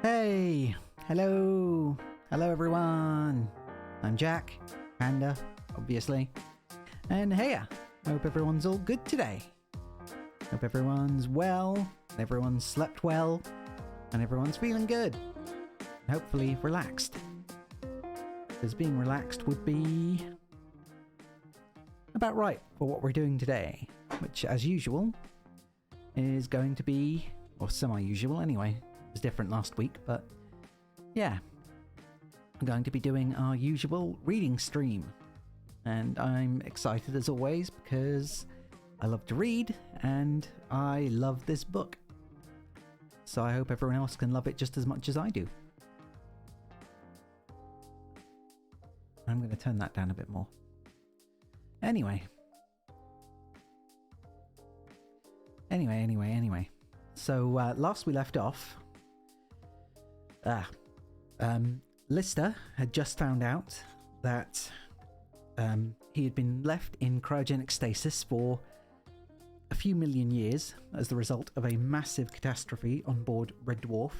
Hey! Hello! Hello everyone! I'm Jack, Panda, obviously. And hey, I hope everyone's all good today. Hope everyone's well, everyone's slept well, and everyone's feeling good. And hopefully relaxed. Because being relaxed would be about right for what we're doing today. Which, as usual, is going to be, or semi-usual anyway. It was different last week, but yeah. I'm going to be doing our usual reading stream. And I'm excited as always because I love to read and I love this book. So I hope everyone else can love it just as much as I do. I'm going to turn that down a bit more. Anyway. So last we left off, Lister had just found out that he had been left in cryogenic stasis for a few million years as the result of a massive catastrophe on board Red Dwarf.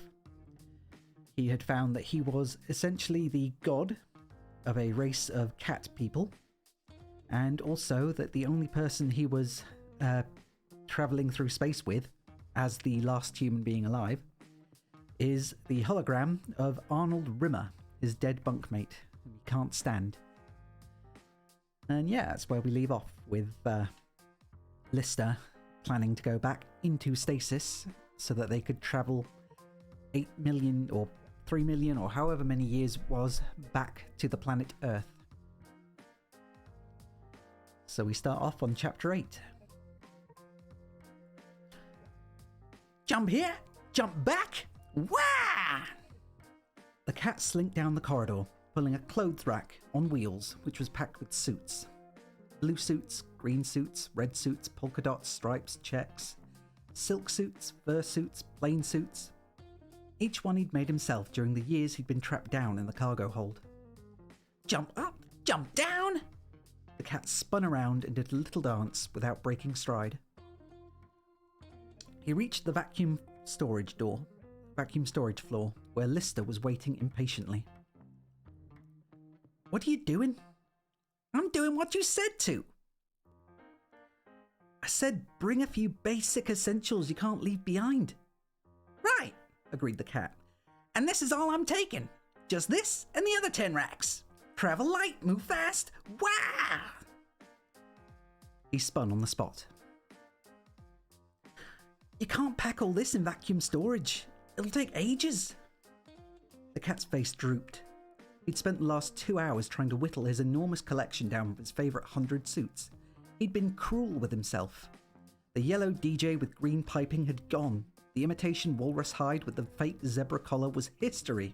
He had found that he was essentially the god of a race of cat people, and also that the only person he was travelling through space with, as the last human being alive, is the hologram of Arnold Rimmer, his dead bunkmate, who he can't stand. And yeah, that's where we leave off, with Lister planning to go back into stasis so that they could travel 8 million or 3 million or however many years it was back to the planet Earth. So we start off on chapter 8. Jump here, jump back, wah! The cat slinked down the corridor, pulling a clothes rack on wheels which was packed with suits. Blue suits, green suits, red suits, polka dots, stripes, checks, silk suits, fur suits, plain suits. Each one he'd made himself during the years he'd been trapped down in the cargo hold. Jump up, jump down! The cat spun around and did a little dance without breaking stride. He reached the vacuum storage floor, where Lister was waiting impatiently. What are you doing? I'm doing what you said to. I said bring a few basic essentials you can't leave behind. Right, agreed the cat. And this is all I'm taking. Just this and the other 10 racks. Travel light, move fast. Wah! He spun on the spot. You can't pack all this in vacuum storage. It'll take ages. The cat's face drooped. He'd spent the last 2 hours trying to whittle his enormous collection down of his favourite 100 suits. He'd been cruel with himself. The yellow DJ with green piping had gone. The imitation walrus hide with the fake zebra collar was history.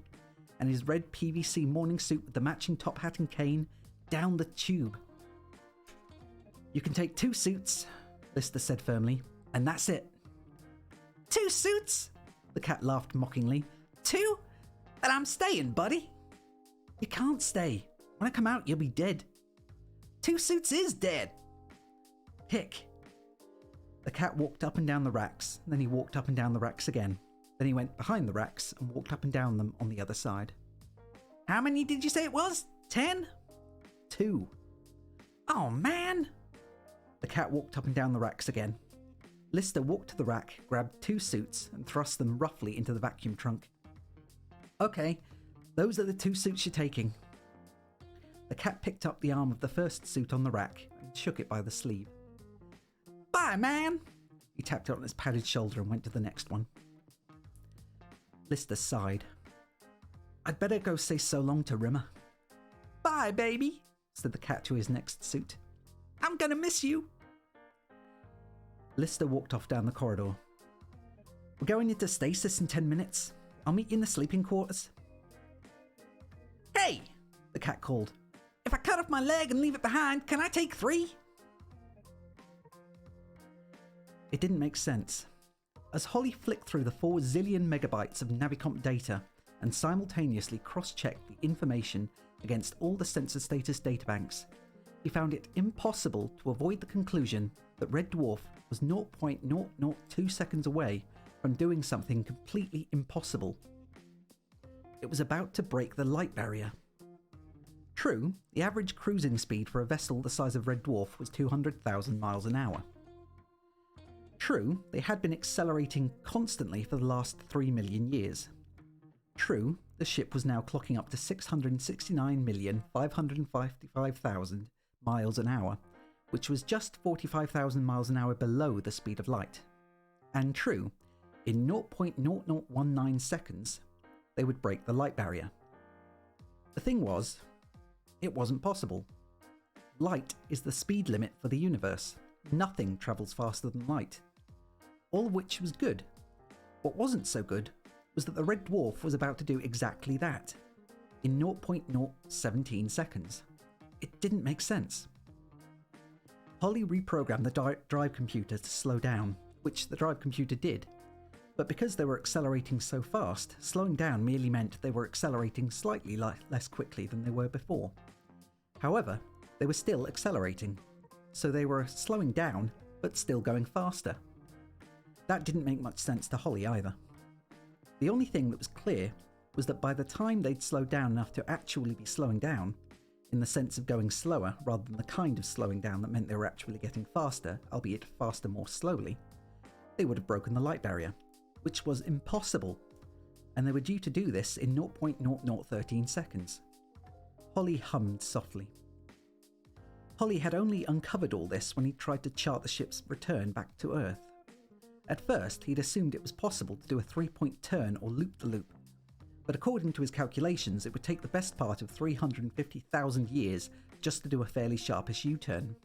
And his red PVC morning suit with the matching top hat and cane down the tube. You can take 2 suits, Lister said firmly, and that's it. 2 suits? The cat laughed mockingly. 2? And I'm staying, buddy. You can't stay. When I come out, you'll be dead. 2 suits is dead. Pick. The cat walked up and down the racks, then he walked up and down the racks again. Then he went behind the racks and walked up and down them on the other side. How many did you say it was? 10? 2. Oh, man. The cat walked up and down the racks again. Lister walked to the rack, grabbed 2 suits, and thrust them roughly into the vacuum trunk. Okay, those are the 2 suits you're taking. The cat picked up the arm of the first suit on the rack and shook it by the sleeve. Bye, man! He tapped it on his padded shoulder and went to the next one. Lister sighed. I'd better go say so long to Rimmer. Bye, baby, said the cat to his next suit. I'm gonna miss you. Lister walked off down the corridor. We're going into stasis in 10 minutes. I'll meet you in the sleeping quarters. Hey, the cat called. If I cut off my leg and leave it behind, can I take 3? It didn't make sense. As Holly flicked through the 4 zillion megabytes of Navicomp data and simultaneously cross-checked the information against all the sensor status databanks, he found it impossible to avoid the conclusion that Red Dwarf was 0.002 seconds away from doing something completely impossible. It was about to break the light barrier. True, the average cruising speed for a vessel the size of Red Dwarf was 200,000 miles an hour. True, they had been accelerating constantly for the last 3 million years. True, the ship was now clocking up to 669,555,000 miles an hour, which was just 45,000 miles an hour below the speed of light. And true, in 0.0019 seconds, they would break the light barrier. The thing was, it wasn't possible. Light is the speed limit for the universe. Nothing travels faster than light. All of which was good. What wasn't so good was that the Red Dwarf was about to do exactly that, in 0.017 seconds. It didn't make sense. Holly reprogrammed the drive computer to slow down, which the drive computer did. But because they were accelerating so fast, slowing down merely meant they were accelerating slightly less quickly than they were before. However, they were still accelerating, so they were slowing down, but still going faster. That didn't make much sense to Holly either. The only thing that was clear was that by the time they'd slowed down enough to actually be slowing down, in the sense of going slower rather than the kind of slowing down that meant they were actually getting faster, albeit faster more slowly, they would have broken the light barrier, which was impossible, and they were due to do this in 0.0013 seconds. Holly hummed softly. Holly had only uncovered all this when he tried to chart the ship's return back to Earth. At first, he'd assumed it was possible to do a 3-point turn or loop-the-loop, but according to his calculations, it would take the best part of 350,000 years just to do a fairly sharpish U-turn.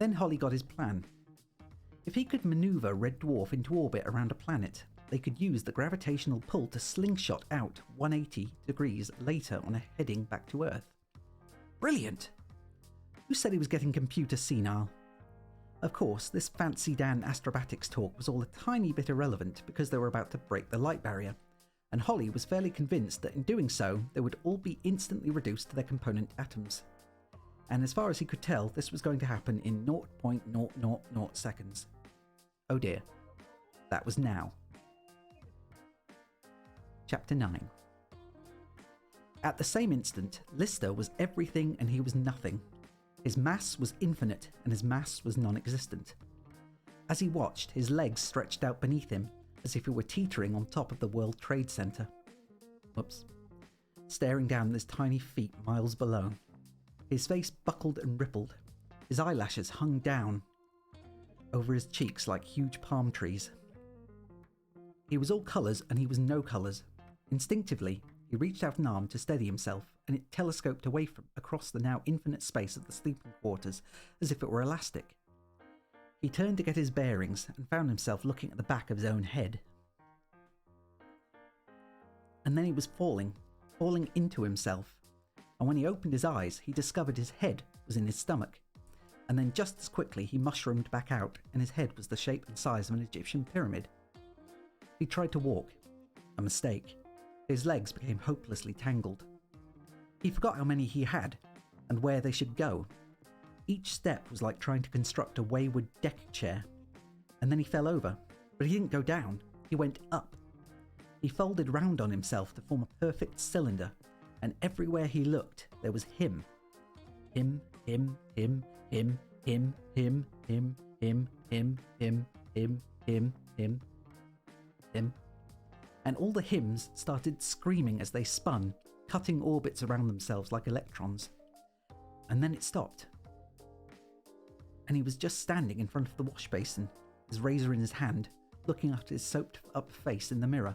Then Holly got his plan. If he could maneuver Red Dwarf into orbit around a planet, they could use the gravitational pull to slingshot out 180 degrees later on a heading back to Earth. Brilliant! Who said he was getting computer senile? Of course, this fancy Dan astrobatics talk was all a tiny bit irrelevant because they were about to break the light barrier, and Holly was fairly convinced that in doing so, they would all be instantly reduced to their component atoms. And as far as he could tell, this was going to happen in 0.000 seconds. Oh dear. That was now. Chapter 9. At the same instant, Lister was everything and he was nothing. His mass was infinite and his mass was non-existent. As he watched, his legs stretched out beneath him, as if he were teetering on top of the World Trade Center. Whoops. Staring down at his tiny feet miles below. His face buckled and rippled. His eyelashes hung down over his cheeks like huge palm trees. He was all colours and he was no colours. Instinctively, he reached out an arm to steady himself, and it telescoped away from across the now infinite space of the sleeping quarters as if it were elastic. He turned to get his bearings and found himself looking at the back of his own head. And then he was falling into himself, and when he opened his eyes, he discovered his head was in his stomach, and then just as quickly he mushroomed back out, and his head was the shape and size of an Egyptian pyramid. He tried to walk. A mistake. His legs became hopelessly tangled. He forgot how many he had, and where they should go. Each step was like trying to construct a wayward deck chair. And then he fell over, but he didn't go down, he went up. He folded round on himself to form a perfect cylinder, and everywhere he looked, there was him. Him, him, him, him, him, him, him, him, him, him, him, him, him, him. And all the hims started screaming as they spun, cutting orbits around themselves like electrons. And then it stopped. And he was just standing in front of the wash basin, his razor in his hand, looking at his soaped up face in the mirror.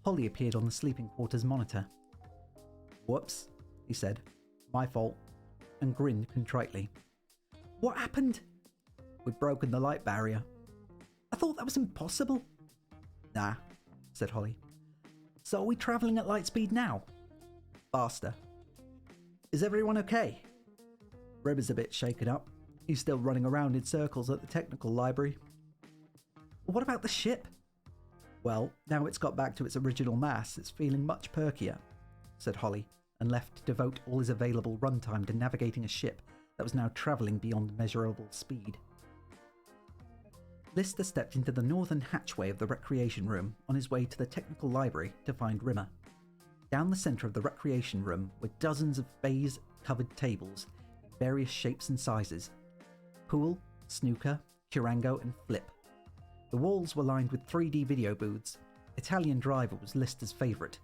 Holly appeared on the sleeping quarters monitor. "Whoops," he said. "My fault," and grinned contritely. "What happened?" "We've broken the light barrier." "I thought that was impossible." "Nah," said Holly. "So are we travelling at light speed now?" "Faster." "Is everyone okay?" "Reb's a bit shaken up. He's still running around in circles at the technical library." "What about the ship?" "Well, now it's got back to its original mass, it's feeling much perkier," said Holly, and left to devote all his available runtime to navigating a ship that was now travelling beyond measurable speed. Lister stepped into the northern hatchway of the recreation room on his way to the technical library to find Rimmer. Down the centre of the recreation room were dozens of baize-covered tables in various shapes and sizes. Pool, snooker, Durango and flip. The walls were lined with 3D video booths. Italian Driver was Lister's favourite,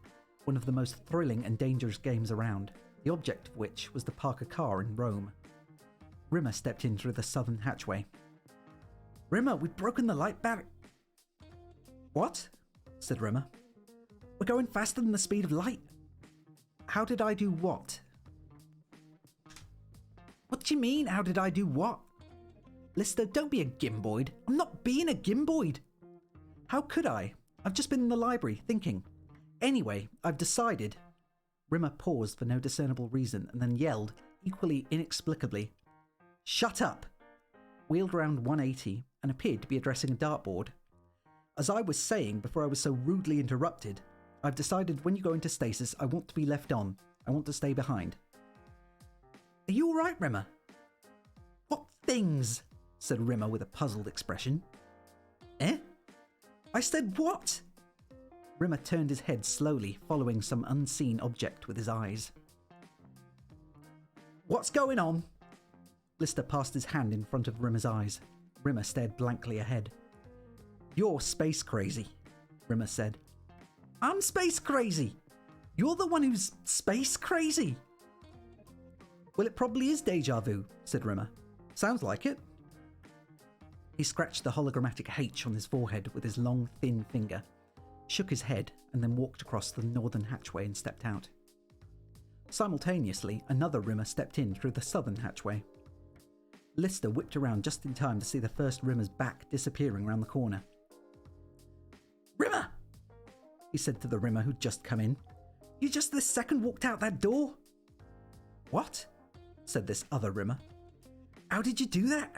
one of the most thrilling and dangerous games around, the object of which was to park a car in Rome. Rimmer stepped in through the southern hatchway. "Rimmer, we've broken the light barrier." "What?" said Rimmer. "We're going faster than the speed of light." "How did I do what?" "What do you mean, how did I do what?" "Lister, don't be a gimboid." "I'm not being a gimboid." "How could I? I've just been in the library, thinking. Anyway, I've decided." Rimmer paused for no discernible reason and then yelled, equally inexplicably, "Shut up!" Wheeled around 180 and appeared to be addressing a dartboard. "As I was saying before I was so rudely interrupted, I've decided when you go into stasis, I want to be left on. I want to stay behind." "Are you alright, Rimmer?" "What things?" said Rimmer with a puzzled expression. "Eh? I said what?" Rimmer turned his head slowly, following some unseen object with his eyes. "What's going on?" Lister passed his hand in front of Rimmer's eyes. Rimmer stared blankly ahead. "You're space crazy," Rimmer said. "I'm space crazy. You're the one who's space crazy." "Well, it probably is deja vu," said Rimmer. "Sounds like it." He scratched the hologrammatic H on his forehead with his long, thin finger, shook his head, and then walked across the northern hatchway and stepped out. Simultaneously, another Rimmer stepped in through the southern hatchway. Lister whipped around just in time to see the first Rimmer's back disappearing around the corner. "Rimmer!" he said to the Rimmer who'd just come in. "You just this second walked out that door?" "What?" said this other Rimmer. "How did you do that?"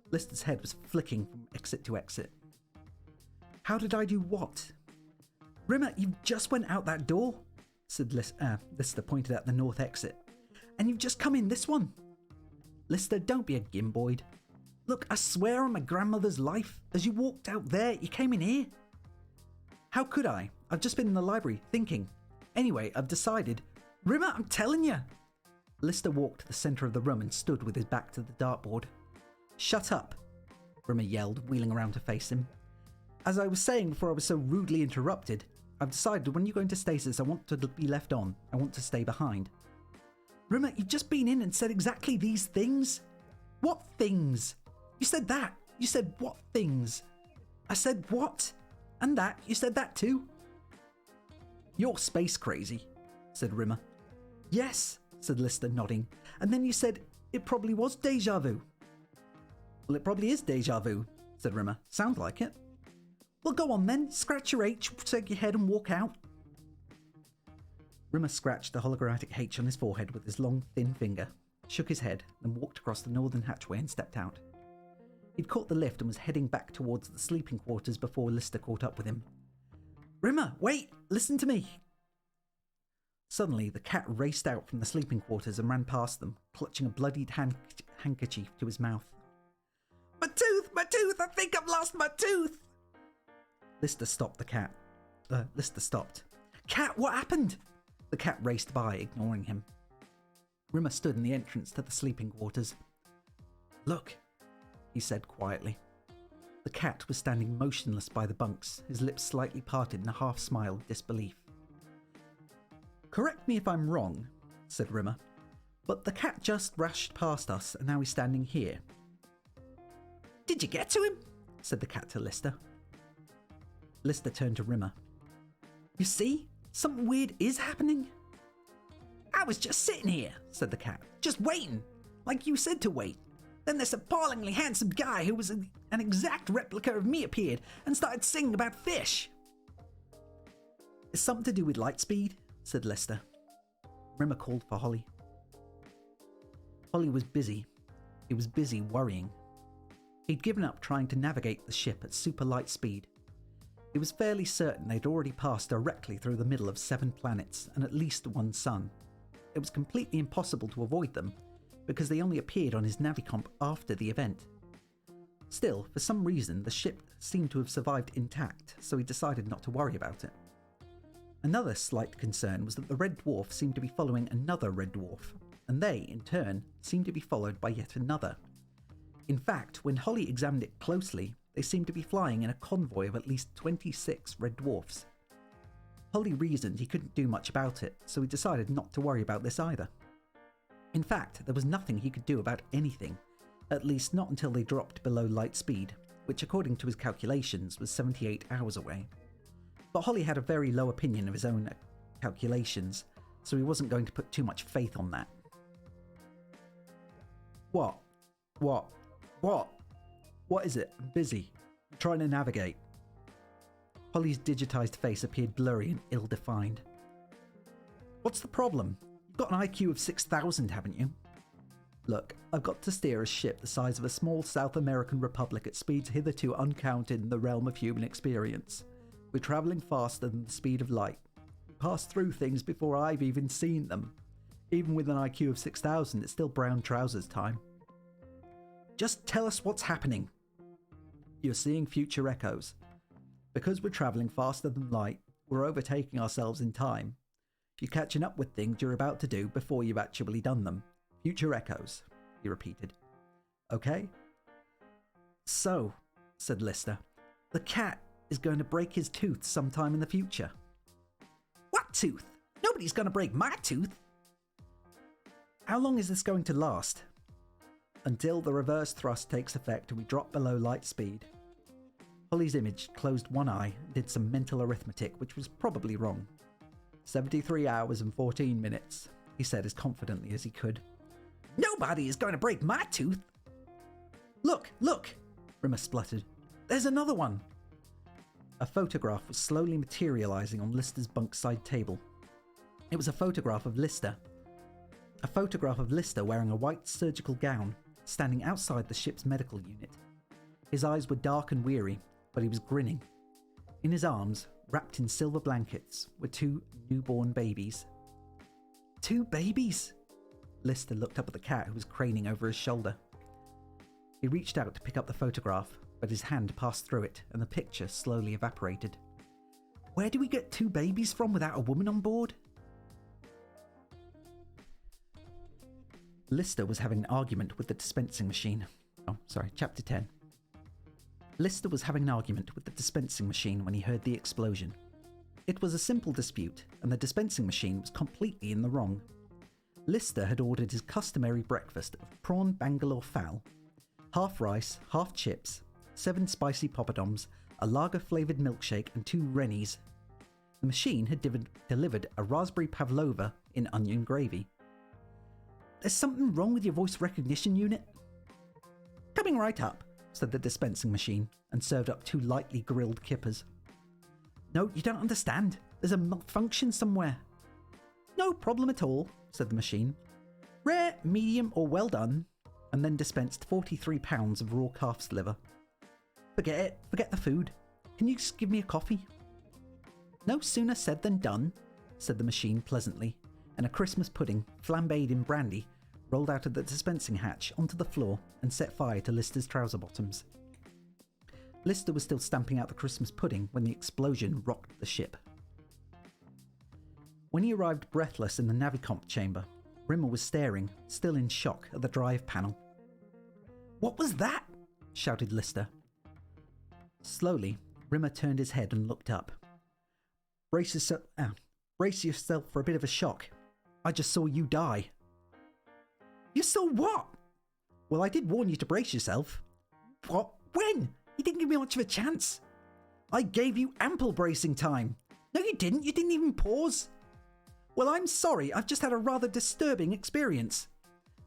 Lister's head was flicking from exit to exit. "How did I do what?" "Rimmer, you just went out that door," said Lister pointed at the north exit. "And you've just come in this one." "Lister, don't be a gimboid. Look, I swear on my grandmother's life, as you walked out there, you came in here." "How could I? I've just been in the library, thinking. Anyway, I've decided." "Rimmer, I'm telling you." Lister walked to the centre of the room and stood with his back to the dartboard. "Shut up," Rimmer yelled, wheeling around to face him. "As I was saying before I was so rudely interrupted, I've decided when you go into stasis, I want to be left on. I want to stay behind." "Rimmer, you've just been in and said exactly these things." "What things?" "You said that. You said what things?" "I said what? And that. You said that too." "You're space crazy," said Rimmer. "Yes," said Lister, nodding. "And then you said it probably was deja vu." "Well, it probably is deja vu," said Rimmer. "Sounds like it." "Well, go on then. Scratch your H, shake your head and walk out." Rimmer scratched the hologrammatic H on his forehead with his long, thin finger, shook his head, then walked across the northern hatchway and stepped out. He'd caught the lift and was heading back towards the sleeping quarters before Lister caught up with him. "Rimmer, wait! Listen to me!" Suddenly, the cat raced out from the sleeping quarters and ran past them, clutching a bloodied handkerchief to his mouth. "My tooth! My tooth! I think I've lost my tooth!" Lister stopped the cat. Lister stopped. "Cat, what happened?" The cat raced by, ignoring him. Rimmer stood in the entrance to the sleeping quarters. "Look," he said quietly. The cat was standing motionless by the bunks, his lips slightly parted in a half-smile of disbelief. "Correct me if I'm wrong," said Rimmer, "but the cat just rushed past us and now he's standing here." "Did you get to him?" said the cat to Lister. Lister turned to Rimmer. "You see? Something weird is happening." "I was just sitting here," said the cat, "just waiting, like you said to wait. Then this appallingly handsome guy who was an exact replica of me appeared and started singing about fish." "It's something to do with light speed," said Lister. Rimmer called for Holly. Holly was busy. He was busy worrying. He'd given up trying to navigate the ship at super light speed. He was fairly certain they'd already passed directly through the middle of 7 planets and at least 1 sun. It was completely impossible to avoid them, because they only appeared on his navicomp after the event. Still, for some reason, the ship seemed to have survived intact, so he decided not to worry about it. Another slight concern was that the red dwarf seemed to be following another red dwarf, and they, in turn, seemed to be followed by yet another. In fact, when Holly examined it closely, they seemed to be flying in a convoy of at least 26 red dwarfs. Holly reasoned he couldn't do much about it, so he decided not to worry about this either. In fact, there was nothing he could do about anything, at least not until they dropped below light speed, which according to his calculations was 78 hours away. But Holly had a very low opinion of his own calculations, so he wasn't going to put too much faith on that. What? What is it? I'm busy. I'm trying to navigate. Holly's digitized face appeared blurry and ill-defined. What's the problem? You've got an IQ of 6,000, haven't you? Look, I've got to steer a ship the size of a small South American republic at speeds hitherto uncounted in the realm of human experience. We're travelling faster than the speed of light. We pass through things before I've even seen them. Even with an IQ of 6,000, it's still brown trousers time. Just tell us what's happening. You're seeing future echoes. Because we're travelling faster than light, we're overtaking ourselves in time. You're catching up with things you're about to do before you've actually done them. Future echoes, he repeated. Okay? So, said Lister, the cat is going to break his tooth sometime in the future. What tooth? Nobody's going to break my tooth. How long is this going to last? Until the reverse thrust takes effect and we drop below light speed. Holly's image closed one eye and did some mental arithmetic, which was probably wrong. 73 hours and 14 minutes, he said as confidently as he could. Nobody is going to break my tooth. Look, Rimmer spluttered. There's another one. A photograph was slowly materializing on Lister's bunk side table. It was a photograph of Lister. A photograph of Lister wearing a white surgical gown, standing outside the ship's medical unit. His eyes were dark and weary, but he was grinning. In his arms, wrapped in silver blankets, were 2 newborn babies. 2 babies? Lister looked up at the cat who was craning over his shoulder. He reached out to pick up the photograph, but his hand passed through it and the picture slowly evaporated. Where do we get 2 babies from without a woman on board? Lister was having an argument with the dispensing machine. Chapter 10. Lister was having an argument with the dispensing machine when he heard the explosion. It was a simple dispute, and the dispensing machine was completely in the wrong. Lister had ordered his customary breakfast of prawn Bangalore fowl, half rice, half chips, 7 spicy poppadoms, a lager-flavoured milkshake and 2 Rennies. The machine had delivered a raspberry pavlova in onion gravy. There's something wrong with your voice recognition unit? Coming right up, said the dispensing machine, and served up 2 lightly grilled kippers. No, you don't understand. There's a malfunction somewhere. No problem at all, said the machine. Rare, medium, or well done, and then dispensed 43 pounds of raw calf's liver. Forget it. Forget the food. Can you just give me a coffee? No sooner said than done, said the machine pleasantly, and a Christmas pudding, flambéed in brandy, rolled out of the dispensing hatch onto the floor and set fire to Lister's trouser bottoms. Lister was still stamping out the Christmas pudding when the explosion rocked the ship. When he arrived breathless in the Navicomp chamber, Rimmer was staring, still in shock, at the drive panel. What was that? Shouted Lister. Slowly, Rimmer turned his head and looked up. Brace yourself for a bit of a shock. I just saw you die. You saw what? Well, I did warn you to brace yourself. What? When? You didn't give me much of a chance. I gave you ample bracing time. No, you didn't. You didn't even pause. Well, I'm sorry. I've just had a rather disturbing experience.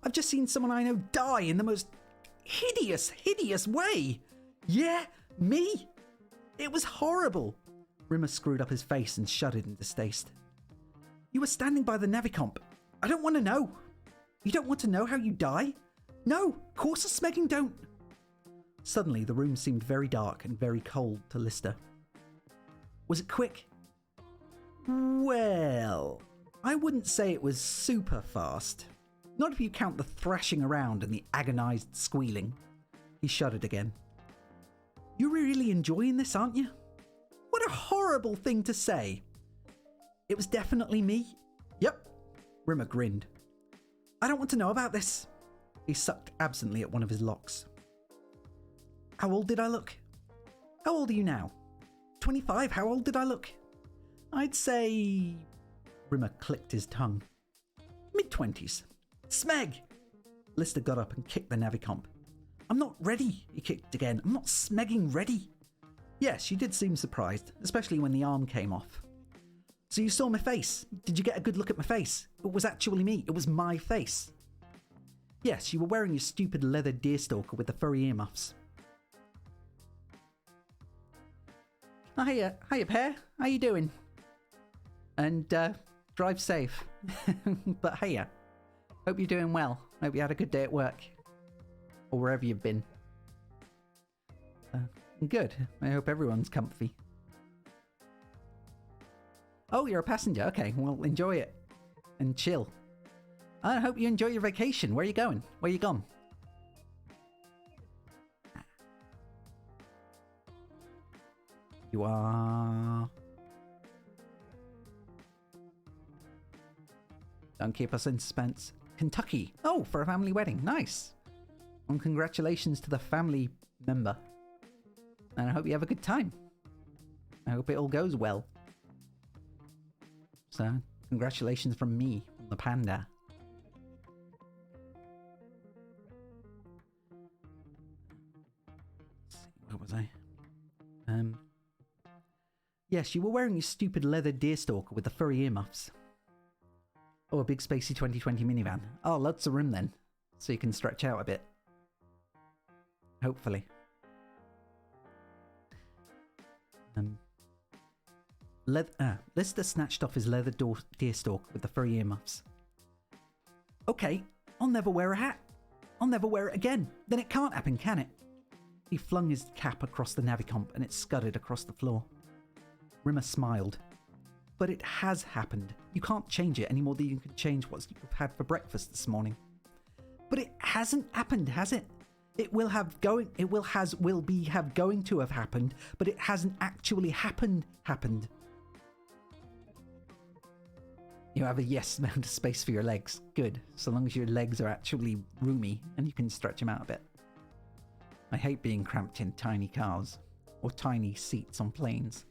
I've just seen someone I know die in the most hideous way. Yeah, me. It was horrible. Rimmer screwed up his face and shuddered in distaste. You were standing by the Navicomp. I don't want to know. You don't want to know how you die? No, Corsus Smegging don't. Suddenly, the room seemed very dark and very cold to Lister. Was it quick? Well, I wouldn't say it was super fast. Not if you count the thrashing around and the agonised squealing. He shuddered again. You're really enjoying this, aren't you? What a horrible thing to say. It was definitely me. Yep. Rimmer grinned. I don't want to know about this. He sucked absently at one of his locks. How old did I look? How old are you now? 25. How old did I look? I'd say... Rimmer clicked his tongue. Mid-20s. Smeg! Lister got up and kicked the navicomp. I'm not ready, he kicked again. I'm not smegging ready. Yes, you did seem surprised, especially when the arm came off. So you saw my face. Did you get a good look at my face? It was actually me. It was my face. Yes, you were wearing your stupid leather deerstalker with the furry earmuffs. Hiya, Pear. How you doing? And, drive safe. But hiya. Hope you're doing well. Hope you had a good day at work. Or wherever you've been. Good. I hope everyone's comfy. Oh, you're a passenger. Okay, well, enjoy it. And chill. I hope you enjoy your vacation. Where are you going? Where are you gone? You are... Don't keep us in suspense. Kentucky. Oh, for a family wedding. Nice. And congratulations to the family member. And I hope you have a good time. I hope it all goes well. So, congratulations from me, from the panda. Let's see, where was I? Yes, you were wearing your stupid leather deerstalker with the furry earmuffs. Oh, a big spacey 2020 minivan. Oh, lots of room then. So you can stretch out a bit. Hopefully. Lister snatched off his leather deerstalker with the furry earmuffs. Okay, I'll never wear a hat. I'll never wear it again. Then it can't happen, can it? He flung his cap across the navicomp and it scudded across the floor. Rimmer smiled. But it has happened. You can't change it any more than you can change what you've had for breakfast this morning. But it hasn't happened, has it? It will have going to have happened, but it hasn't actually happened. You have a yes amount of space for your legs. Good. So long as your legs are actually roomy and you can stretch them out a bit. I hate being cramped in tiny cars or tiny seats on planes.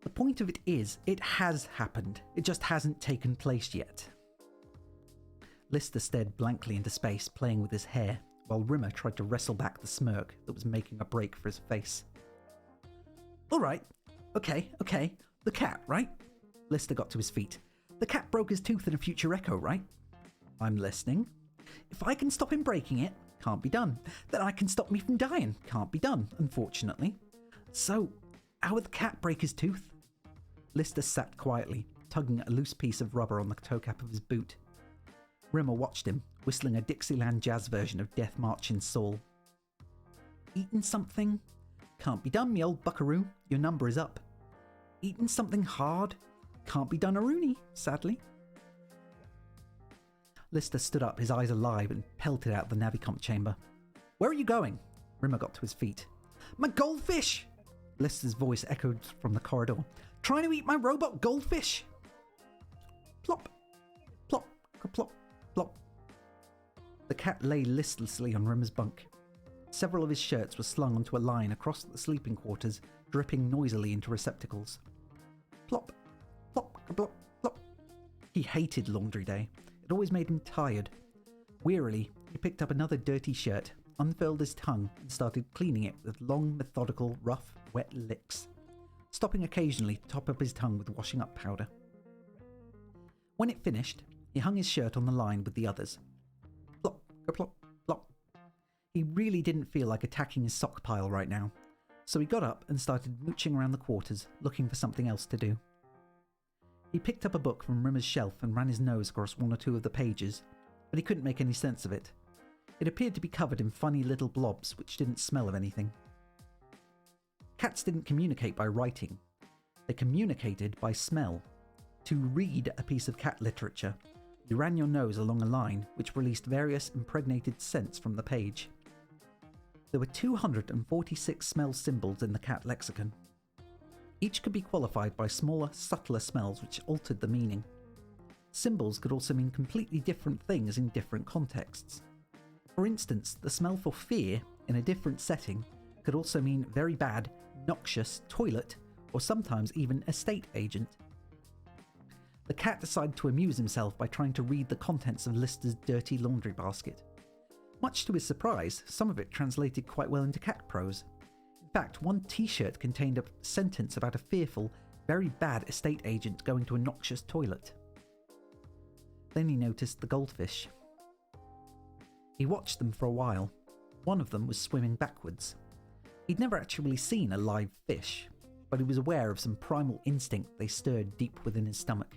The point of it is, it has happened. It just hasn't taken place yet. Lister stared blankly into space, playing with his hair, while Rimmer tried to wrestle back the smirk that was making a break for his face. Alright, okay. The cat, right? Lister got to his feet. The cat broke his tooth in a future echo, right? I'm listening. If I can stop him breaking it, can't be done. Then I can stop me from dying. Can't be done, unfortunately. So, how would the cat break his tooth? Lister sat quietly, tugging at a loose piece of rubber on the toe cap of his boot. Rimmer watched him, whistling a Dixieland jazz version of Death March in Saul. Eaten something? Can't be done, me old buckaroo. Your number is up. Eaten something hard? Can't be done, a Rooney, sadly. Lister stood up, his eyes alive, and pelted out the navicomp chamber. Where are you going? Rimmer got to his feet. My goldfish! Lister's voice echoed from the corridor. Trying to eat my robot goldfish! Plop, plop, plop, plop. The cat lay listlessly on Rimmer's bunk. Several of his shirts were slung onto a line across the sleeping quarters, dripping noisily into receptacles. Plop, plop, plop, plop. He hated laundry day. It always made him tired. Wearily, he picked up another dirty shirt, unfurled his tongue, and started cleaning it with long, methodical, rough, wet licks, stopping occasionally to top up his tongue with washing up powder. When it finished, he hung his shirt on the line with the others. Plop, plop, plop. He really didn't feel like attacking his sock pile right now, so he got up and started mooching around the quarters, looking for something else to do. He picked up a book from Rimmer's shelf and ran his nose across one or two of the pages, but he couldn't make any sense of it. It appeared to be covered in funny little blobs which didn't smell of anything. Cats didn't communicate by writing. They communicated by smell. To read a piece of cat literature, you ran your nose along a line which released various impregnated scents from the page. There were 246 smell symbols in the cat lexicon. Each could be qualified by smaller, subtler smells which altered the meaning. Symbols could also mean completely different things in different contexts. For instance, the smell for fear in a different setting could also mean very bad, noxious toilet, or sometimes even estate agent. The cat decided to amuse himself by trying to read the contents of Lister's dirty laundry basket. Much to his surprise, some of it translated quite well into cat prose. In fact, one t-shirt contained a sentence about a fearful, very bad estate agent going to a noxious toilet. Then he noticed the goldfish. He watched them for a while. One of them was swimming backwards. He'd never actually seen a live fish, but he was aware of some primal instinct they stirred deep within his stomach.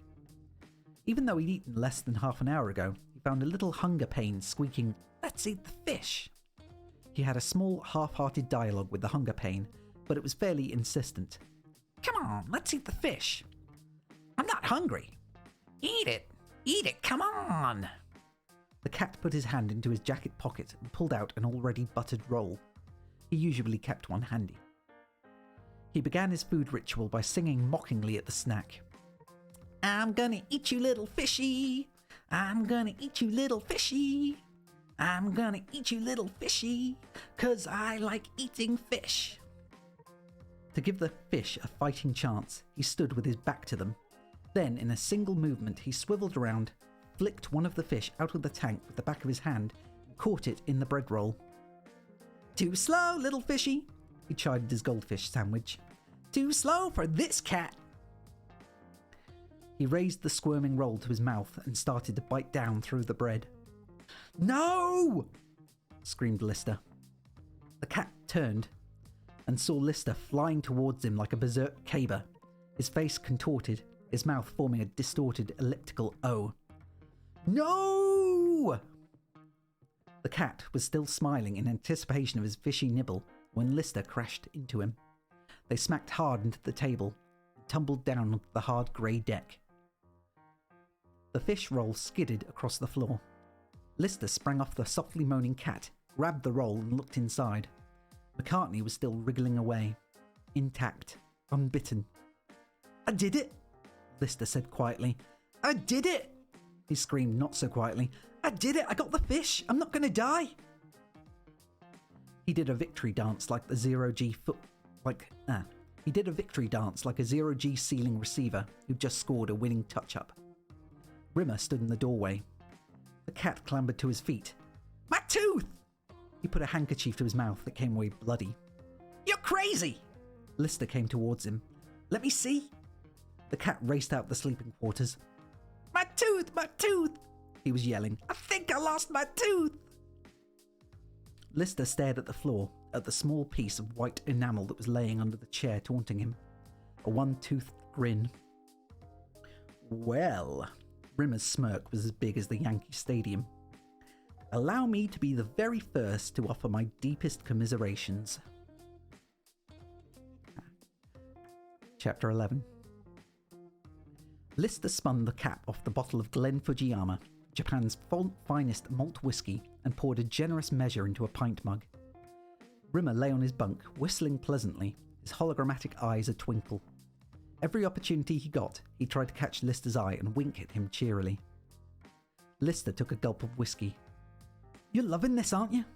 Even though he'd eaten less than half an hour ago, he found a little hunger pain squeaking, "Let's eat the fish!" He had a small, half-hearted dialogue with the hunger pain, but it was fairly insistent. "Come on, let's eat the fish!" "I'm not hungry!" "Eat it! Eat it, come on!" The cat put his hand into his jacket pocket and pulled out an already buttered roll. He usually kept one handy. He began his food ritual by singing mockingly at the snack. "I'm gonna eat you, little fishy! I'm gonna eat you, little fishy! I'm gonna eat you, little fishy, 'cause I like eating fish!" To give the fish a fighting chance, he stood with his back to them. Then, in a single movement, he swiveled around, flicked one of the fish out of the tank with the back of his hand, and caught it in the bread roll. "Too slow, little fishy," he chided his goldfish sandwich. "Too slow for this cat." He raised the squirming roll to his mouth and started to bite down through the bread. "No!" screamed Lister. The cat turned and saw Lister flying towards him like a berserk caber, his face contorted, his mouth forming a distorted elliptical O. "No!" The cat was still smiling in anticipation of his fishy nibble when Lister crashed into him. They smacked hard into the table and tumbled down onto the hard grey deck. The fish roll skidded across the floor. Lister sprang off the softly moaning cat, grabbed the roll and looked inside. McCartney was still wriggling away, intact, unbitten. "I did it!" Lister said quietly. "I did it!" He screamed not so quietly. "I did it! I got the fish! I'm not going to die!" He did a victory dance like the zero-G He did a victory dance like a zero-G ceiling receiver who'd just scored a winning touch-up. Rimmer stood in the doorway. The cat clambered to his feet. "My tooth!" He put a handkerchief to his mouth that came away bloody. "You're crazy!" Lister came towards him. "Let me see." The cat raced out the sleeping quarters. "My tooth! My tooth!" he was yelling. "I think I lost my tooth!" Lister stared at the floor, at the small piece of white enamel that was laying under the chair taunting him. A one-toothed grin. "Well," Rimmer's smirk was as big as the Yankee Stadium. "Allow me to be the very first to offer my deepest commiserations." Chapter 11. Lister spun the cap off the bottle of Glen Fujiyama, Japan's finest malt whiskey, and poured a generous measure into a pint mug. Rimmer lay on his bunk, whistling pleasantly, his hologrammatic eyes a twinkle. Every opportunity he got, he tried to catch Lister's eye and wink at him cheerily. Lister took a gulp of whiskey. "You're loving this, aren't you?"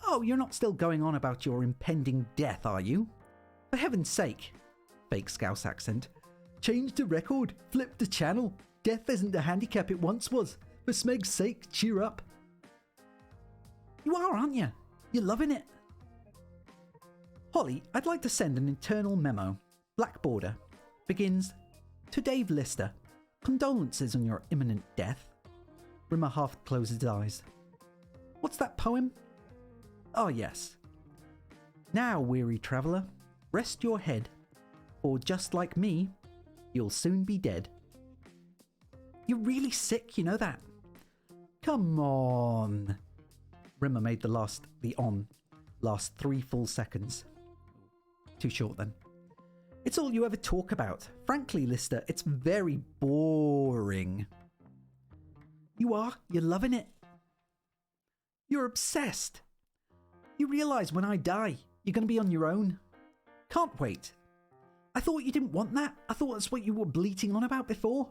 "Oh, you're not still going on about your impending death, are you? For heaven's sake," fake Scouse accent, "change the record, flip the channel. Death isn't the handicap it once was. For Smeg's sake, cheer up." "You are, aren't you? You're loving it." "Holly, I'd like to send an internal memo. Black border. Begins, to Dave Lister. Condolences on your imminent death." Rimmer half closed his eyes. "What's that poem?" "Oh, yes. Now, weary traveller, rest your head, for just like me, you'll soon be dead." "You're really sick, you know that." "Come on." Rimmer made the last 3 full seconds. Too short then. "It's all you ever talk about. Frankly, Lister, it's very boring." "You are. You're loving it." "You're obsessed." You realise when I die, you're going to be on your own. Can't wait. I thought you didn't want that. I thought that's what you were bleating on about before.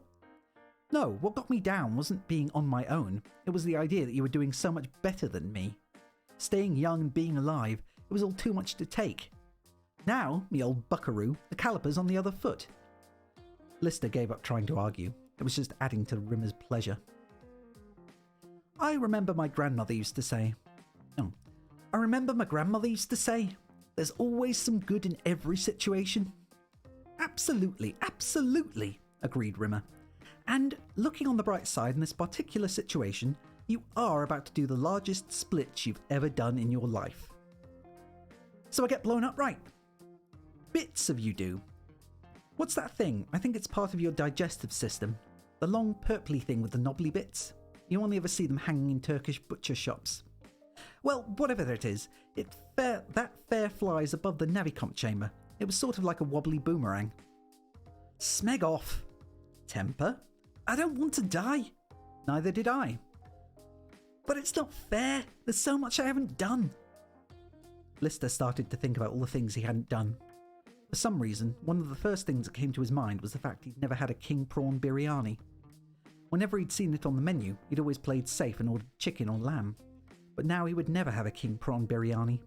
No, what got me down wasn't being on my own. It was the idea that you were doing so much better than me. Staying young and being alive, it was all too much to take. Now, me old buckaroo, the caliper's on the other foot. Lister gave up trying to argue. It was just adding to Rimmer's pleasure. I remember my grandmother used to say, there's always some good in every situation. Absolutely, absolutely, agreed Rimmer. And looking on the bright side in this particular situation, you are about to do the largest split you've ever done in your life. So I get blown up, right? Bits of you do. What's that thing? I think it's part of your digestive system. The long purpley thing with the knobbly bits. You only ever see them hanging in Turkish butcher shops. Well, whatever it is, that fair flies above the navicomp chamber. It was sort of like a wobbly boomerang. Smeg off. Temper? I don't want to die. Neither did I. But it's not fair. There's so much I haven't done. Lister started to think about all the things he hadn't done. For some reason, one of the first things that came to his mind was the fact he'd never had a king prawn biryani. Whenever he'd seen it on the menu, he'd always played safe and ordered chicken or lamb. But now he would never have a king prawn biryani.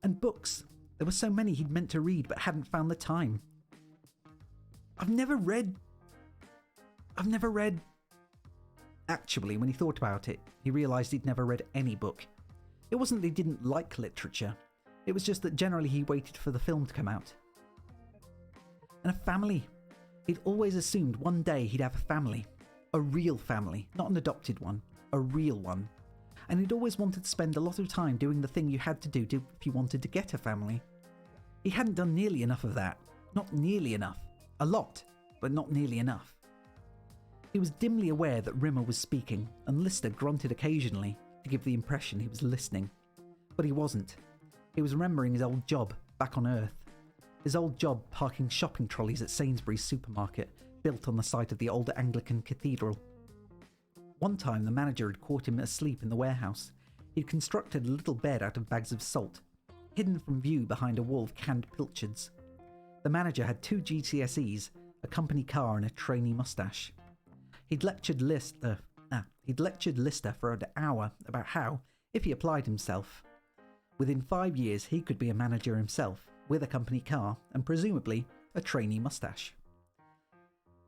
And books. There were so many he'd meant to read but hadn't found the time. I've never read... Actually, when he thought about it, he realised he'd never read any book. It wasn't that he didn't like literature. It was just that generally he waited for the film to come out. And a family. He'd always assumed one day he'd have a family. A real family, not an adopted one. A real one. And he'd always wanted to spend a lot of time doing the thing you had to do if you wanted to get a family. He hadn't done nearly enough of that. Not nearly enough. A lot, but not nearly enough. He was dimly aware that Rimmer was speaking, and Lister grunted occasionally to give the impression he was listening. But he wasn't. He was remembering his old job back on Earth. His old job parking shopping trolleys at Sainsbury's supermarket, built on the site of the old Anglican cathedral. One time the manager had caught him asleep in the warehouse. He'd constructed a little bed out of bags of salt, hidden from view behind a wall of canned pilchards. The manager had 2 GCSEs, a company car and a trainee moustache. He'd lectured Lister for an hour about how, if he applied himself, within 5 years he could be a manager himself, with a company car and presumably a trainee moustache.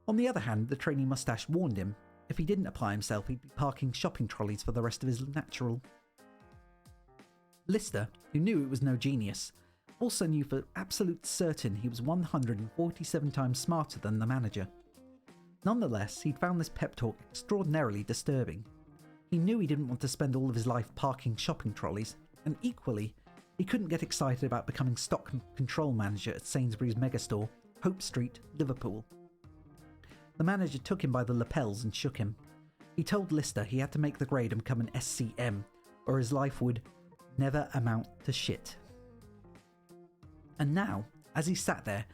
On the other hand, the trainee moustache warned him, if he didn't apply himself he'd be parking shopping trolleys for the rest of his natural. Lister, who knew it was no genius, also knew for absolute certain he was 147 times smarter than the manager. Nonetheless, he'd found this pep talk extraordinarily disturbing. He knew he didn't want to spend all of his life parking shopping trolleys, and equally, he couldn't get excited about becoming stock control manager at Sainsbury's megastore, Hope Street, Liverpool. The manager took him by the lapels and shook him. He told Lister he had to make the grade and become an SCM, or his life would never amount to shit. And now, as he sat there,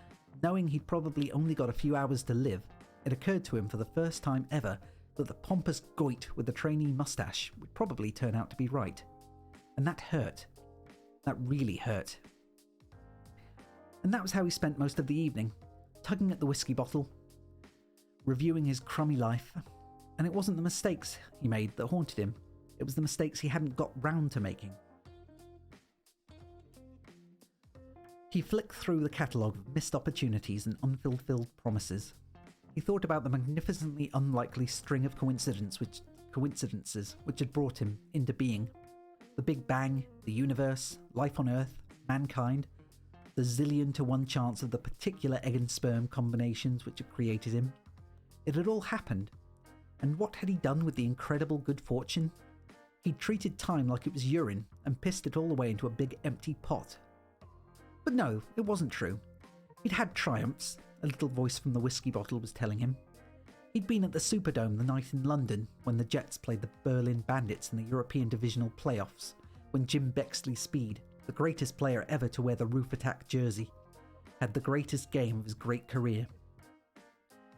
knowing he'd probably only got a few hours to live, it occurred to him for the first time ever that the pompous goit with the trainee moustache would probably turn out to be right. And that hurt. That really hurt. And that was how he spent most of the evening, tugging at the whiskey bottle, reviewing his crummy life. And it wasn't the mistakes he made that haunted him, it was the mistakes he hadn't got round to making. He flicked through the catalogue of missed opportunities and unfulfilled promises. He thought about the magnificently unlikely string of coincidences which had brought him into being. The Big Bang, the universe, life on Earth, mankind, the zillion to one chance of the particular egg and sperm combinations which had created him. It had all happened. And what had he done with the incredible good fortune? He'd treated time like it was urine and pissed it all away into a big empty pot. But no, it wasn't true. He'd had triumphs, a little voice from the whiskey bottle was telling him. He'd been at the Superdome the night in London when the Jets played the Berlin Bandits in the European Divisional Playoffs, when Jim Bexley Speed, the greatest player ever to wear the roof attack jersey, had the greatest game of his great career.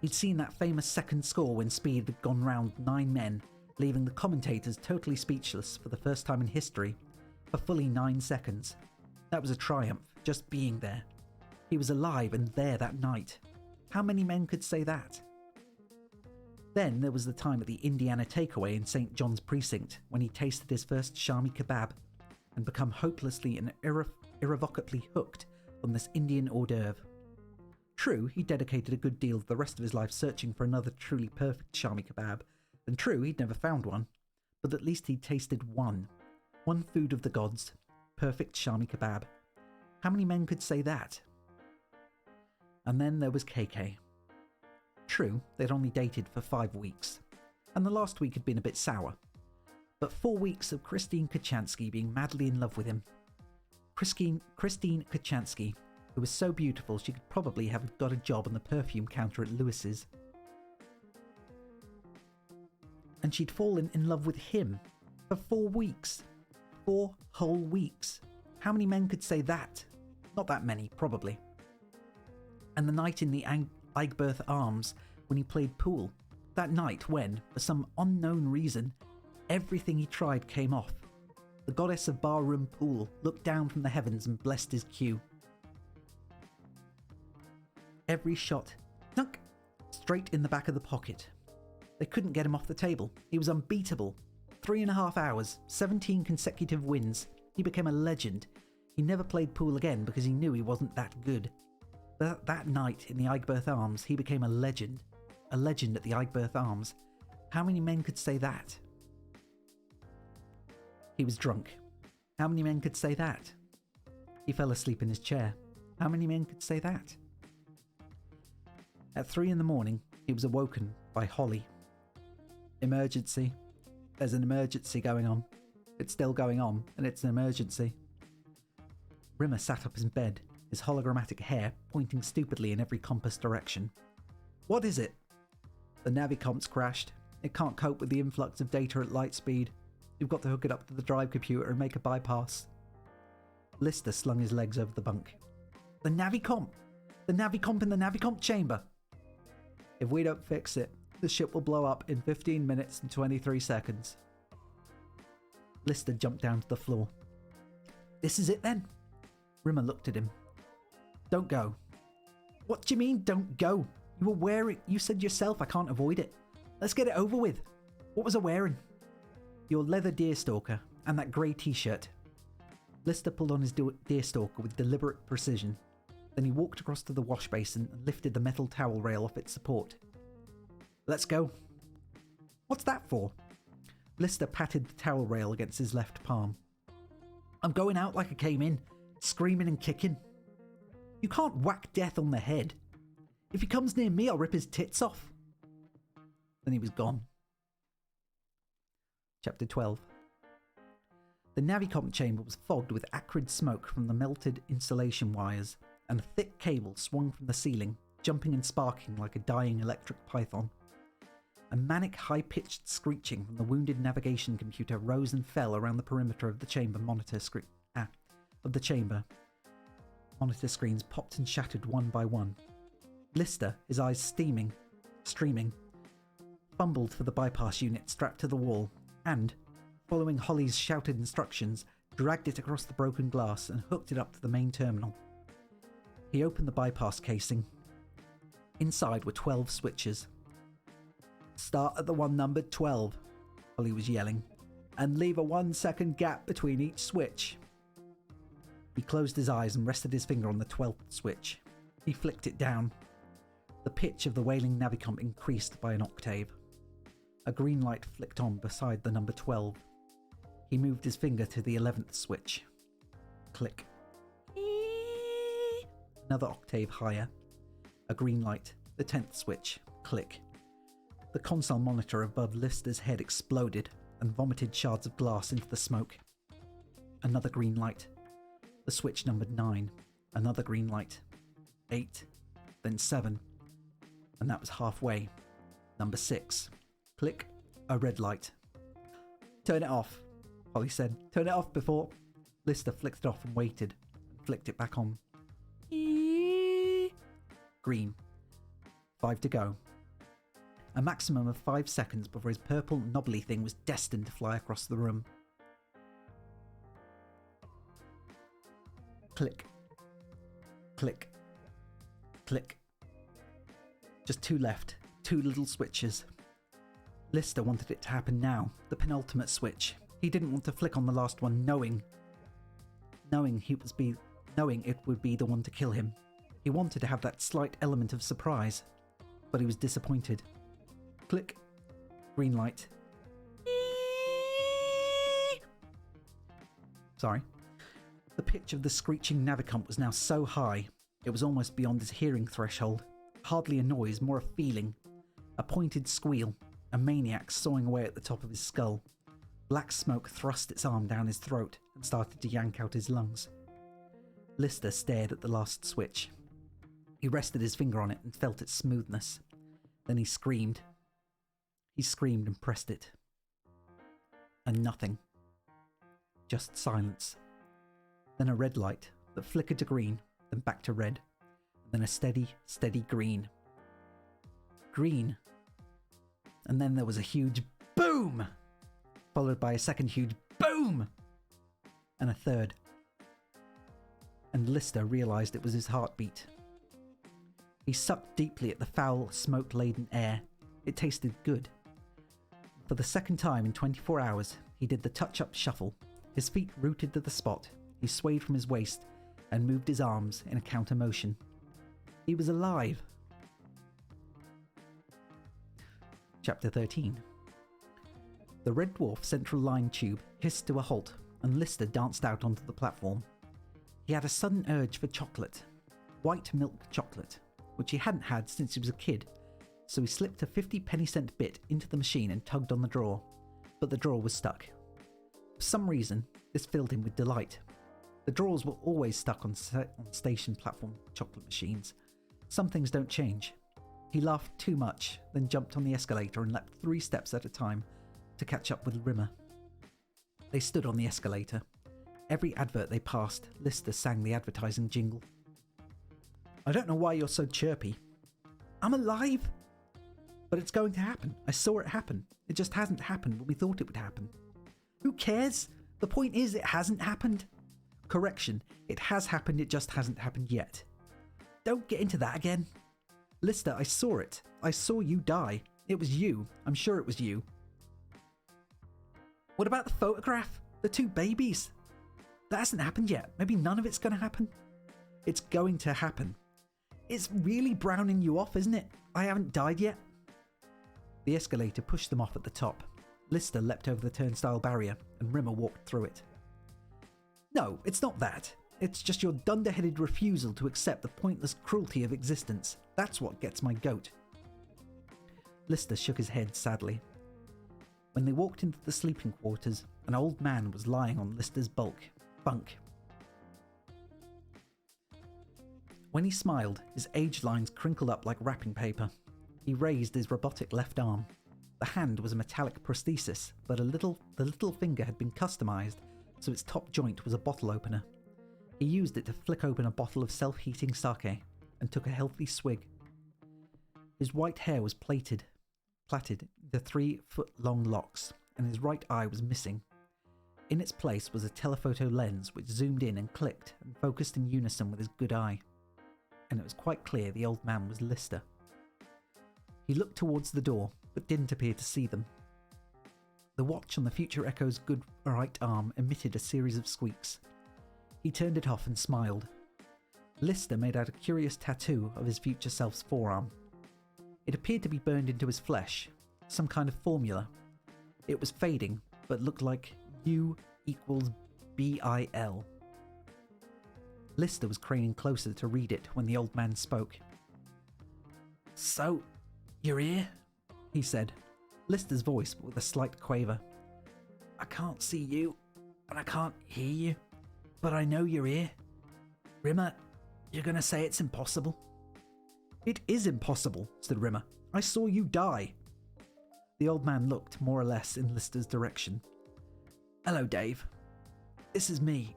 He'd seen that famous second score when Speed had gone round 9 men, leaving the commentators totally speechless for the first time in history. for fully 9 seconds. That was a triumph, just being there. He was alive and there that night. How many men could say that? Then there was the time at the Indiana takeaway in St. John's Precinct when he tasted his first shami kebab and become hopelessly and irrevocably hooked on this Indian hors d'oeuvre. True, he dedicated a good deal of the rest of his life searching for another truly perfect shami kebab, and true, he'd never found one, but at least he'd tasted one food of the gods, perfect shami kebab. How many men could say that? And then there was KK. True, they'd only dated for 5 weeks, and the last week had been a bit sour, but 4 weeks of Christine Kachansky being madly in love with him. Christine Kachansky, who was so beautiful she could probably have got a job on the perfume counter at Lewis's. And she'd fallen in love with him for 4 weeks. 4 whole weeks. How many men could say that? Not that many, probably. And the night in the Egbert Arms when he played pool. That night when, for some unknown reason, everything he tried came off. The goddess of barroom pool looked down from the heavens and blessed his cue. Every shot, dunk, straight in the back of the pocket. They couldn't get him off the table. He was unbeatable. 3.5 hours, 17 consecutive wins. He became a legend. He never played pool again because he knew he wasn't that good. But that night in the Egbert Arms, he became a legend. A legend at the Egbert Arms. How many men could say that? He was drunk. How many men could say that? He fell asleep in his chair. How many men could say that? At 3 a.m, he was awoken by Holly. Emergency. There's an emergency going on. It's still going on, and it's an emergency. Rimmer sat up in bed, his hologrammatic hair pointing stupidly in every compass direction. What is it? The Navicomp's crashed. It can't cope with the influx of data at light speed. You've got to hook it up to the drive computer and make a bypass. Lister slung his legs over the bunk. The Navicomp! The Navicomp in the Navicomp chamber! If we don't fix it, the ship will blow up in 15 minutes and 23 seconds. Lister jumped down to the floor. This is it then? Rimmer looked at him. Don't go. What do you mean, don't go? You were wearing... You said yourself I can't avoid it. Let's get it over with. What was I wearing? Your leather deerstalker and that grey t-shirt. Lister pulled on his deerstalker with deliberate precision. Then he walked across to the wash basin and lifted the metal towel rail off its support. Let's go. What's that for? Lister patted the towel rail against his left palm. I'm going out like I came in, screaming and kicking. You can't whack death on the head. If he comes near me, I'll rip his tits off. Then he was gone. Chapter 12. The Navicomp chamber was fogged with acrid smoke from the melted insulation wires, and a thick cable swung from the ceiling, jumping and sparking like a dying electric python. A manic high-pitched screeching from the wounded navigation computer rose and fell around the perimeter of the chamber monitor screen. Monitor screens popped and shattered one by one. Lister, his eyes streaming, fumbled for the bypass unit strapped to the wall and, following Holly's shouted instructions, dragged it across the broken glass and hooked it up to the main terminal. He opened the bypass casing. Inside were 12 switches. Start at the one numbered 12, Holly was yelling, and leave a 1-second gap between each switch. He closed his eyes and rested his finger on the 12th switch. He flicked it down. The pitch of the wailing Navicomp increased by an octave. A green light flicked on beside the number 12. He moved his finger to the 11th switch. Click. Another octave higher. A green light. The 10th switch. Click. The console monitor above Lister's head exploded and vomited shards of glass into the smoke. Another green light. The switch numbered 9. Another green light. 8. Then 7. And that was halfway. Number 6. Click. A red light. Turn it off, Holly said. Turn it off before... Lister flicked it off and waited. And flicked it back on. Green. 5 to go. A maximum of 5 seconds before his purple knobbly thing was destined to fly across the room. Click. Click. Click. Just 2 left. 2 little switches. Lister wanted it to happen now, the penultimate switch. He didn't want to flick on the last one knowing it would be the one to kill him. He wanted to have that slight element of surprise, but he was disappointed. Click. Green light. Sorry. The pitch of the screeching navicomp was now so high, it was almost beyond his hearing threshold. Hardly a noise, more a feeling. A pointed squeal, a maniac sawing away at the top of his skull. Black smoke thrust its arm down his throat and started to yank out his lungs. Lister stared at the last switch. He rested his finger on it and felt its smoothness. Then he screamed. He screamed and pressed it. And nothing. Just silence. Then a red light that flickered to green, then back to red. And then a steady, steady green. Green. And then there was a huge boom! Followed by a second huge boom! And a third. And Lister realised it was his heartbeat. He sucked deeply at the foul, smoke-laden air. It tasted good. For the second time in 24 hours, he did the touch-up shuffle. His feet rooted to the spot. He swayed from his waist and moved his arms in a counter motion. He was alive. Chapter 13. The Red Dwarf central line tube hissed to a halt, and Lister danced out onto the platform. He had a sudden urge for chocolate. White milk chocolate, which he hadn't had since he was a kid, so he slipped a 50 penny-cent bit into the machine and tugged on the drawer, but the drawer was stuck. For some reason, this filled him with delight. The drawers were always stuck on station platform chocolate machines. Some things don't change. He laughed too much, then jumped on the escalator and leapt 3 steps at a time to catch up with Rimmer. They stood on the escalator. Every advert they passed, Lister sang the advertising jingle. I don't know why you're so chirpy. I'm alive! But it's going to happen. I saw it happen. It just hasn't happened when we thought it would happen. Who cares? The point is, it hasn't happened. Correction, it has happened, it just hasn't happened yet. Don't get into that again. Lister, I saw it. I saw you die. It was you. I'm sure it was you. What about the photograph? The 2 babies? That hasn't happened yet. Maybe none of it's going to happen. It's going to happen. It's really browning you off, isn't it? I haven't died yet. The escalator pushed them off at the top. Lister leapt over the turnstile barrier, and Rimmer walked through it. No, it's not that. It's just your dunderheaded refusal to accept the pointless cruelty of existence. That's what gets my goat. Lister shook his head sadly. When they walked into the sleeping quarters, an old man was lying on Lister's bunk. When he smiled, his age lines crinkled up like wrapping paper. He raised his robotic left arm. The hand was a metallic prosthesis, but the little finger had been customized, so its top joint was a bottle opener. He used it to flick open a bottle of self-heating sake, and took a healthy swig. His white hair was plaited into 3-foot-long locks, and his right eye was missing. In its place was a telephoto lens which zoomed in and clicked and focused in unison with his good eye. And it was quite clear the old man was Lister. He looked towards the door, but didn't appear to see them. The watch on the Future Echo's good right arm emitted a series of squeaks. He turned it off and smiled. Lister made out a curious tattoo of his future self's forearm. It appeared to be burned into his flesh, some kind of formula. It was fading, but looked like U equals BIL. Lister was craning closer to read it when the old man spoke. So, you're here? He said, Lister's voice with a slight quaver. I can't see you, and I can't hear you, but I know you're here. Rimmer, you're gonna say it's impossible? It is impossible, said Rimmer. I saw you die. The old man looked more or less in Lister's direction. Hello, Dave. This is me.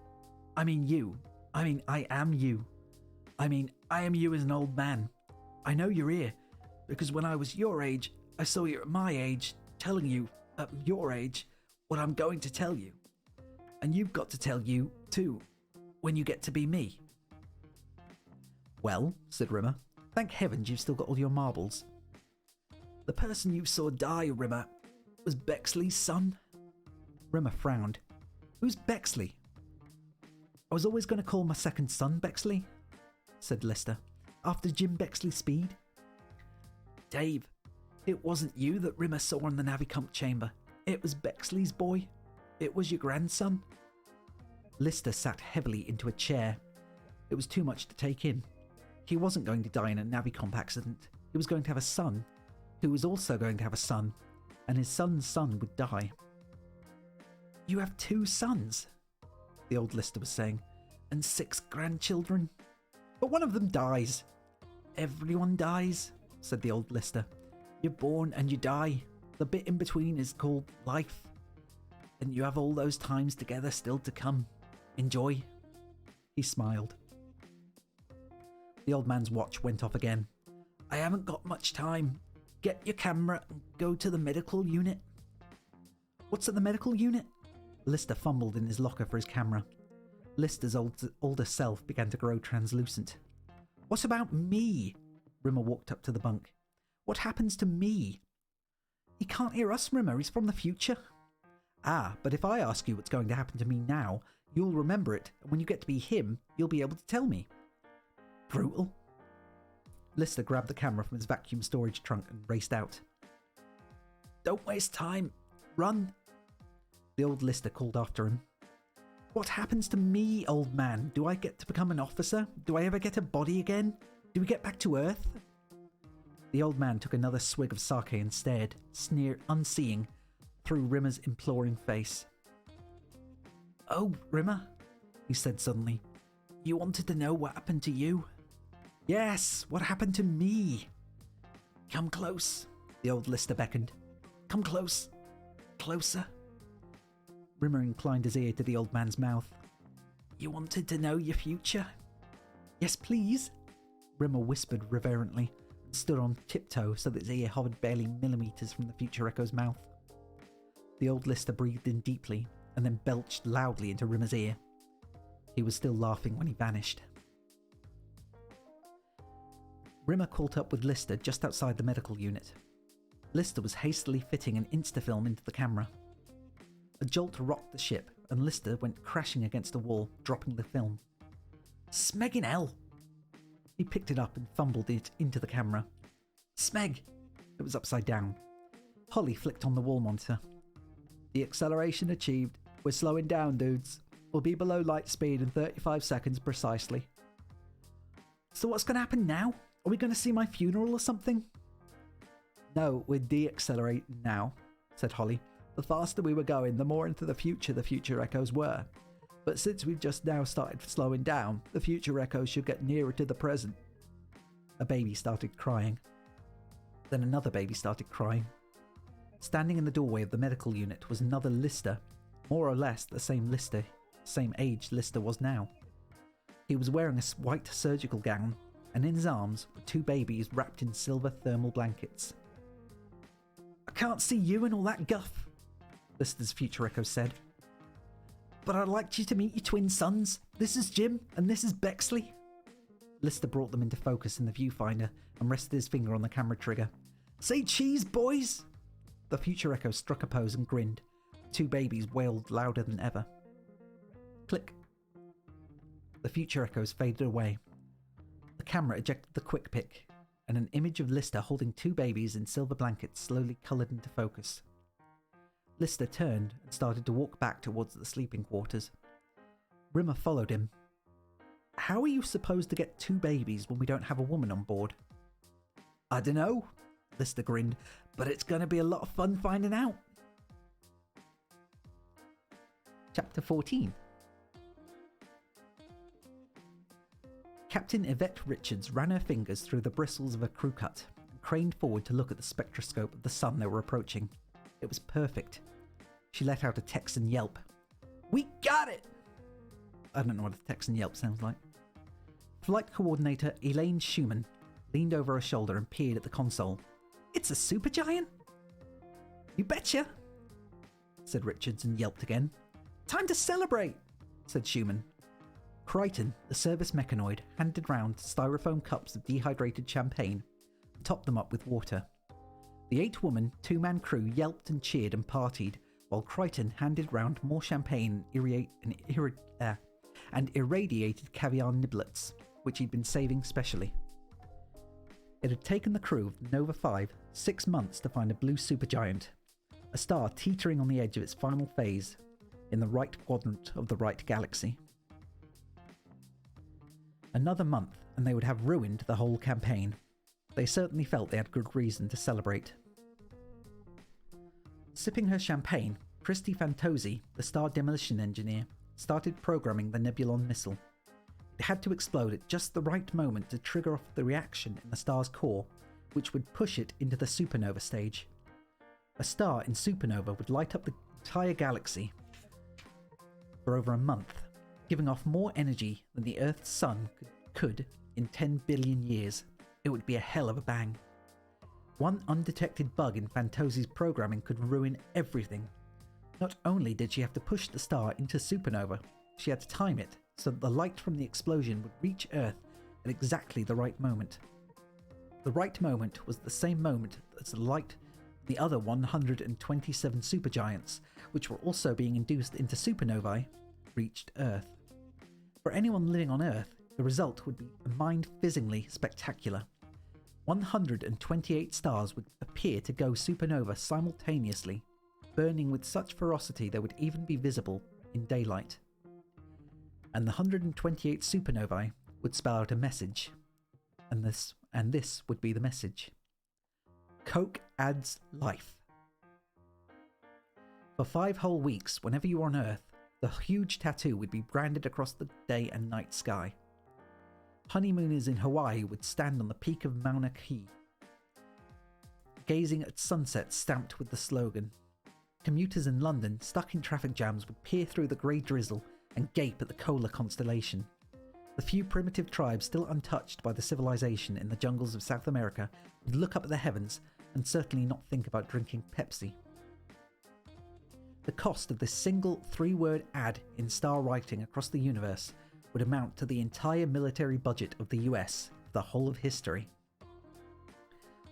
I mean you. I mean, I am you. I mean, I am you as an old man. I know you're here, because when I was your age, I saw you at my age, telling you, at your age, what I'm going to tell you. And you've got to tell you, too. when you get to be me. Well, said Rimmer, thank heavens you've still got all your marbles. The person you saw die, Rimmer, was Bexley's son. Rimmer frowned. Who's Bexley? I was always going to call my second son Bexley, said Lister, after Jim Bexley Speed. Dave, it wasn't you that Rimmer saw in the Navicomp chamber. It was Bexley's boy. It was your grandson. Lister sat heavily into a chair. It was too much to take in. He wasn't going to die in a Navicomp accident. He was going to have a son, who was also going to have a son, and his son's son would die. You have 2 sons, the old Lister was saying, and 6 grandchildren. But one of them dies. Everyone dies, said the old Lister. You're born and you die. The bit in between is called life. And you have all those times together still to come. Enjoy. He smiled. The old man's watch went off again. I haven't got much time. Get your camera and go to the medical unit. What's at the medical unit? Lister fumbled in his locker for his camera. Lister's older self began to grow translucent. What about me? Rimmer walked up to the bunk. What happens to me? He can't hear us, Rimmer. He's from the future. Ah, but if I ask you what's going to happen to me now, you'll remember it, and when you get to be him, you'll be able to tell me. Brutal. Lister grabbed the camera from his vacuum storage trunk and raced out. Don't waste time. Run. The old Lister called after him. What happens to me, old man? Do I get to become an officer? Do I ever get a body again? Do we get back to Earth? The old man took another swig of sake and stared, unseeing, through Rimmer's imploring face. Oh, Rimmer, he said suddenly. You wanted to know what happened to you? Yes, what happened to me? Come close, the old Lister beckoned. Come close. Closer. Rimmer inclined his ear to the old man's mouth. You wanted to know your future? Yes, please, Rimmer whispered reverently, and stood on tiptoe so that his ear hovered barely millimetres from the future echo's mouth. The old Lister breathed in deeply, and then belched loudly into Rimmer's ear. He was still laughing when he vanished. Rimmer caught up with Lister just outside the medical unit. Lister was hastily fitting an Instafilm into the camera. A jolt rocked the ship, and Lister went crashing against a wall, dropping the film. Smeggin' hell! He picked it up and fumbled it into the camera. Smeg! It was upside down. Holly flicked on the wall monitor. The acceleration achieved. We're slowing down, dudes. We'll be below light speed in 35 seconds precisely. So what's going to happen now? Are we going to see my funeral or something? No, we're de-accelerating now, said Holly. The faster we were going, the more into the future echoes were. But since we've just now started slowing down, the future echoes should get nearer to the present. A baby started crying. Then another baby started crying. Standing in the doorway of the medical unit was another Lister, more or less the same age Lister was now. He was wearing a white surgical gown, and in his arms were 2 babies wrapped in silver thermal blankets. I can't see you in all that guff, Lister's future echo said. But I'd like you to meet your twin sons. This is Jim, and this is Bexley. Lister brought them into focus in the viewfinder and rested his finger on the camera trigger. Say cheese, boys! The future echo struck a pose and grinned. 2 babies wailed louder than ever. Click. The future echoes faded away. The camera ejected the quick pick, and an image of Lister holding 2 babies in silver blankets slowly coloured into focus. Lister turned and started to walk back towards the sleeping quarters. Rimmer followed him. How are you supposed to get 2 babies when we don't have a woman on board? I dunno, Lister grinned, but it's going to be a lot of fun finding out. Chapter 14. Captain Yvette Richards ran her fingers through the bristles of a crew cut and craned forward to look at the spectroscope of the sun they were approaching. It was perfect. She let out a Texan yelp. We got it! I don't know what a Texan yelp sounds like. Flight coordinator Elaine Schumann leaned over her shoulder and peered at the console. It's a supergiant? You betcha, said Richards and yelped again. Time to celebrate, said Schumann. Crichton, the service mechanoid, handed round styrofoam cups of dehydrated champagne and topped them up with water. The 8-woman, 2-man crew yelped and cheered and partied, while Crichton handed round more champagne and irradiated caviar niblets, which he'd been saving specially. It had taken the crew of Nova 5 6 months to find a blue supergiant, a star teetering on the edge of its final phase in the right quadrant of the right galaxy. Another month, and they would have ruined the whole campaign. They certainly felt they had good reason to celebrate. Sipping her champagne, Christy Fantozzi, the star demolition engineer, started programming the Nebulon missile. It had to explode at just the right moment to trigger off the reaction in the star's core, which would push it into the supernova stage. A star in supernova would light up the entire galaxy for over a month, giving off more energy than the Earth's sun could in 10 billion years. It would be a hell of a bang. One undetected bug in Fantozzi's programming could ruin everything. Not only did she have to push the star into supernova, she had to time it so that the light from the explosion would reach Earth at exactly the right moment. The right moment was the same moment as the light from the other 127 supergiants, which were also being induced into supernovae, reached Earth. For anyone living on Earth, the result would be mind-fizzingly spectacular. 128 stars would appear to go supernova simultaneously, burning with such ferocity they would even be visible in daylight. And the 128 supernovae would spell out a message. And this would be the message. Coke adds life. For 5 whole weeks, whenever you were on Earth, the huge tattoo would be branded across the day and night sky. Honeymooners in Hawaii would stand on the peak of Mauna Kea, gazing at sunsets stamped with the slogan. Commuters in London, stuck in traffic jams, would peer through the grey drizzle and gape at the Kola constellation. The few primitive tribes still untouched by the civilization in the jungles of South America would look up at the heavens and certainly not think about drinking Pepsi. The cost of this single 3-word ad in star writing across the universe would amount to the entire military budget of the US for the whole of history.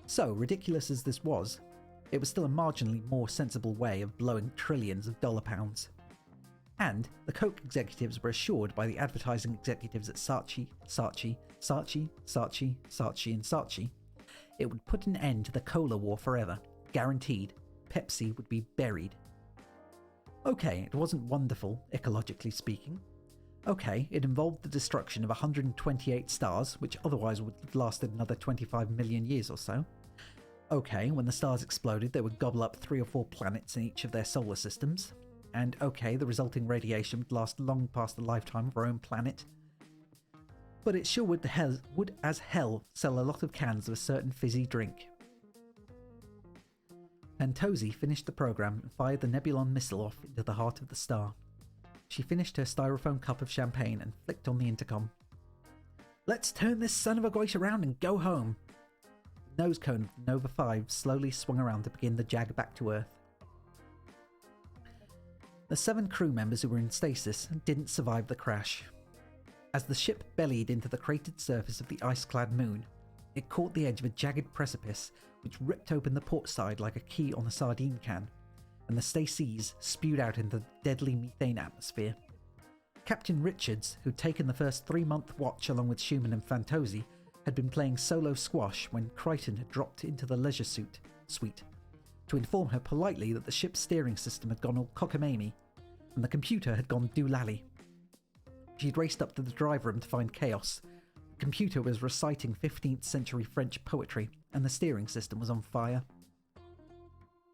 So, ridiculous as this was, it was still a marginally more sensible way of blowing trillions of dollar pounds. And the Coke executives were assured by the advertising executives at Saatchi, and Saatchi, it would put an end to the cola war forever. Guaranteed. Pepsi would be buried. Okay, it wasn't wonderful, ecologically speaking. Okay, it involved the destruction of 128 stars, which otherwise would have lasted another 25 million years or so. Okay, when the stars exploded, they would gobble up 3 or 4 planets in each of their solar systems. And okay, the resulting radiation would last long past the lifetime of our own planet. But it sure would as hell sell a lot of cans of a certain fizzy drink. Fantozzi finished the program and fired the Nebulon missile off into the heart of the star. She finished her styrofoam cup of champagne and flicked on the intercom. Let's turn this son of a goit around and go home. The nose cone of Nova 5 slowly swung around to begin the jag back to Earth. The 7 crew members who were in stasis didn't survive the crash. As the ship bellied into the cratered surface of the ice-clad moon, it caught the edge of a jagged precipice which ripped open the port side like a key on a sardine can, and the Stacies spewed out into the deadly methane atmosphere. Captain Richards, who'd taken the first 3-month watch along with Schumann and Fantozzi, had been playing solo squash when Crichton had dropped into the leisure suite to inform her politely that the ship's steering system had gone all cockamamie, and the computer had gone doolally. She'd raced up to the drive room to find chaos. The computer was reciting 15th century French poetry, and the steering system was on fire.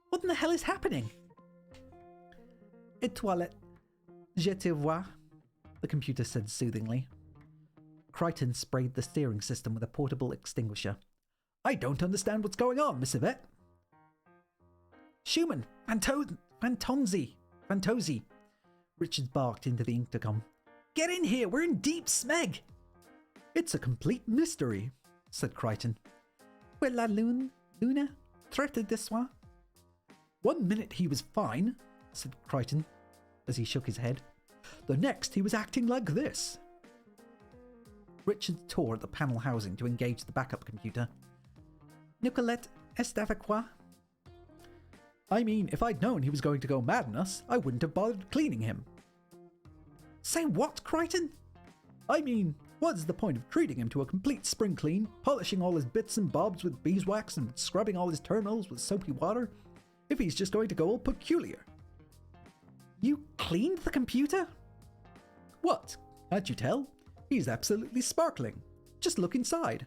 What in the hell is happening? Étoilette, je te vois, the computer said soothingly. Crichton sprayed the steering system with a portable extinguisher. I don't understand what's going on, Miss Yvette. Schumann, Fantozzi. Richard barked into the intercom. Get in here, we're in deep smeg. It's a complete mystery, said Crichton. Where la luna traite de soi? 1 minute he was fine, said Crichton, as he shook his head. The next he was acting like this. Richard tore at the panel housing to engage the backup computer. Nicolette est avec quoi? I mean, if I'd known he was going to go mad on us, I wouldn't have bothered cleaning him. Say what, Crichton? I mean, what's the point of treating him to a complete spring clean, polishing all his bits and bobs with beeswax and scrubbing all his terminals with soapy water, if he's just going to go all peculiar? You cleaned the computer? What? Can't you tell? He's absolutely sparkling. Just look inside.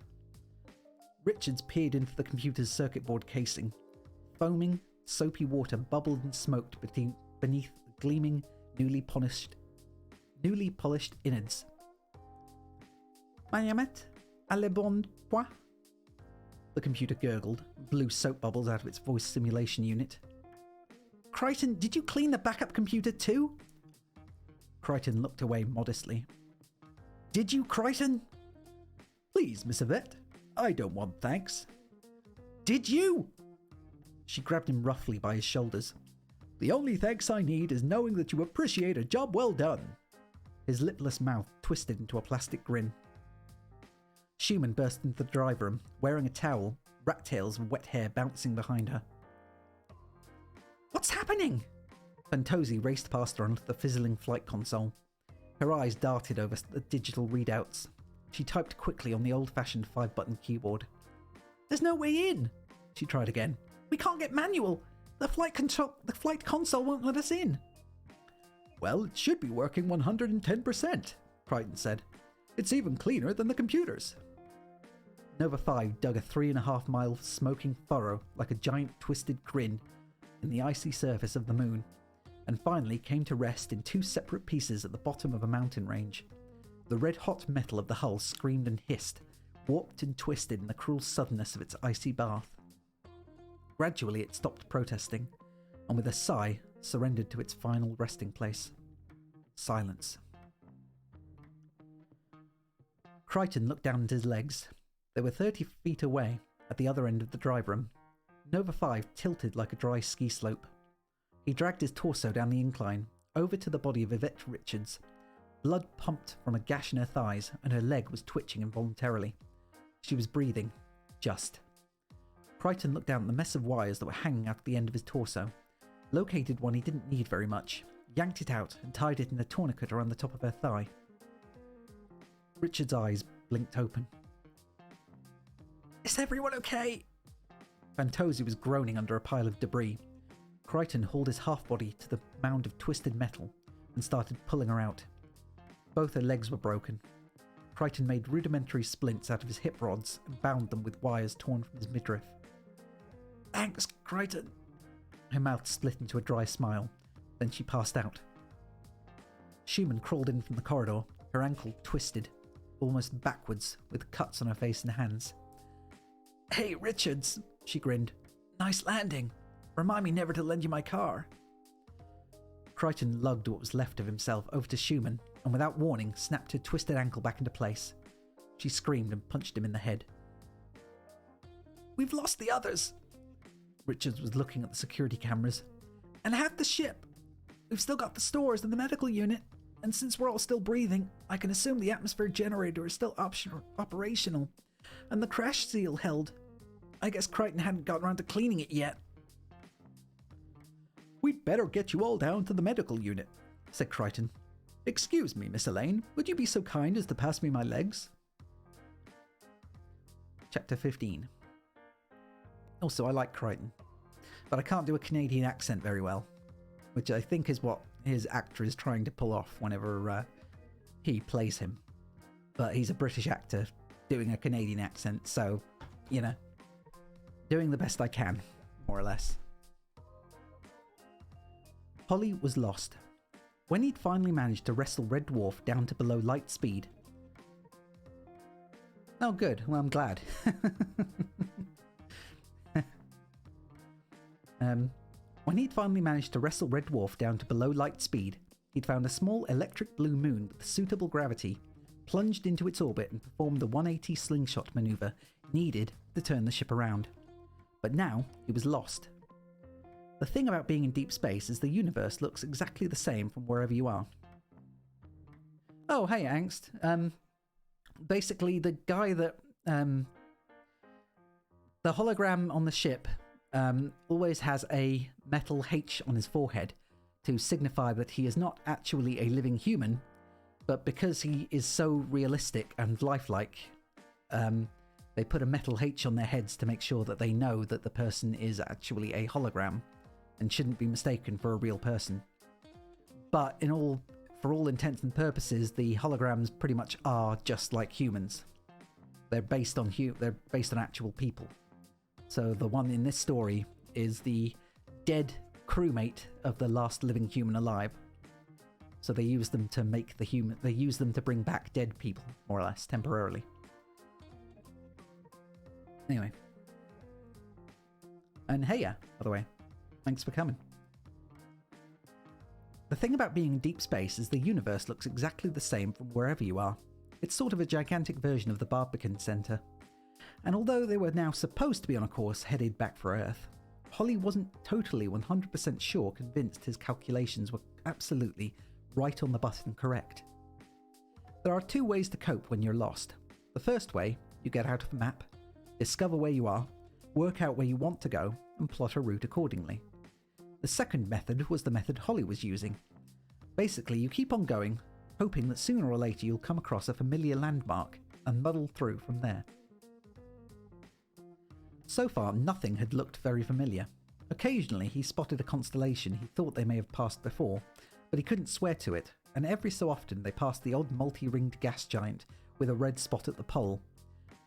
Richards peered into the computer's circuit board casing. Foaming, soapy water bubbled and smoked beneath the gleaming, newly polished innards. Mayamet, à le bon point? The computer gurgled, blew soap bubbles out of its voice simulation unit. Crichton, did you clean the backup computer too? Crichton looked away modestly. Did you, Crichton? Please, Miss Yvette. I don't want thanks. Did you? She grabbed him roughly by his shoulders. The only thanks I need is knowing that you appreciate a job well done. His lipless mouth twisted into a plastic grin. Schumann burst into the drive room, wearing a towel, rat tails of wet hair bouncing behind her. What's happening? Fantozzi raced past her onto the fizzling flight console. Her eyes darted over the digital readouts. She typed quickly on the old-fashioned 5-button keyboard. There's no way in! She tried again. We can't get manual! The flight console won't let us in! Well, it should be working 110%, Crichton said. It's even cleaner than the computers. Nova 5 dug a 3.5-mile smoking furrow like a giant twisted grin in the icy surface of the moon, and finally came to rest in 2 separate pieces at the bottom of a mountain range. The red-hot metal of the hull screamed and hissed, warped and twisted in the cruel suddenness of its icy bath. Gradually it stopped protesting, and with a sigh, surrendered to its final resting place. Silence. Crichton looked down at his legs. They were 30 feet away, at the other end of the drive room. Nova 5 tilted like a dry ski slope. He dragged his torso down the incline, over to the body of Yvette Richards. Blood pumped from a gash in her thighs, and her leg was twitching involuntarily. She was breathing. Just. Crichton looked down at the mess of wires that were hanging out the end of his torso, located one he didn't need very much, yanked it out and tied it in a tourniquet around the top of her thigh. Richard's eyes blinked open. Is everyone okay? Fantozzi was groaning under a pile of debris. Crichton hauled his half-body to the mound of twisted metal and started pulling her out. Both her legs were broken. Crichton made rudimentary splints out of his hip rods and bound them with wires torn from his midriff. Thanks, Crichton. Her mouth split into a dry smile. Then she passed out. Schumann crawled in from the corridor, her ankle twisted, almost backwards, with cuts on her face and hands. Hey, Richards, she grinned. Nice landing. Remind me never to lend you my car. Crichton lugged what was left of himself over to Schumann, and without warning, snapped her twisted ankle back into place. She screamed and punched him in the head. We've lost the others. Richards was looking at the security cameras. And half the ship. We've still got the stores and the medical unit, and since we're all still breathing, I can assume the atmosphere generator is still operational, and the crash seal held. I guess Crichton hadn't gotten around to cleaning it yet. We'd better get you all down to the medical unit, said Crichton. Excuse me, Miss Elaine, would you be so kind as to pass me my legs? Chapter 15. Also, I like Crichton, but I can't do a Canadian accent very well, which I think is what his actor is trying to pull off whenever he plays him. But he's a British actor doing a Canadian accent, so, you know, doing the best I can, more or less. Holly was lost. When he'd finally managed to wrestle Red Dwarf down to below light speed... Oh good, well I'm glad. When he'd finally managed to wrestle Red Dwarf down to below light speed, he'd found a small electric blue moon with suitable gravity, plunged into its orbit and performed the 180 slingshot maneuver needed to turn the ship around. But now he was lost. The thing about being in deep space is the universe looks exactly the same from wherever you are. Oh, hey, Angst. Basically, the guy that... the hologram on the ship always has a metal H on his forehead to signify that he is not actually a living human, but because he is so realistic and lifelike, they put a metal H on their heads to make sure that they know that the person is actually a hologram and shouldn't be mistaken for a real person. But for all intents and purposes, the holograms pretty much are just like humans. They're based on actual people. So the one in this story is the dead crewmate of the last living human alive. So they use them to bring back dead people, more or less, temporarily. Anyway. And hey, by the way, thanks for coming. The thing about being in deep space is the universe looks exactly the same from wherever you are. It's sort of a gigantic version of the Barbican Center. And although they were now supposed to be on a course headed back for Earth, Holly wasn't totally 100% convinced his calculations were absolutely right on the button correct. There are two ways to cope when you're lost. The first way, you get out of the map, discover where you are, work out where you want to go, and plot a route accordingly. The second method was the method Holly was using. Basically, you keep on going, hoping that sooner or later you'll come across a familiar landmark and muddle through from there. So far, nothing had looked very familiar. Occasionally, he spotted a constellation he thought they may have passed before, but he couldn't swear to it, and every so often they passed the odd multi-ringed gas giant with a red spot at the pole.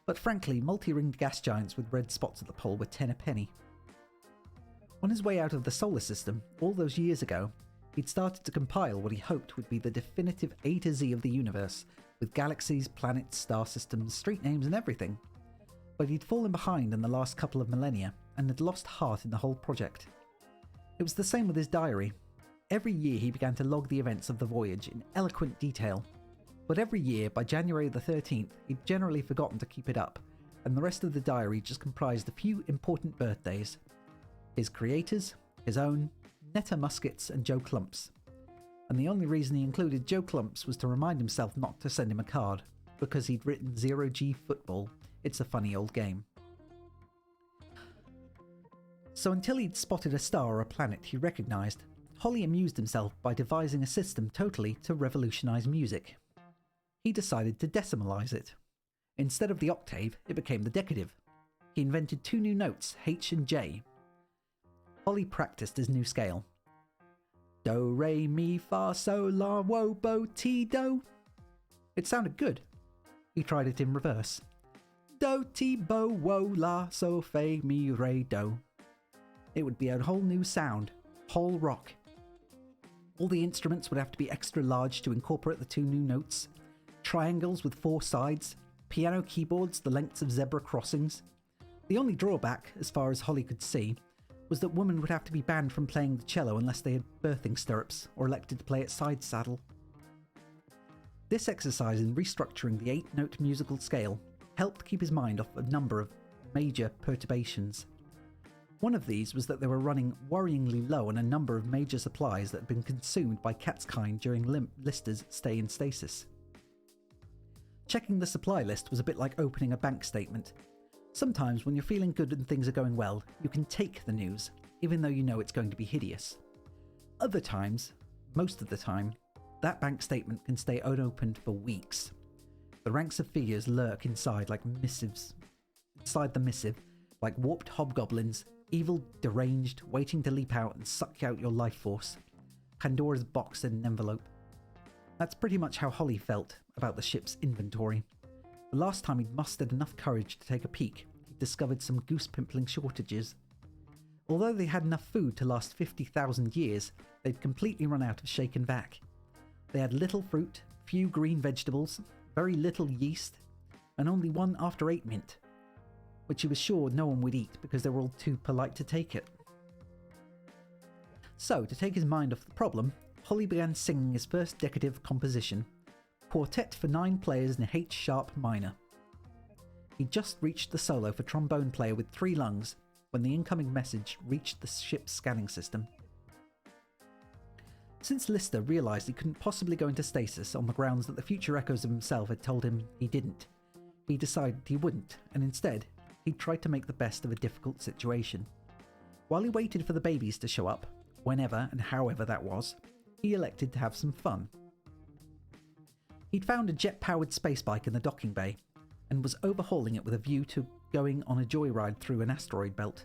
But frankly, multi-ringed gas giants with red spots at the pole were 10 a penny. On his way out of the solar system, all those years ago, he'd started to compile what he hoped would be the definitive A to Z of the universe, with galaxies, planets, star systems, street names and everything. But he'd fallen behind in the last couple of millennia, and had lost heart in the whole project. It was the same with his diary. Every year he began to log the events of the voyage in eloquent detail, but every year, by January the 13th, he'd generally forgotten to keep it up, and the rest of the diary just comprised a few important birthdays. His creators, his own, Netta Muskets and Joe Clumps. And the only reason he included Joe Clumps was to remind himself not to send him a card, because he'd written 0G football. It's a funny old game. So until he'd spotted a star or a planet he recognised, Holly amused himself by devising a system totally to revolutionise music. He decided to decimalize it. Instead of the octave, it became the decative. He invented two new notes, H and J. Holly practiced his new scale. Do, re, mi, fa, sol, la, wo, bo, ti, do. It sounded good. He tried it in reverse. Do, ti, bo, wo, la, so, fe, mi, re, do. It would be a whole new sound. Whole rock. All the instruments would have to be extra large to incorporate the two new notes. Triangles with 4 sides. Piano keyboards the lengths of zebra crossings. The only drawback, as far as Holly could see, was that women would have to be banned from playing the cello unless they had birthing stirrups or elected to play at side saddle. This exercise in restructuring the 8-note musical scale helped keep his mind off a number of major perturbations. One of these was that they were running worryingly low on a number of major supplies that had been consumed by Cat's kind during Lister's stay in stasis. Checking the supply list was a bit like opening a bank statement. Sometimes when you're feeling good and things are going well, you can take the news, even though you know it's going to be hideous. Other times, most of the time, that bank statement can stay unopened for weeks. The ranks of figures lurk inside the missive, like warped hobgoblins, evil, deranged, waiting to leap out and suck out your life force. Pandora's box in an envelope. That's pretty much how Holly felt about the ship's inventory. The last time he'd mustered enough courage to take a peek, he'd discovered some goose-pimpling shortages. Although they had enough food to last 50,000 years, they'd completely run out of shake and vac. They had little fruit, few green vegetables, very little yeast, and only 1 after-8 mint, which he was sure no one would eat because they were all too polite to take it. So, to take his mind off the problem, Holly began singing his first decative composition, Quartet for 9 players in H sharp minor. He'd just reached the solo for trombone player with 3 lungs when the incoming message reached the ship's scanning system. Since Lister realised he couldn't possibly go into stasis on the grounds that the future echoes of himself had told him he didn't, he decided he wouldn't, and instead, he tried to make the best of a difficult situation. While he waited for the babies to show up, whenever and however that was, he elected to have some fun. He'd found a jet-powered space bike in the docking bay, and was overhauling it with a view to going on a joyride through an asteroid belt.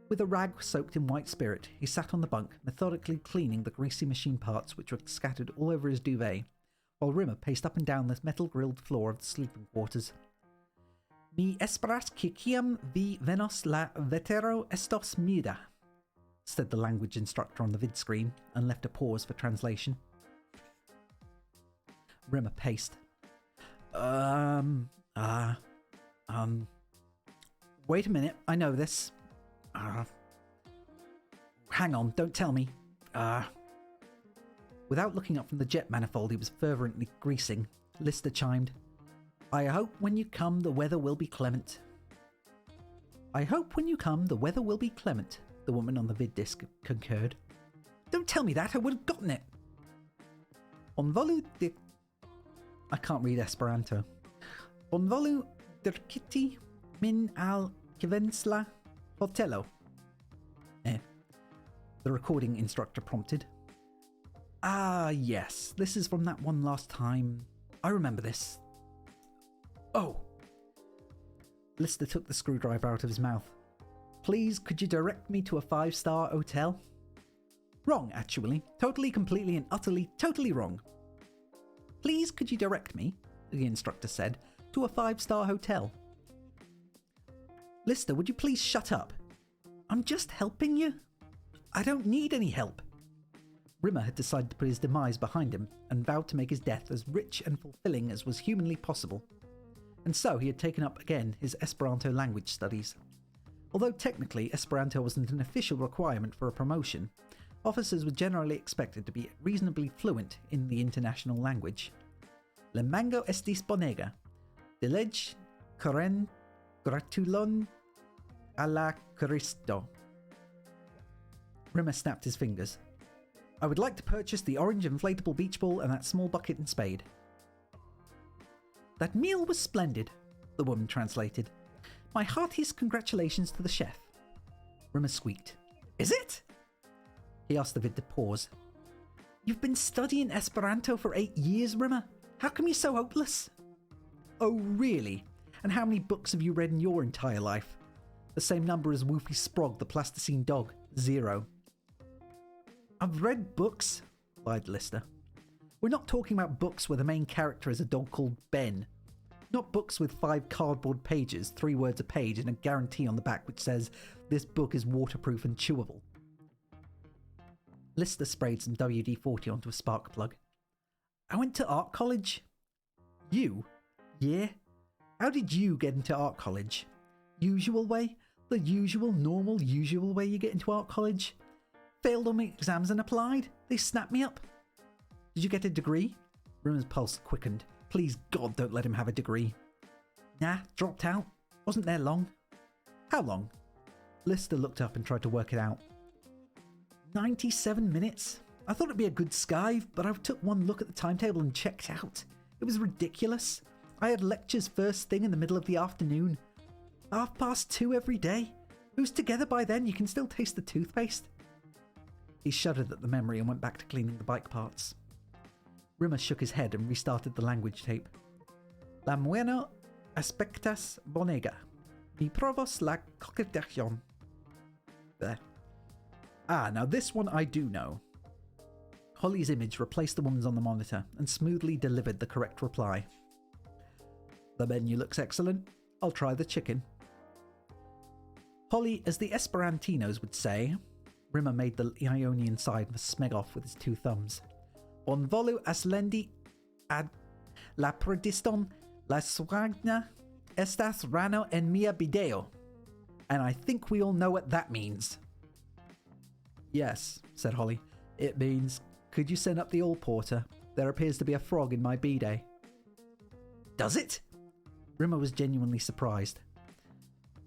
With a rag soaked in white spirit, he sat on the bunk, methodically cleaning the greasy machine parts which were scattered all over his duvet, while Rimmer paced up and down the metal-grilled floor of the sleeping quarters. Mi esperas que ciam vi venos la vetero estos mida, said the language instructor on the vid screen, and left a pause for translation. Rimmer paced. Wait a minute, I know this. Hang on, don't tell me. Without looking up from the jet manifold he was fervently greasing, Lister chimed, I hope when you come the weather will be clement. I hope when you come the weather will be clement, the woman on the vid disc concurred. Don't tell me that, I would have gotten it. Bonvolu de... I can't read Esperanto. Bonvolu derkiti min al kivensla hotelo. The recording instructor prompted. Ah, yes, this is from that one last time. I remember this. Oh. Lister took the screwdriver out of his mouth. Please, could you direct me to a 5-star hotel? Wrong, actually. Totally, completely, and utterly, totally wrong. Please, could you direct me, the instructor said, to a 5-star hotel? Lister, would you please shut up? I'm just helping you. I don't need any help. Rimmer had decided to put his demise behind him and vowed to make his death as rich and fulfilling as was humanly possible. And so he had taken up again his Esperanto language studies. Although technically Esperanto wasn't an official requirement for a promotion, officers were generally expected to be reasonably fluent in the international language. Le mango estis bonega. De leg coren gratulon a la Christo. Rimmer snapped his fingers. I would like to purchase the orange inflatable beach ball and that small bucket and spade. That meal was splendid, the woman translated. My heartiest congratulations to the chef. Rimmer squeaked. Is it? He asked the vid to pause. You've been studying Esperanto for 8 years, Rimmer. How come you're so hopeless? Oh, really? And how many books have you read in your entire life? The same number as Woofy Sprog, the plasticine dog. 0. I've read books, lied Lister. We're not talking about books where the main character is a dog called Ben. Not books with 5 cardboard pages, 3 words a page, and a guarantee on the back which says, this book is waterproof and chewable. Lister sprayed some WD-40 onto a spark plug. I went to art college. You? Yeah? How did you get into art college? Usual way? The usual, normal, usual way you get into art college? Failed all my exams and applied. They snapped me up. Did you get a degree? Rimmer's pulse quickened. Please God, don't let him have a degree. Nah, dropped out. Wasn't there long. How long? Lister looked up and tried to work it out. 97 minutes. I thought it'd be a good skive, but I took one look at the timetable and checked out. It was ridiculous. I had lectures first thing in the middle of the afternoon. 2:30 every day. Who's together by then? You can still taste the toothpaste. He shuddered at the memory and went back to cleaning the bike parts. Rimmer shook his head and restarted the language tape. La mueno aspectas bonega. Mi provos la coquetacion. There. Ah, now this one I do know. Holly's image replaced the woman's on the monitor and smoothly delivered the correct reply. The menu looks excellent. I'll try the chicken. Holly, as the Esperantinos would say, Rimmer made the Ionian side smeg off with his 2 thumbs. Bonvolu aslendi ad la prodiston la swagna estas rano en mia bideo. And I think we all know what that means. Yes, said Holly. It means, could you send up the all porter? There appears to be a frog in my bidet. Does it? Rimmer was genuinely surprised.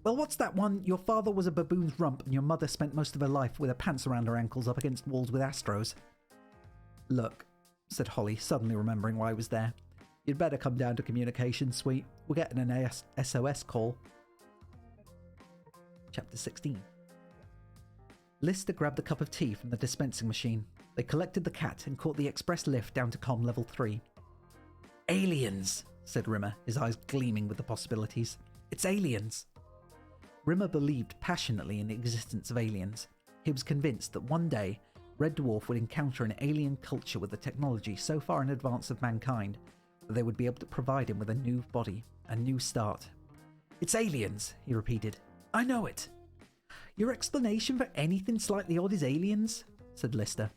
Well, what's that one? Your father was a baboon's rump and your mother spent most of her life with her pants around her ankles up against walls with astros. Look, said Holly, suddenly remembering why I was there. You'd better come down to communications suite. We're getting an SOS call. Chapter 16. Lister grabbed a cup of tea from the dispensing machine. They collected the cat and caught the express lift down to comm level 3. Aliens, said Rimmer, his eyes gleaming with the possibilities. It's aliens. Rimmer believed passionately in the existence of aliens. He was convinced that one day, Red Dwarf would encounter an alien culture with a technology so far in advance of mankind that they would be able to provide him with a new body, a new start. It's aliens, he repeated. I know it. Your explanation for anything slightly odd is aliens, said Lister.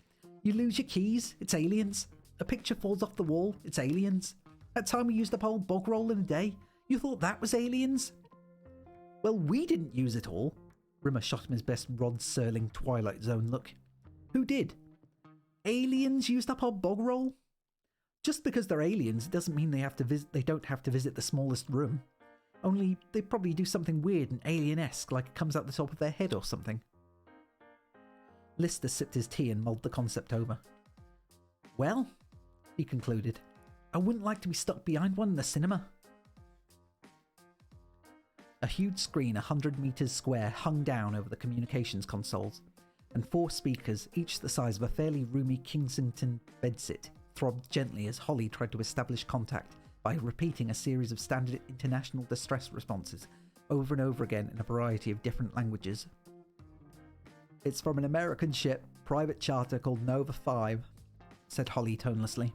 You lose your keys, it's aliens. A picture falls off the wall, it's aliens. That time we used up whole bog roll in a day, you thought that was aliens? Well, we didn't use it all. Rimmer shot him his best Rod Serling Twilight Zone look. Who did? Aliens used up our bog roll? Just because they're aliens, it doesn't mean they don't have to visit the smallest room. Only they probably do something weird and alien-esque, like it comes out the top of their head or something. Lister sipped his tea and mulled the concept over. Well, he concluded, I wouldn't like to be stuck behind one in the cinema. A huge screen 100 meters square hung down over the communications consoles, and 4 speakers, each the size of a fairly roomy Kensington bedsit, throbbed gently as Holly tried to establish contact by repeating a series of standard international distress responses over and over again in a variety of different languages. It's from an American ship, private charter called Nova 5, said Holly tonelessly.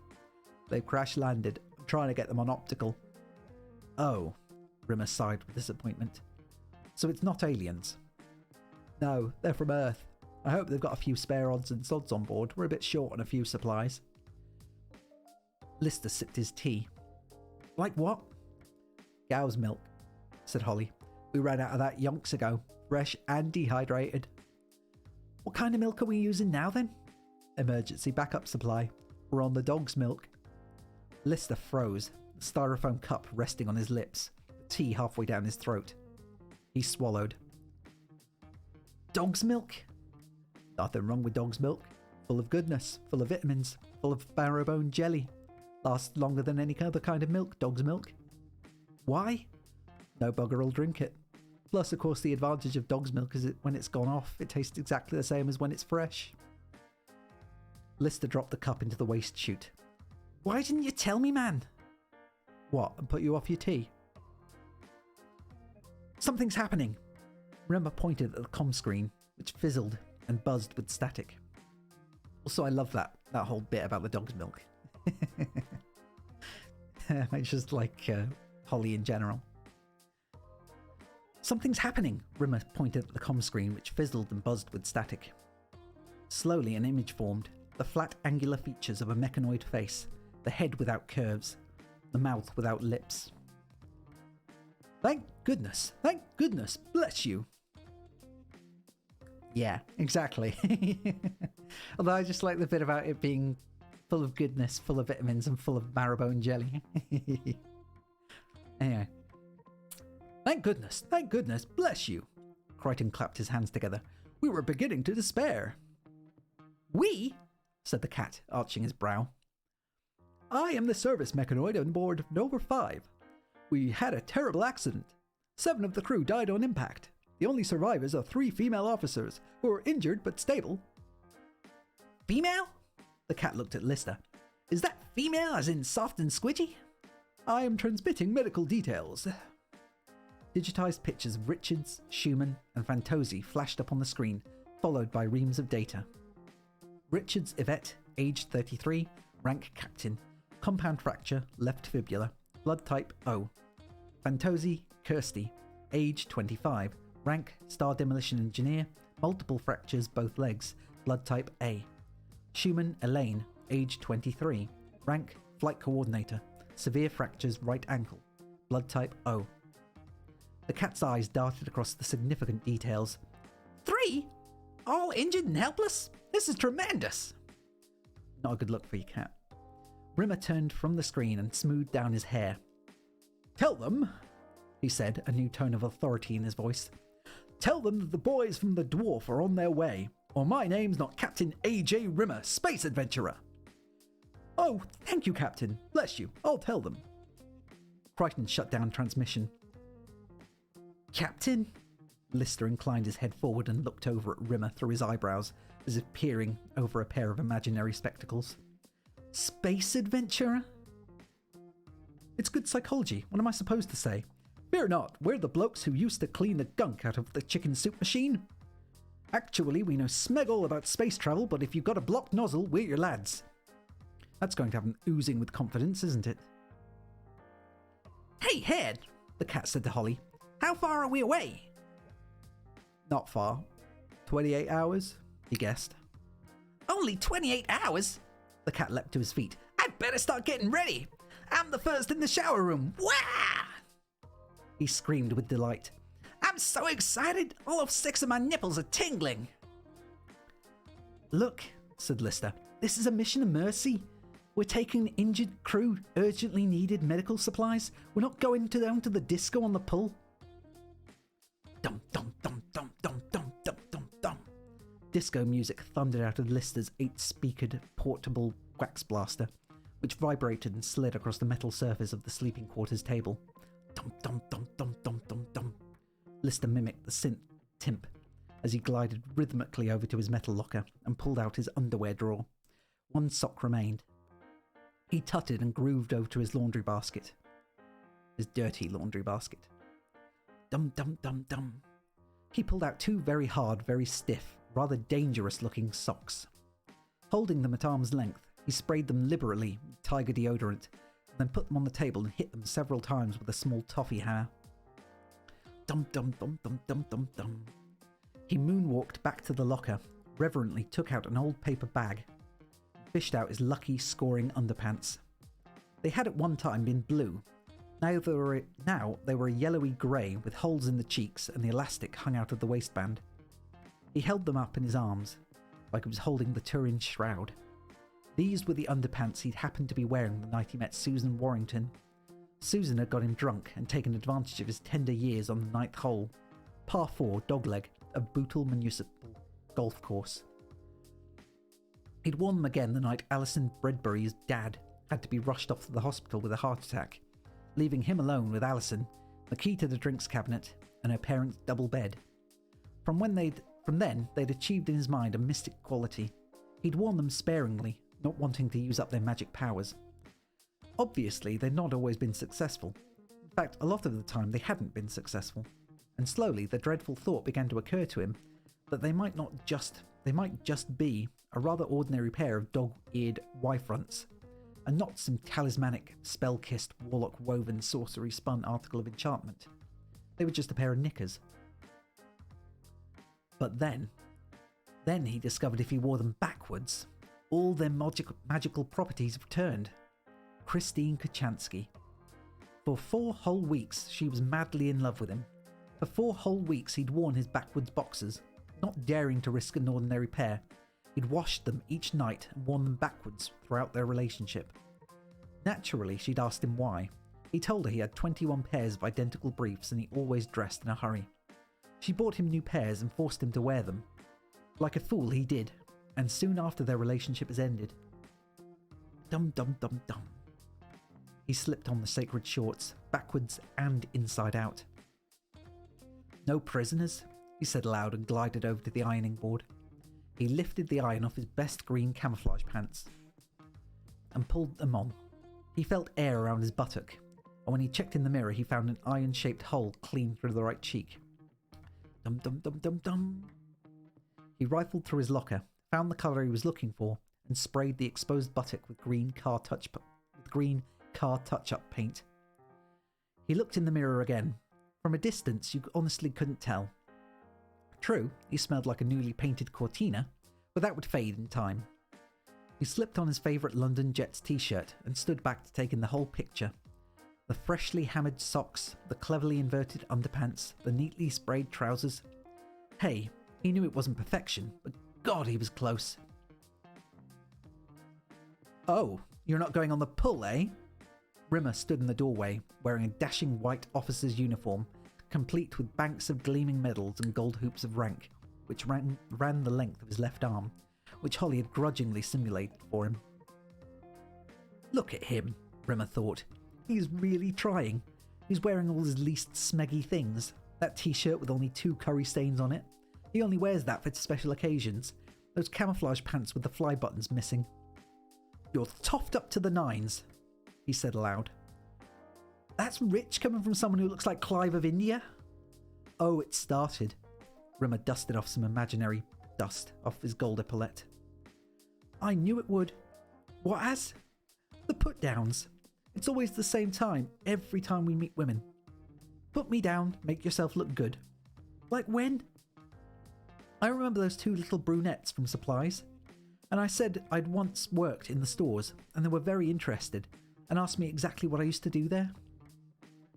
They've crash-landed. I'm trying to get them on optical. Oh, Rimmer sighed with disappointment. So it's not aliens? No, they're from Earth. I hope they've got a few spare odds and sods on board. We're a bit short on a few supplies. Lister sipped his tea. Like what? Cow's milk, said Holly. We ran out of that yonks ago. Fresh and dehydrated. What kind of milk are we using now then? Emergency backup supply. We're on the dog's milk. Lister froze, the styrofoam cup resting on his lips, the tea halfway down his throat. He swallowed. Dog's milk? Nothing wrong with dog's milk. Full of goodness, full of vitamins, full of marrowbone jelly. Lasts longer than any other kind of milk, dog's milk. Why? No bugger will drink it. Plus, of course, the advantage of dog's milk is that when it's gone off, it tastes exactly the same as when it's fresh. Lister dropped the cup into the waste chute. Why didn't you tell me, man? What, and put you off your tea? Something's happening. Rimmer pointed at the comm screen, which fizzled and buzzed with static. Also, I love that whole bit about the dog's milk. It's just like Holly in general. Something's happening, Rimmer pointed at the comm screen, which fizzled and buzzed with static. Slowly an image formed, the flat angular features of a mechanoid face, the head without curves, the mouth without lips. Thank goodness, bless you. Yeah, exactly. Although I just like the bit about it being full of goodness, full of vitamins, and full of marrowbone jelly. Anyway. Thank goodness, bless you. Crichton clapped his hands together. We were beginning to despair. We? Said the cat, arching his brow. I am the service mechanoid on board Nova 5. We had a terrible accident. 7 of the crew died on impact. The only survivors are 3 female officers who are injured but stable. Female? The cat looked at Lister. Is that female as in soft and squidgy? I am transmitting medical details. Digitized pictures of Richards, Schumann, and Fantozzi flashed up on the screen, followed by reams of data. Richards Yvette, aged 33, rank captain, compound fracture, left fibula, blood type O. Fantozzi Kirsty, age 25, rank star demolition engineer, multiple fractures both legs, blood type A. Schumann Elaine, age 23, rank flight coordinator, severe fractures right ankle, blood type O. The cat's eyes darted across the significant details. 3? All injured and helpless? This is tremendous! Not a good look for your cat. Rimmer turned from the screen and smoothed down his hair. Tell them, he said, a new tone of authority in his voice. Tell them that the boys from the Dwarf are on their way, or my name's not Captain A.J. Rimmer, space adventurer. Oh, thank you, Captain. Bless you. I'll tell them. Crichton shut down transmission. Captain? Lister inclined his head forward and looked over at Rimmer through his eyebrows, as if peering over a pair of imaginary spectacles. Space adventurer? It's good psychology. What am I supposed to say? Fear not, we're the blokes who used to clean the gunk out of the chicken soup machine. Actually, we know smeg all about space travel, but if you've got a blocked nozzle, we're your lads. That's going to have him oozing with confidence, isn't it? Hey, Head, the cat said to Holly. How far are we away? Not far. 28 hours, he guessed. Only 28 hours? The cat leapt to his feet. I'd better start getting ready. I'm the first in the shower room. Wah! He screamed with delight. I'm so excited. All of 6 of my nipples are tingling. Look, said Lister. This is a mission of mercy. We're taking an injured crew, urgently needed medical supplies. We're not going down to the disco on the pull. Dum dum dum dum dum dum dum dum dum. Disco music thundered out of Lister's 8-speakered portable wax blaster, which vibrated and slid across the metal surface of the sleeping quarters table. Dum dum dum dum dum dum dum. Lister mimicked the synth timp as he glided rhythmically over to his metal locker and pulled out his underwear drawer. One sock remained. He tutted and grooved over to his laundry basket. His dirty laundry basket. Dum dum dum dum. He pulled out 2 very hard, very stiff, rather dangerous-looking socks. Holding them at arm's length, he sprayed them liberally with tiger deodorant, and then put them on the table and hit them several times with a small toffee hammer. Dum dum dum dum dum dum dum. He moonwalked back to the locker, reverently took out an old paper bag, and fished out his lucky scoring underpants. They had at one time been blue. Now they were a yellowy grey with holes in the cheeks, and the elastic hung out of the waistband. He held them up in his arms, like he was holding the Turin shroud. These were the underpants he'd happened to be wearing the night he met Susan Warrington. Susan had got him drunk and taken advantage of his tender years on the 9th hole, par 4 dogleg, of Bootle Municipal Golf Course. He'd worn them again the night Alison Bredbury's dad had to be rushed off to the hospital with a heart attack, leaving him alone with Alison, the key to the drinks cabinet, and her parents' double bed. From then, they'd achieved in his mind a mystic quality. He'd worn them sparingly, not wanting to use up their magic powers. Obviously, they'd not always been successful. In fact, a lot of the time they hadn't been successful. And slowly, the dreadful thought began to occur to him that they might just be a rather ordinary pair of dog-eared Y-fronts, and not some talismanic, spell-kissed, warlock-woven, sorcery-spun article of enchantment. They were just a pair of knickers. But then he discovered if he wore them backwards, all their magical properties returned. Christine Kachansky. For 4 whole weeks, she was madly in love with him. For 4 whole weeks, he'd worn his backwards boxers, not daring to risk an ordinary pair. He'd washed them each night and worn them backwards throughout their relationship. Naturally, she'd asked him why. He told her he had 21 pairs of identical briefs and he always dressed in a hurry. She bought him new pairs and forced him to wear them. Like a fool, he did, and soon after their relationship has ended. Dum dum dum dum. He slipped on the sacred shorts, backwards and inside out. No prisoners, he said aloud and glided over to the ironing board. He lifted the iron off his best green camouflage pants and pulled them on. He felt air around his buttock, and when he checked in the mirror, he found an iron-shaped hole clean through the right cheek. Dum dum dum dum dum. He rifled through his locker, found the colour he was looking for, and sprayed the exposed buttock with green car touch-up paint. He looked in the mirror again. From a distance, you honestly couldn't tell. True, he smelled like a newly painted Cortina, but that would fade in time. He slipped on his favourite London Jets t-shirt and stood back to take in the whole picture. The freshly hammered socks, the cleverly inverted underpants, the neatly sprayed trousers. Hey, he knew it wasn't perfection, but God, he was close. Oh, you're not going on the pull, eh? Rimmer stood in the doorway, wearing a dashing white officer's uniform, complete with banks of gleaming medals and gold hoops of rank, which ran the length of his left arm, which Holly had grudgingly simulated for him. Look at him, Rimmer thought. He's really trying. He's wearing all his least smeggy things. That t-shirt with only 2 curry stains on it. He only wears that for special occasions. Those camouflage pants with the fly buttons missing. You're toffed up to the nines, he said aloud. That's rich coming from someone who looks like Clive of India. Oh, it started. Rimmer dusted off some imaginary dust off his gold epaulette. I knew it would. What as? The put-downs. It's always the same time, every time we meet women. Put me down, make yourself look good. Like when? I remember those 2 little brunettes from supplies. And I said I'd once worked in the stores, and they were very interested, and asked me exactly what I used to do there.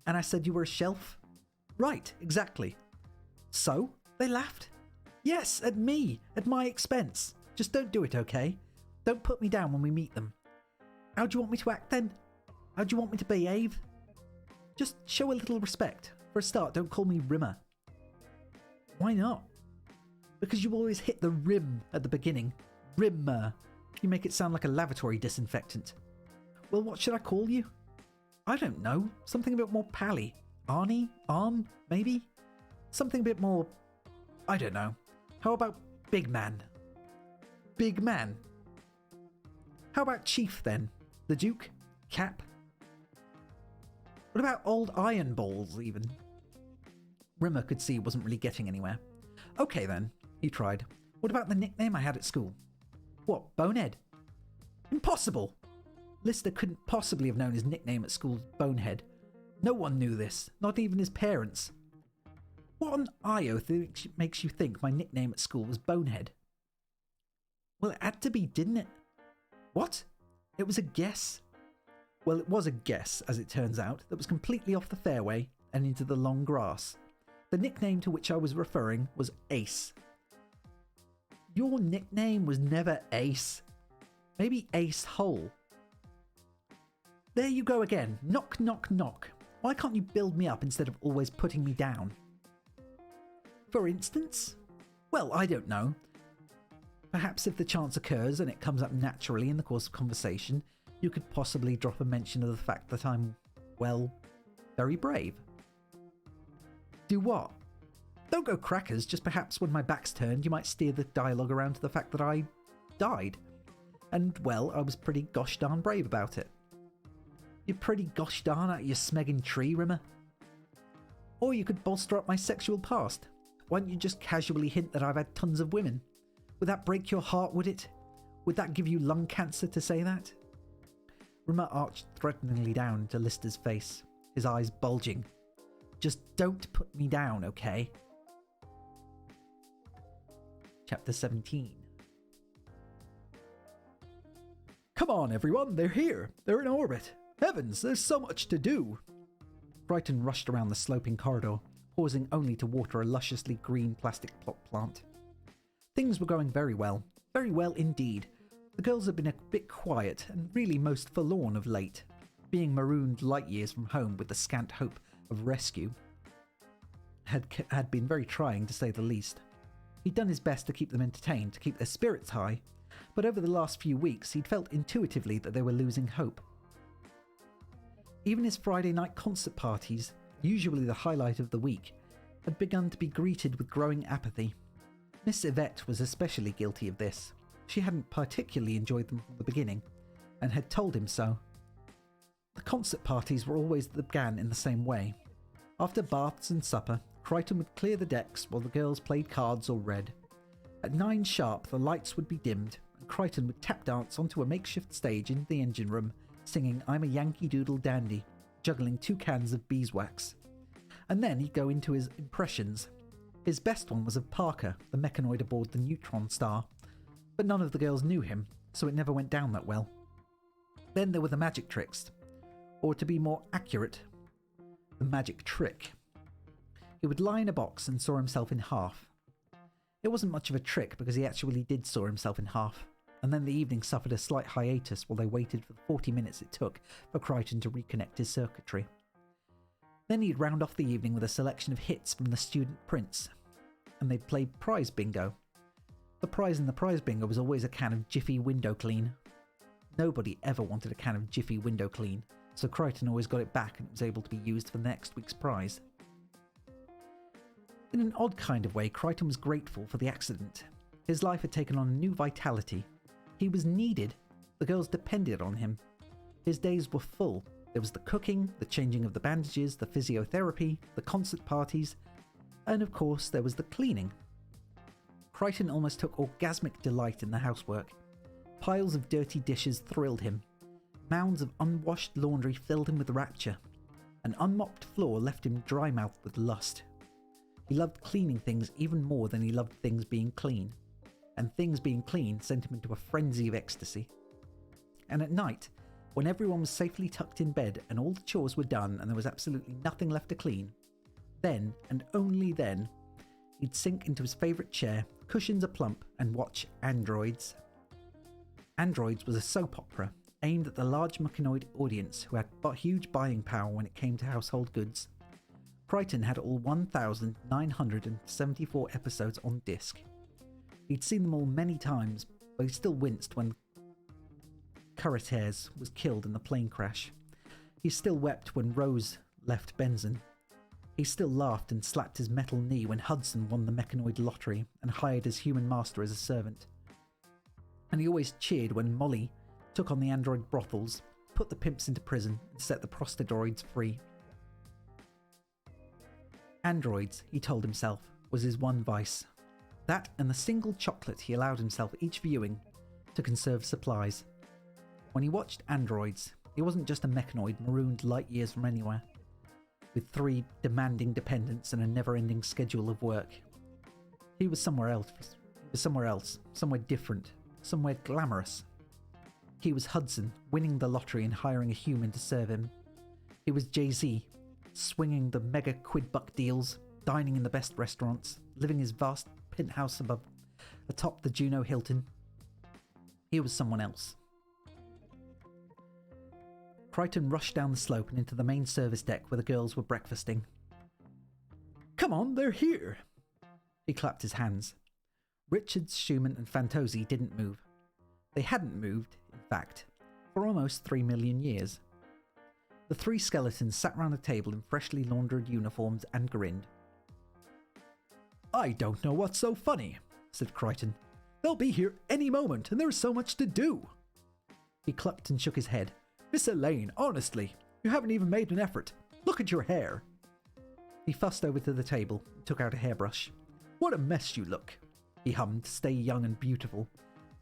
And I said you were a shelf? Right, exactly. So? They laughed. Yes, at me, at my expense. Just don't do it, okay? Don't put me down when we meet them. How do you want me to act then? How do you want me to behave? Just show a little respect. For a start, don't call me Rimmer. Why not? Because you always hit the rim at the beginning. Rimmer. You make it sound like a lavatory disinfectant. Well, what should I call you? I don't know. Something a bit more pally. Arnie? Arm? Maybe? Something a bit more... I don't know. How about Big Man? Big Man? How about Chief then? The Duke? Cap? What about Old Iron Balls even? Rimmer could see he wasn't really getting anywhere. Okay then, he tried. What about the nickname I had at school? What, Bonehead? Impossible! Lister couldn't possibly have known his nickname at school as Bonehead. No one knew this, not even his parents. What on Io makes you think my nickname at school was Bonehead? Well, it had to be, didn't it? What? It was a guess? Well, it was a guess, as it turns out, that was completely off the fairway and into the long grass. The nickname to which I was referring was Ace. Your nickname was never Ace. Maybe Ace Hole. There you go again. Knock, knock, knock. Why can't you build me up instead of always putting me down? For instance? Well, I don't know. Perhaps if the chance occurs and it comes up naturally in the course of conversation, you could possibly drop a mention of the fact that I'm, well, very brave. Do what? Don't go crackers, just perhaps when my back's turned you might steer the dialogue around to the fact that I died. And, well, I was pretty gosh darn brave about it. You're pretty gosh darn out of your smegging tree, Rimmer. Or you could bolster up my sexual past. Why don't you just casually hint that I've had tons of women? Would that break your heart, would it? Would that give you lung cancer to say that? Rimmer arched threateningly down into Lister's face, his eyes bulging. Just don't put me down, okay? Chapter 17. Come on, everyone, they're here. They're in orbit. Heavens, there's so much to do. Crichton rushed around the sloping corridor, pausing only to water a lusciously green plastic plot plant. Things were going very well indeed. The girls had been a bit quiet and really most forlorn of late, being marooned light years from home with the scant hope of rescue. Had been very trying, to say the least. He'd done his best to keep them entertained, to keep their spirits high, but over the last few weeks he'd felt intuitively that they were losing hope. Even his Friday night concert parties, usually the highlight of the week, had begun to be greeted with growing apathy. Miss Yvette was especially guilty of this. She hadn't particularly enjoyed them from the beginning, and had told him so. The concert parties were always began in the same way. After baths and supper, Crichton would clear the decks while the girls played cards or read. At 9 sharp, the lights would be dimmed, and Crichton would tap dance onto a makeshift stage in the engine room, singing I'm a Yankee Doodle Dandy, juggling 2 cans of beeswax. And then he'd go into his impressions. His best one was of Parker, the mechanoid aboard the Neutron Star, but none of the girls knew him, so it never went down that well. Then there were the magic tricks, or to be more accurate, the magic trick. He would lie in a box and saw himself in half. It wasn't much of a trick because he actually did saw himself in half, and then the evening suffered a slight hiatus while they waited for the 40 minutes it took for Crichton to reconnect his circuitry. Then he'd round off the evening with a selection of hits from the student prince, and they'd play prize bingo. The prize in the prize bingo was always a can of Jiffy window clean. Nobody ever wanted a can of Jiffy window clean, so Crichton always got it back and it was able to be used for next week's prize. In an odd kind of way, Crichton was grateful for the accident. His life had taken on a new vitality. He was needed. The girls depended on him. His days were full. There was the cooking, the changing of the bandages, the physiotherapy, the concert parties, and of course there was the cleaning. Crichton almost took orgasmic delight in the housework. Piles of dirty dishes thrilled him. Mounds of unwashed laundry filled him with rapture. An unmopped floor left him dry-mouthed with lust. He loved cleaning things even more than he loved things being clean. And things being clean sent him into a frenzy of ecstasy. And at night, when everyone was safely tucked in bed and all the chores were done and there was absolutely nothing left to clean, then, and only then, he'd sink into his favourite chair, cushions aplump, and watch Androids. Androids was a soap opera aimed at the large mechanoid audience who had huge buying power when it came to household goods. Crichton had all 1,974 episodes on disc. He'd seen them all many times, but he still winced when Curritares was killed in the plane crash. He still wept when Rose left Benson. He still laughed and slapped his metal knee when Hudson won the mechanoid lottery and hired his human master as a servant. And he always cheered when Molly took on the android brothels, put the pimps into prison, and set the prostitutes free. Androids, he told himself, was his one vice. That and the single chocolate he allowed himself each viewing to conserve supplies. When he watched Androids, he wasn't just a mechanoid marooned light years from anywhere, with 3 demanding dependents and a never-ending schedule of work. He was somewhere else. Somewhere different, somewhere glamorous. He was Hudson, winning the lottery and hiring a human to serve him. He was Jay-Z, swinging the mega quid-buck deals, dining in the best restaurants, living his vast penthouse atop the Juno Hilton. He was someone else. Crichton rushed down the slope and into the main service deck where the girls were breakfasting. "Come on, they're here!" He clapped his hands. Richards, Schumann and Fantozzi didn't move. They hadn't moved, in fact, for almost 3 million years. The 3 skeletons sat round a table in freshly laundered uniforms and grinned. "I don't know what's so funny," said Crichton. "They'll be here any moment and there's so much to do." He clucked and shook his head. "Miss Elaine, honestly, you haven't even made an effort. Look at your hair." He fussed over to the table and took out a hairbrush. "What a mess you look," he hummed, "stay young and beautiful,"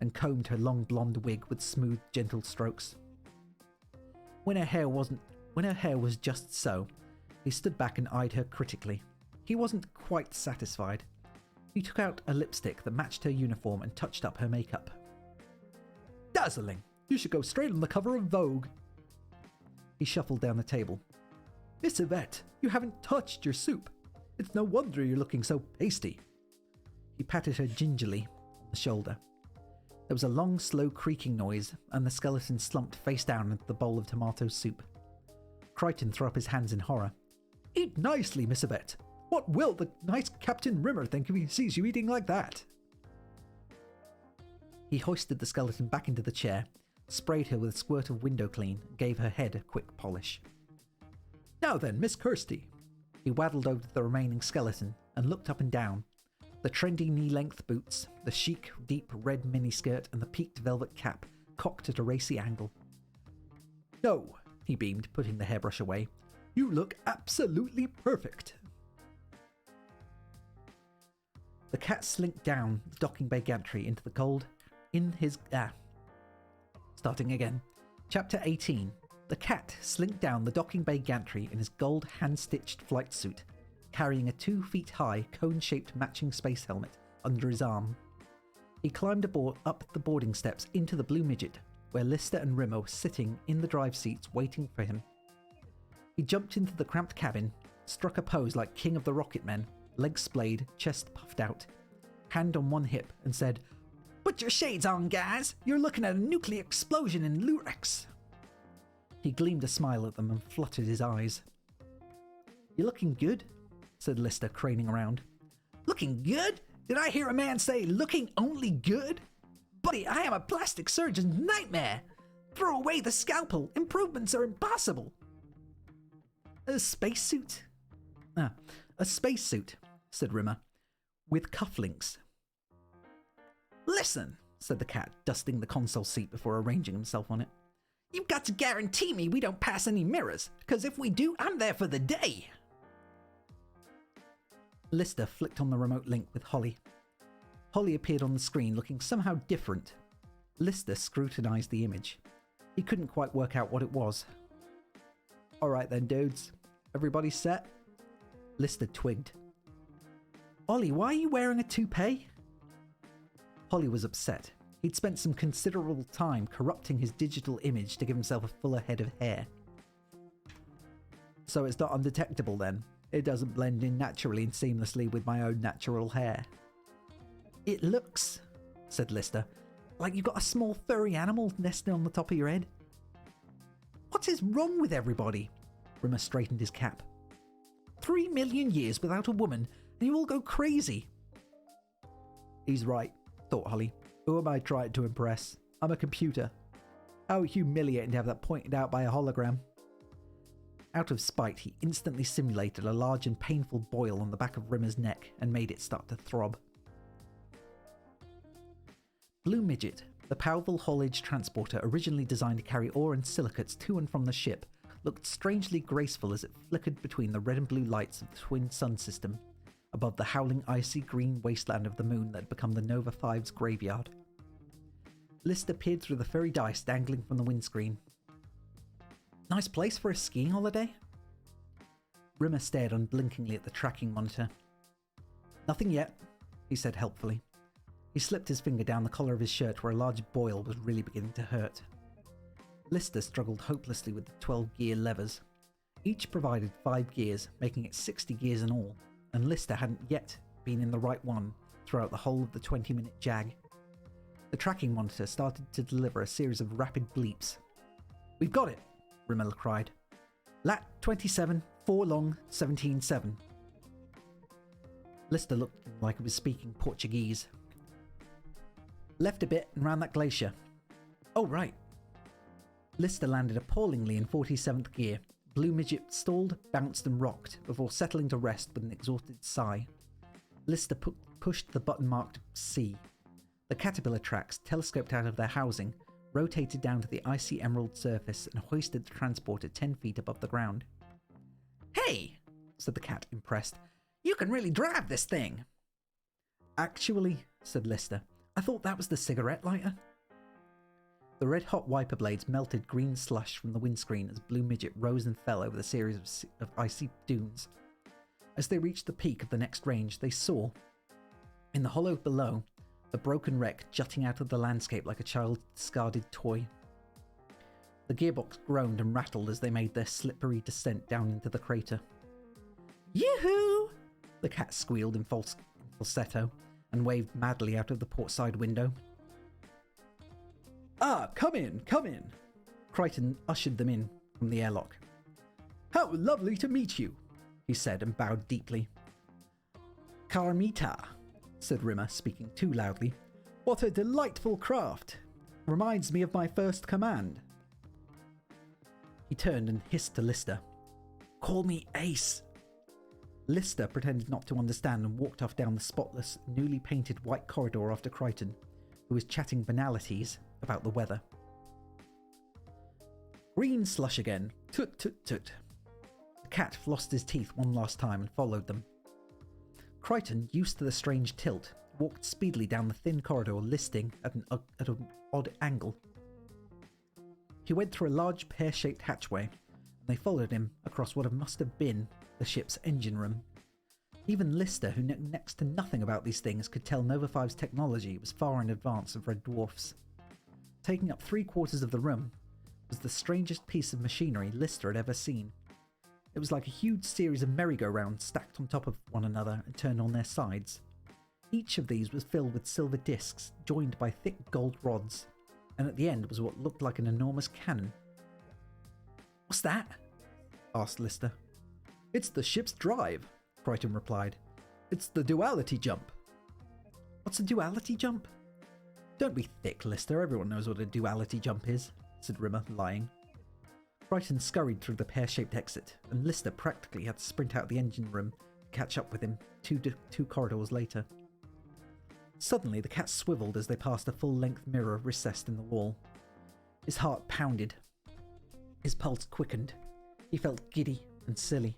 and combed her long blonde wig with smooth, gentle strokes. When her hair was just so, he stood back and eyed her critically. He wasn't quite satisfied. He took out a lipstick that matched her uniform and touched up her makeup. "Dazzling! You should go straight on the cover of Vogue." He shuffled down the table. "Miss Yvette, you haven't touched your soup. It's no wonder you're looking so pasty." He patted her gingerly on the shoulder. There was a long, slow creaking noise, and the skeleton slumped face down into the bowl of tomato soup. Crichton threw up his hands in horror. "Eat nicely, Miss Yvette. What will the nice Captain Rimmer think if he sees you eating like that?" He hoisted the skeleton back into the chair, sprayed her with a squirt of window clean, and gave her head a quick polish. "Now then, Miss Kirsty." He waddled over to the remaining skeleton and looked up and down. The trendy knee-length boots, the chic, deep red miniskirt, and the peaked velvet cap cocked at a racy angle. "No," he beamed, putting the hairbrush away. "You look absolutely perfect." The cat slinked down the docking bay gantry into the cold Starting again. Chapter 18. The cat slinked down the docking bay gantry in his gold hand-stitched flight suit, carrying a 2 feet high cone-shaped matching space helmet under his arm. He climbed up the boarding steps into the Blue Midget, where Lister and Rimmer were sitting in the drive seats waiting for him. He jumped into the cramped cabin, struck a pose like King of the Rocket Men, legs splayed, chest puffed out, hand on one hip, and said, "Put your shades on, guys! You're looking at a nuclear explosion in Lurex!" He gleamed a smile at them and fluttered his eyes. "You're looking good," said Lister, craning around. "Looking good? Did I hear a man say, looking only good? Buddy, I am a plastic surgeon's nightmare! Throw away the scalpel! Improvements are impossible! A spacesuit? Ah, a spacesuit, said Rimmer, with cufflinks. Listen, said the cat, dusting the console seat before arranging himself on it. You've got to guarantee me we don't pass any mirrors, because if we do, I'm there for the day. Lister flicked on the remote link with Holly. Holly appeared on the screen looking somehow different. Lister scrutinized the image. He couldn't quite work out what it was. Alright then, dudes. Everybody set? Lister twigged. Ollie, why are you wearing a toupee? Holly was upset. He'd spent some considerable time corrupting his digital image to give himself a fuller head of hair. So it's not undetectable then? It doesn't blend in naturally and seamlessly with my own natural hair. It looks, said Lister, like you've got a small furry animal nesting on the top of your head. What is wrong with everybody? Rimmer straightened his cap. 3 million years without a woman, and you all go crazy. He's right, thought Holly. Who am I trying to impress? I'm a computer. How humiliating to have that pointed out by a hologram. Out of spite, he instantly simulated a large and painful boil on the back of Rimmer's neck and made it start to throb. Blue Midget, the powerful haulage transporter originally designed to carry ore and silicates to and from the ship, looked strangely graceful as it flickered between the red and blue lights of the twin sun system, above the howling icy green wasteland of the moon that had become the Nova 5's graveyard. Lister peered through the furry dice dangling from the windscreen. Nice place for a skiing holiday? Rimmer stared unblinkingly at the tracking monitor. Nothing yet, he said helpfully. He slipped his finger down the collar of his shirt where a large boil was really beginning to hurt. Lister struggled hopelessly with the 12-gear levers. Each provided 5 gears, making it 60 gears in all, and Lister hadn't yet been in the right one throughout the whole of the 20-minute jag. The tracking monitor started to deliver a series of rapid bleeps. We've got it, Rimmer cried. Lat 27, 4 long, 17-7. Lister looked like he was speaking Portuguese. Left a bit and round that glacier. Oh, right. Lister landed appallingly in 47th gear. Blue Midget stalled, bounced and rocked before settling to rest with an exhausted sigh. Lister pushed the button marked C. The caterpillar tracks telescoped out of their housing, rotated down to the icy emerald surface and hoisted the transporter 10 feet above the ground. Hey, said the cat, impressed. You can really drive this thing. Actually, said Lister, I thought that was the cigarette lighter. The red-hot wiper blades melted green slush from the windscreen as Blue Midget rose and fell over the series of icy dunes. As they reached the peak of the next range, they saw, in the hollow below, the broken wreck jutting out of the landscape like a child's discarded toy. The gearbox groaned and rattled as they made their slippery descent down into the crater. Yoo-hoo! The cat squealed in falsetto and waved madly out of the portside window. Ah, come in, come in! Crichton ushered them in from the airlock. How lovely to meet you, he said and bowed deeply. Carmita, said Rimmer, speaking too loudly. What a delightful craft! Reminds me of my first command. He turned and hissed to Lister. Call me Ace. Lister pretended not to understand and walked off down the spotless, newly painted white corridor after Crichton, who was chatting banalities about the weather. Green slush again. Tut tut tut. The cat flossed his teeth one last time and followed them. Crichton, used to the strange tilt, walked speedily down the thin corridor, listing at an odd angle. He went through a large pear-shaped hatchway, and they followed him across what must have been the ship's engine room. Even Lister, who knew next to nothing about these things, could tell Nova 5's technology was far in advance of Red Dwarf's. Taking up 3/4 of the room was the strangest piece of machinery Lister had ever seen. It was like a huge series of merry-go-rounds stacked on top of one another and turned on their sides. Each of these was filled with silver discs, joined by thick gold rods, and at the end was what looked like an enormous cannon. What's that? Asked Lister. It's the ship's drive, Crichton replied. It's the duality jump. What's a duality jump? Don't be thick, Lister. Everyone knows what a duality jump is. said Rimmer, lying. Crichton scurried through the pear-shaped exit, and Lister practically had to sprint out the engine room to catch up with him two corridors later. Suddenly, the cat swiveled as they passed a full-length mirror recessed in the wall. His heart pounded. His pulse quickened. He felt giddy and silly.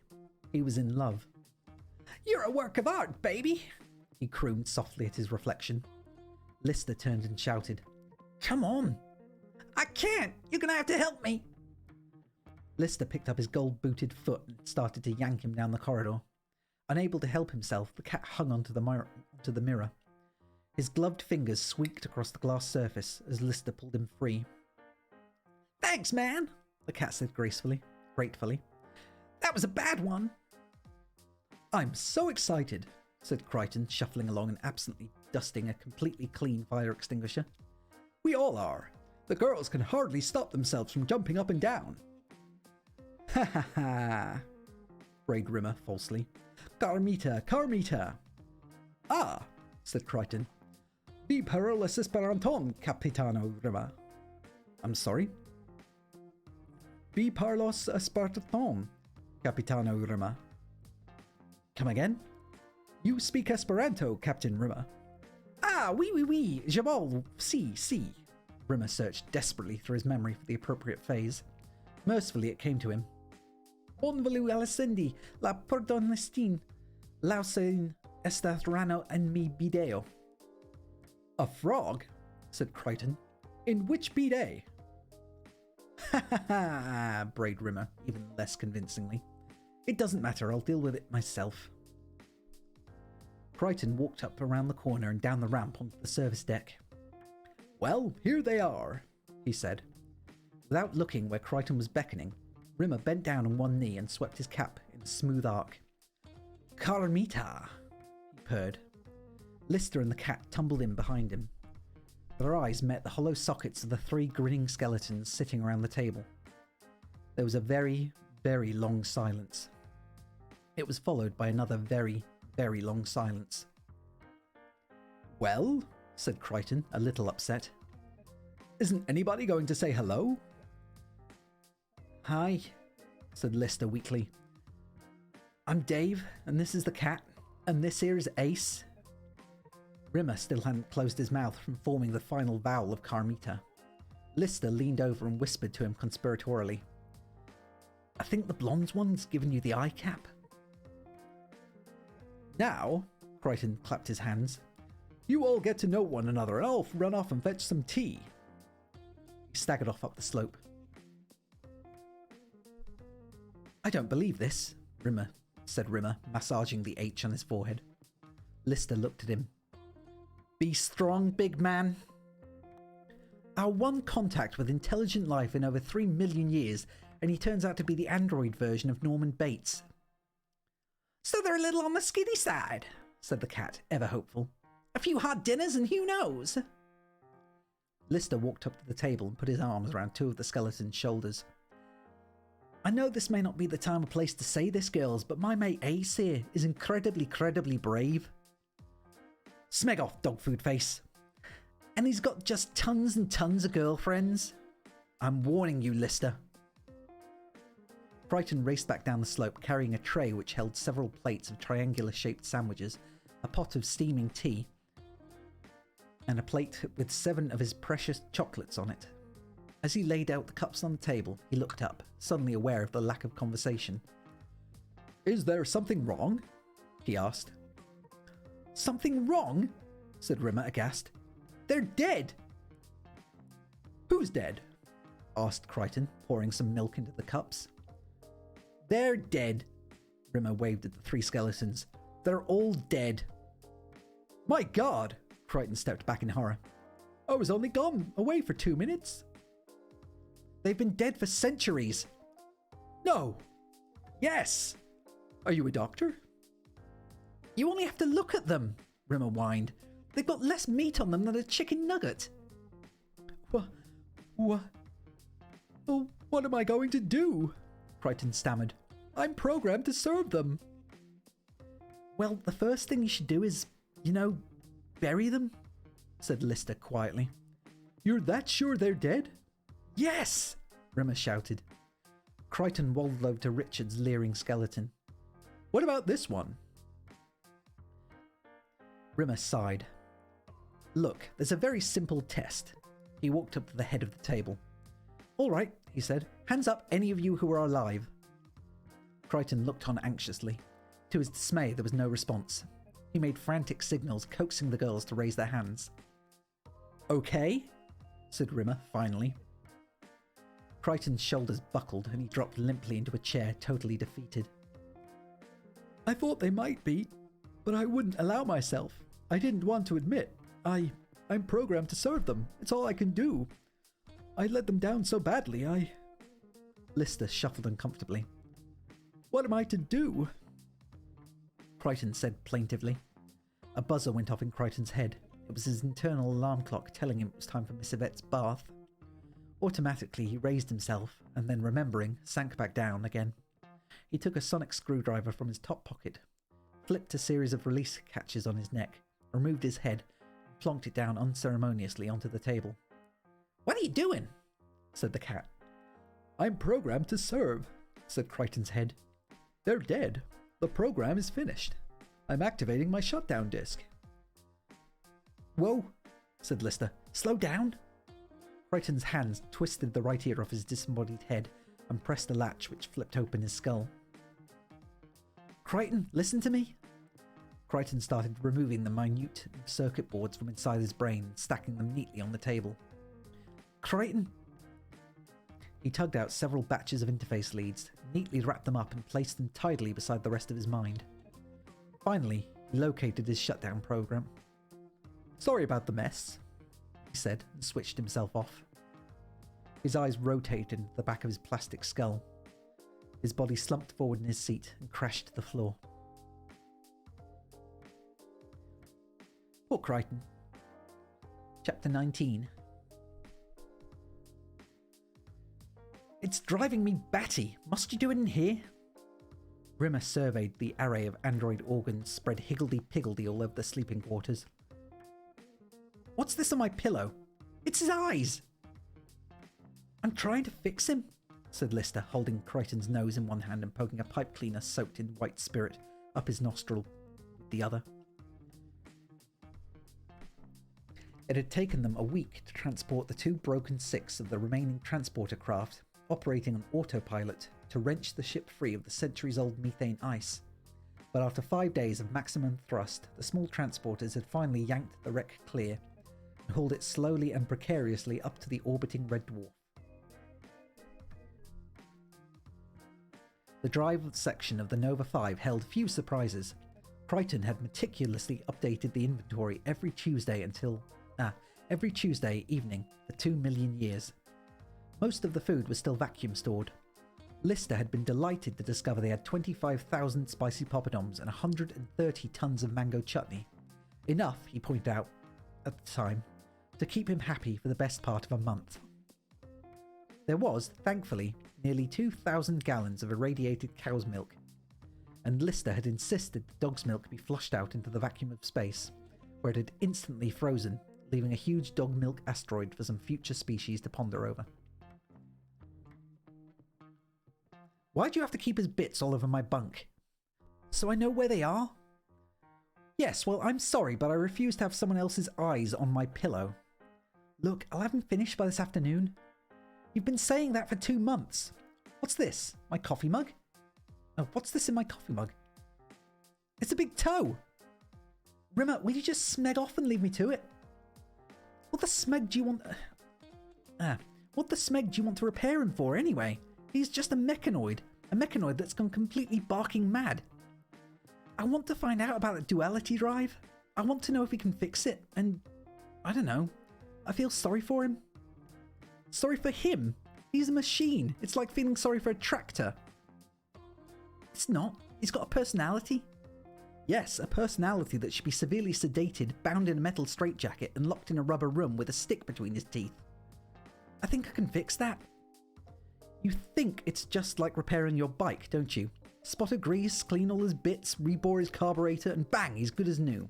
He was in love. "You're a work of art, baby!" he crooned softly at his reflection. Lister turned and shouted, "Come on!" "I can't! You're gonna have to help me!" Lister picked up his gold-booted foot and started to yank him down the corridor. Unable to help himself, the cat hung onto the mirror. His gloved fingers squeaked across the glass surface as Lister pulled him free. "Thanks, man," the cat said gratefully. "That was a bad one." "I'm so excited," said Crichton, shuffling along and absently dusting a completely clean fire extinguisher. "We all are. The girls can hardly stop themselves from jumping up and down." "Ha ha ha," brayed Rimmer falsely. Carmita. "Ah," said Crichton. "Vi Peyruis Esperanton, Capitano Rimmer." "I'm sorry?" "Vi Peyruis Esperanton, Capitano Rimmer." "Come again?" "You speak Esperanto, Captain Rimmer." "Ah, oui, Jabal, si. Rimmer searched desperately through his memory for the appropriate phrase. Mercifully, it came to him. "Bon volu Alescendi, la perdonestine, lausein estas rano en mi bideo." "A frog?" said Crichton. "In which bidet?" "Ha ha ha," brayed Rimmer, even less convincingly. "It doesn't matter, I'll deal with it myself." Crichton walked up around the corner and down the ramp onto the service deck. "Well, here they are," he said. Without looking where Crichton was beckoning, Rimmer bent down on one knee and swept his cap in a smooth arc. "Carmita," he purred. Lister and the cat tumbled in behind him. Their eyes met the hollow sockets of the three grinning skeletons sitting around the table. There was a very, very long silence. It was followed by another very, very long silence. "Well," said Crichton, a little upset. "Isn't anybody going to say hello?" "Hi," said Lister weakly. "I'm Dave, and this is the cat, and this here is Ace." Rimmer still hadn't closed his mouth from forming the final vowel of Carmita. Lister leaned over and whispered to him conspiratorially, "I think the blonde one's given you the eye cap." "Now," Crichton clapped his hands, "you all get to know one another, and I'll run off and fetch some tea." He staggered off up the slope. "I don't believe this," said Rimmer, massaging the H on his forehead. Lister looked at him. "Be strong, big man." "Our one contact with intelligent life in over 3 million years, and he turns out to be the android version of Norman Bates." "So they're a little on the skiddy side," said the cat, ever hopeful. "A few hot dinners and who knows?" Lister walked up to the table and put his arms around two of the skeleton's shoulders. "I know this may not be the time or place to say this, girls, but my mate Ace here is incredibly brave. Smeg off, dog food face. And he's got just tons and tons of girlfriends. I'm warning you, Lister." Crichton raced back down the slope, carrying a tray which held several plates of triangular-shaped sandwiches, a pot of steaming tea, and a plate with 7 of his precious chocolates on it. As he laid out the cups on the table, he looked up, suddenly aware of the lack of conversation. "Is there something wrong?" he asked. "Something wrong?" said Rimmer, aghast. "They're dead!" "Who's dead?" asked Crichton, pouring some milk into the cups. "They're dead," Rimmer waved at the 3 skeletons. "They're all dead." "My God!" Crichton stepped back in horror. "I was only gone away for 2 minutes." "They've been dead for centuries." "No." "Yes." "Are you a doctor?" "You only have to look at them," Rimmer whined. "They've got less meat on them than a chicken nugget." What? Oh, what am I going to do?" Crichton stammered. "I'm programmed to serve them." "Well, the first thing you should do is, bury them," said Lister quietly. "You're that sure they're dead?" Yes! Rimmer shouted. Crichton waddled over to Richard's leering skeleton. What about this one? Rimmer sighed. Look, there's a very simple test. He walked up to the head of the table. All right, he said. Hands up, any of you who are alive. Crichton looked on anxiously. To his dismay, there was no response. He made frantic signals, coaxing the girls to raise their hands. Okay, said Rimmer, finally. Crichton's shoulders buckled and he dropped limply into a chair, totally defeated. I thought they might be, but I wouldn't allow myself. I didn't want to admit. I'm programmed to serve them. It's all I can do. I let them down so badly, Lister shuffled uncomfortably. What am I to do? Crichton said plaintively. A buzzer went off in Crichton's head. It was his internal alarm clock telling him it was time for Miss Yvette's bath. Automatically, he raised himself, and then remembering, sank back down again. He took a sonic screwdriver from his top pocket, flipped a series of release catches on his neck, removed his head, and plonked it down unceremoniously onto the table. What are you doing? Said the cat. I'm programmed to serve, said Crichton's head. They're dead. The program is finished. I'm activating my shutdown disk. Whoa, said Lister. Slow down. Crichton's hands twisted the right ear off his disembodied head and pressed a latch which flipped open his skull. Crichton, listen to me. Crichton started removing the minute circuit boards from inside his brain, stacking them neatly on the table. Crichton. He tugged out several batches of interface leads, neatly wrapped them up and placed them tidily beside the rest of his mind. Finally, he located his shutdown program. Sorry about the mess, he said, and switched himself off. His eyes rotated into the back of his plastic skull. His body slumped forward in his seat and crashed to the floor. Poor Crichton. Chapter 19. It's driving me batty. Must you do it in here? Rimmer surveyed the array of android organs spread higgledy-piggledy all over the sleeping quarters. What's this on my pillow? It's his eyes! I'm trying to fix him, said Lister, holding Crichton's nose in one hand and poking a pipe cleaner soaked in white spirit up his nostril with the other. It had taken them a week to transport the 2 broken 6 of the remaining transporter craft, operating on autopilot, to wrench the ship free of the centuries-old methane ice. But after 5 days of maximum thrust, the small transporters had finally yanked the wreck clear and hauled it slowly and precariously up to the orbiting red dwarf. The drive section of the Nova 5 held few surprises. Crichton had meticulously updated the inventory every Tuesday evening for 2 million years. Most of the food was still vacuum stored. Lister had been delighted to discover they had 25,000 spicy poppadoms and 130 tons of mango chutney. Enough, he pointed out at the time, to keep him happy for the best part of a month. There was, thankfully, nearly 2,000 gallons of irradiated cow's milk, and Lister had insisted the dog's milk be flushed out into the vacuum of space, where it had instantly frozen, leaving a huge dog milk asteroid for some future species to ponder over. Why do you have to keep his bits all over my bunk? So I know where they are? Yes, well, I'm sorry, but I refuse to have someone else's eyes on my pillow. Look, I'll have him finished by this afternoon. You've been saying that for 2 months. What's this? My coffee mug? Oh, what's this in my coffee mug? It's a big toe! Rimmer, will you just smeg off and leave me to it? What the smeg do you want... what the smeg do you want to repair him for, anyway? He's just a mechanoid that's gone completely barking mad. I want to find out about the duality drive. I want to know if he can fix it, and... I don't know. I feel sorry for him. Sorry for him? He's a machine. It's like feeling sorry for a tractor. It's not. He's got a personality. Yes, a personality that should be severely sedated, bound in a metal straitjacket, and locked in a rubber room with a stick between his teeth. I think I can fix that. You think it's just like repairing your bike, don't you? Spot a grease, clean all his bits, rebore his carburetor, and bang, he's good as new.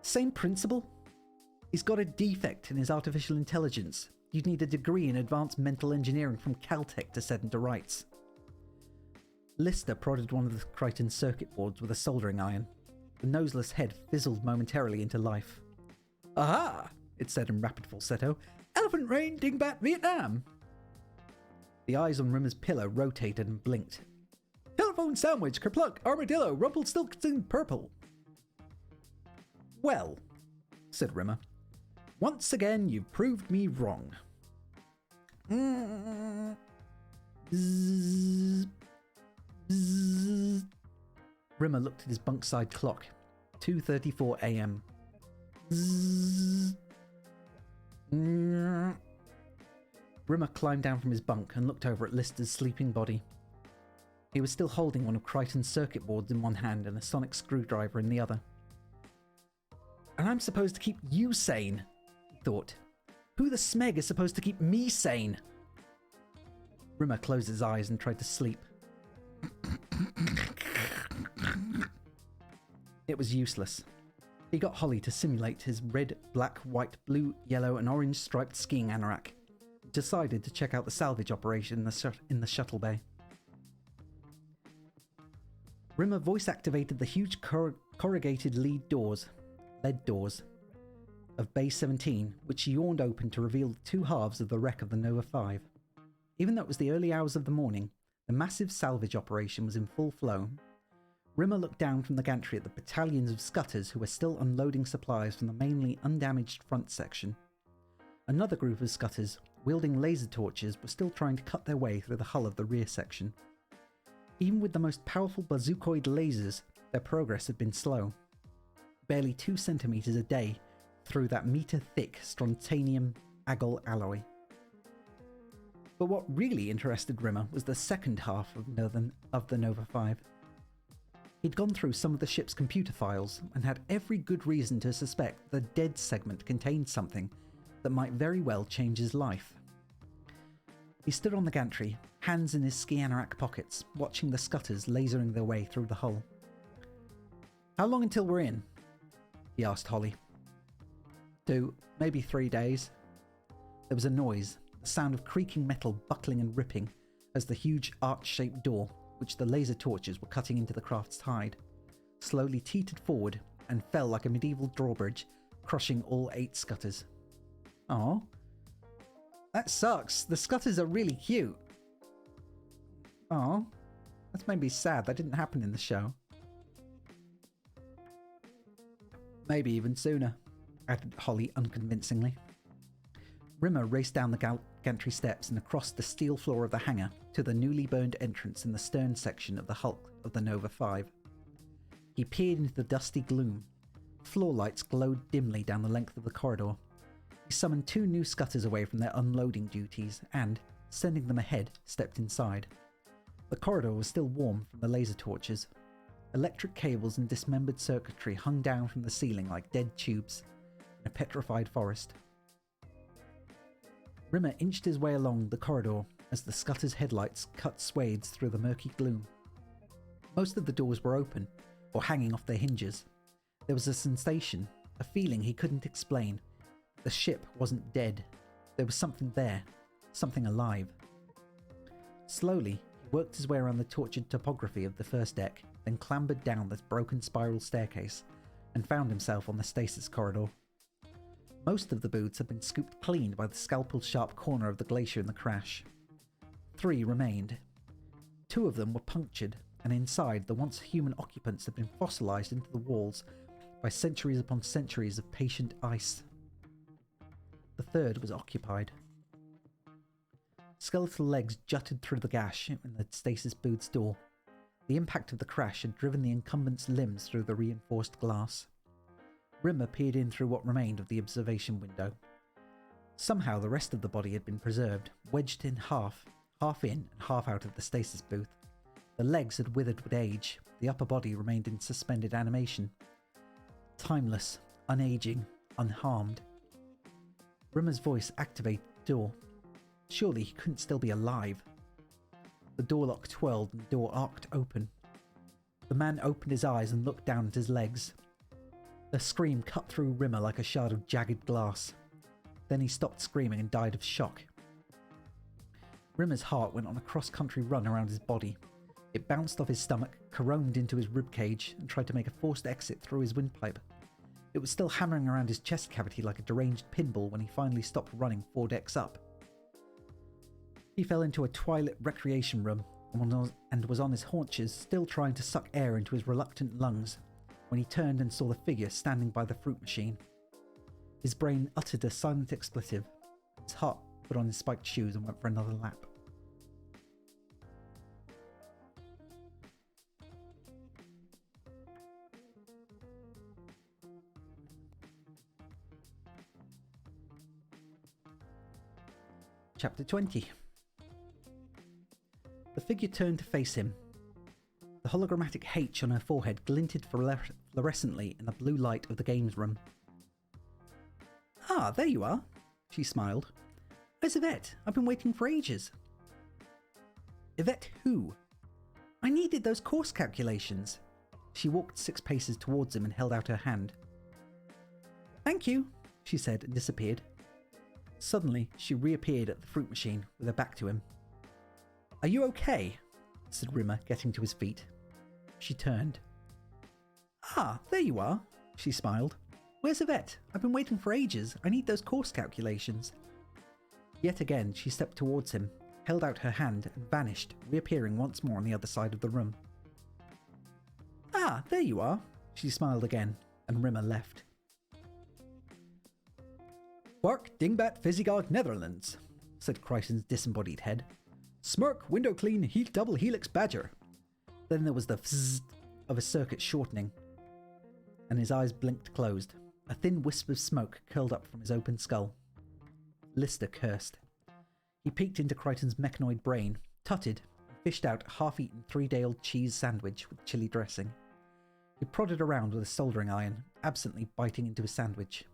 Same principle. He's got a defect in his artificial intelligence. you'd need a degree in advanced mental engineering from Caltech to set into rights. Lister prodded one of the Crichton circuit boards with a soldering iron. The noseless head fizzled momentarily into life. "Aha!" it said in rapid falsetto. "Elephant Rain, Dingbat, Vietnam!" The eyes on Rimmer's pillow rotated and blinked. "Telephone sandwich, kerplunk, armadillo, Rumpelstiltskin purple." "Well," said Rimmer, "once again you've proved me wrong." Bzzz. Bzzz. Rimmer looked at his bunkside clock. 2:34 a.m. Bzzz. Rimmer climbed down from his bunk and looked over at Lister's sleeping body. He was still holding one of Crichton's circuit boards in one hand and a sonic screwdriver in the other. "And I'm supposed to keep you sane," he thought. "Who the smeg is supposed to keep me sane?" Rimmer closed his eyes and tried to sleep. It was useless. He got Holly to simulate his red, black, white, blue, yellow and orange striped skiing anorak. Decided to check out the salvage operation in the shuttle bay. Rimmer voice-activated the huge corrugated lead doors of Bay 17, which yawned open to reveal the two halves of the wreck of the Nova 5. Even though it was the early hours of the morning, the massive salvage operation was in full flow. Rimmer looked down from the gantry at the battalions of scutters who were still unloading supplies from the mainly undamaged front section. Another group of scutters, wielding laser torches, were still trying to cut their way through the hull of the rear section. Even with the most powerful bazookoid lasers, their progress had been slow. Barely 2 centimeters a day through that meter-thick strontium agol alloy. But what really interested Rimmer was the second half of the Nova 5. He'd gone through some of the ship's computer files and had every good reason to suspect the dead segment contained something that might very well change his life. He stood on the gantry, hands in his ski anorak pockets, watching the scutters lasering their way through the hull. "How long until we're in?" he asked Holly. 2, maybe 3 days. There was a noise, the sound of creaking metal buckling and ripping as the huge arch-shaped door, which the laser torches were cutting into the craft's hide, slowly teetered forward and fell like a medieval drawbridge, crushing all 8 scutters. "Aw. That sucks. The scutters are really cute." "Aw. That's made me sad. That didn't happen in the show." "Maybe even sooner," added Holly unconvincingly. Rimmer raced down the gantry steps and across the steel floor of the hangar to the newly burned entrance in the stern section of the hulk of the Nova 5. He peered into the dusty gloom. Floor lights glowed dimly down the length of the corridor. He summoned 2 new scutters away from their unloading duties and, sending them ahead, stepped inside. The corridor was still warm from the laser torches. Electric cables and dismembered circuitry hung down from the ceiling like dead tubes in a petrified forest. Rimmer inched his way along the corridor as the scutter's headlights cut swathes through the murky gloom. Most of the doors were open, or hanging off their hinges. There was a sensation, a feeling he couldn't explain. The ship wasn't dead. There was something there, something alive. Slowly, he worked his way around the tortured topography of the first deck, then clambered down the broken spiral staircase, and found himself on the stasis corridor. Most of the booths had been scooped clean by the scalpel-sharp corner of the glacier in the crash. 3 remained. 2 of them were punctured, and inside, the once human occupants had been fossilized into the walls by centuries upon centuries of patient ice. The 3rd was occupied. Skeletal legs jutted through the gash in the stasis booth's door. The impact of the crash had driven the incumbent's limbs through the reinforced glass. Rimmer peered in through what remained of the observation window. Somehow the rest of the body had been preserved, wedged in half in and half out of the stasis booth. The legs had withered with age, the upper body remained in suspended animation. Timeless, unaging, unharmed. Rimmer's voice activated the door. Surely he couldn't still be alive. The door lock twirled and the door arced open. The man opened his eyes and looked down at his legs. A scream cut through Rimmer like a shard of jagged glass. Then he stopped screaming and died of shock. Rimmer's heart went on a cross-country run around his body. It bounced off his stomach, caromed into his ribcage, and tried to make a forced exit through his windpipe. It was still hammering around his chest cavity like a deranged pinball when he finally stopped running 4 decks up. He fell into a twilit recreation room and was on his haunches, still trying to suck air into his reluctant lungs, when he turned and saw the figure standing by the fruit machine. His brain uttered a silent expletive. His heart put on his spiked shoes and went for another lap. Chapter 20. The figure turned to face him. The hologrammatic H on her forehead glinted fluorescently in the blue light of the games room. "Ah, there you are," she smiled. "Where's Yvette? I've been waiting for ages." "Yvette who?" "I needed those course calculations." She walked 6 paces towards him and held out her hand. "Thank you," she said and disappeared. Suddenly, she reappeared at the fruit machine with her back to him. "Are you okay?" said Rimmer, getting to his feet. She turned. "Ah, there you are," she smiled. "Where's Yvette? I've been waiting for ages. I need those course calculations." Yet again, she stepped towards him, held out her hand, and vanished, reappearing once more on the other side of the room. "Ah, there you are," she smiled again, and Rimmer left. "Quark, Dingbat, Fysiegard, Netherlands," said Crichton's disembodied head. "Smirk, window clean, double helix badger." Then there was the fzzz of a circuit shortening, and his eyes blinked closed. A thin wisp of smoke curled up from his open skull. Lister cursed. He peeked into Crichton's mechanoid brain, tutted, and fished out a half-eaten 3-day-old cheese sandwich with chili dressing. He prodded around with a soldering iron, absently biting into his sandwich.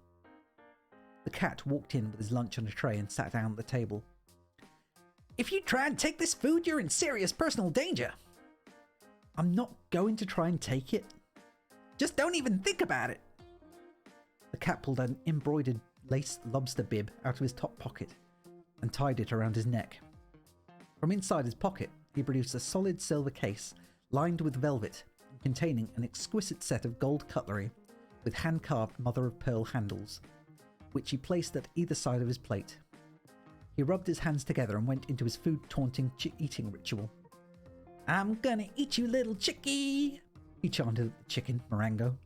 The cat walked in with his lunch on a tray and sat down at the table. "If you try and take this food, you're in serious personal danger." "I'm not going to try and take it." "Just don't even think about it." The cat pulled an embroidered lace lobster bib out of his top pocket and tied it around his neck. From inside his pocket, he produced a solid silver case lined with velvet and containing an exquisite set of gold cutlery with hand-carved mother-of-pearl handles, which he placed at either side of his plate. He rubbed his hands together and went into his food-taunting eating ritual. "I'm gonna eat you, little chickie," he chanted at the chicken, Marango.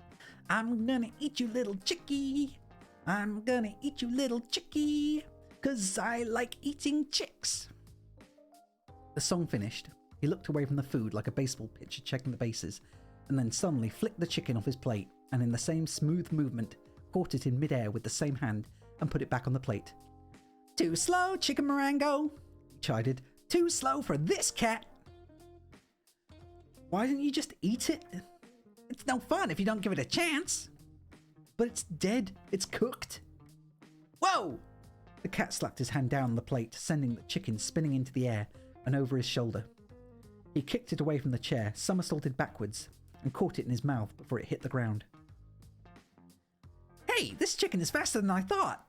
"I'm gonna eat you, little chickie. I'm gonna eat you, little chickie, 'cause I like eating chicks." The song finished. He looked away from the food like a baseball pitcher checking the bases, and then suddenly flicked the chicken off his plate, and in the same smooth movement, caught it in midair with the same hand and put it back on the plate. "Too slow, Chicken Marango," he chided. "Too slow for this cat." "Why didn't you just eat it?" "It's no fun if you don't give it a chance." "But it's dead. It's cooked." "Whoa!" The cat slapped his hand down on the plate, sending the chicken spinning into the air and over his shoulder. He kicked it away from the chair, somersaulted backwards, and caught it in his mouth before it hit the ground. "Hey, this chicken is faster than I thought."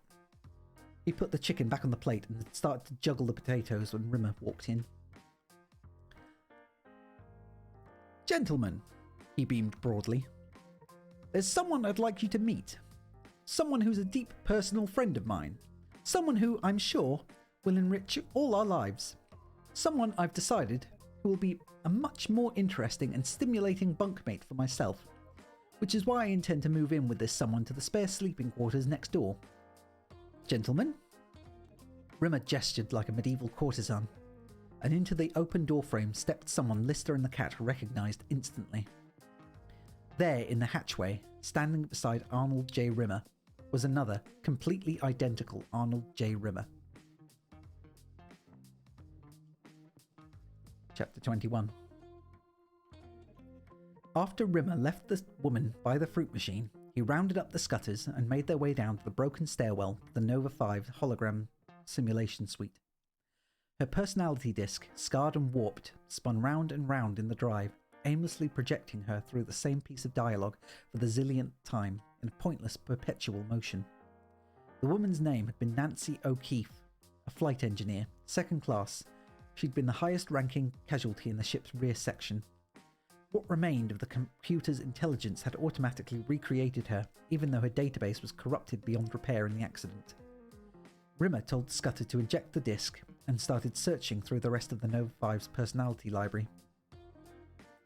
He put the chicken back on the plate and started to juggle the potatoes when Rimmer walked in. "Gentlemen," he beamed broadly, "there's someone I'd like you to meet. Someone who's a deep personal friend of mine. Someone who, I'm sure, will enrich all our lives. Someone I've decided who will be a much more interesting and stimulating bunkmate for myself, which is why I intend to move in with this someone to the spare sleeping quarters next door. Gentlemen?" Rimmer gestured like a medieval courtesan, and into the open doorframe stepped someone Lister and the cat recognised instantly. There in the hatchway, standing beside Arnold J. Rimmer, was another, completely identical Arnold J. Rimmer. Chapter 21. After Rimmer left the woman by the fruit machine, he rounded up the scutters and made their way down to the broken stairwell to the Nova 5 hologram simulation suite. Her personality disc, scarred and warped, spun round and round in the drive, aimlessly projecting her through the same piece of dialogue for the zillionth time in a pointless perpetual motion. The woman's name had been Nancy O'Keefe, a flight engineer, second class. She'd been the highest ranking casualty in the ship's rear section. What remained of the computer's intelligence had automatically recreated her, even though her database was corrupted beyond repair in the accident. Rimmer told Scudder to eject the disk and started searching through the rest of the Nova 5's personality library.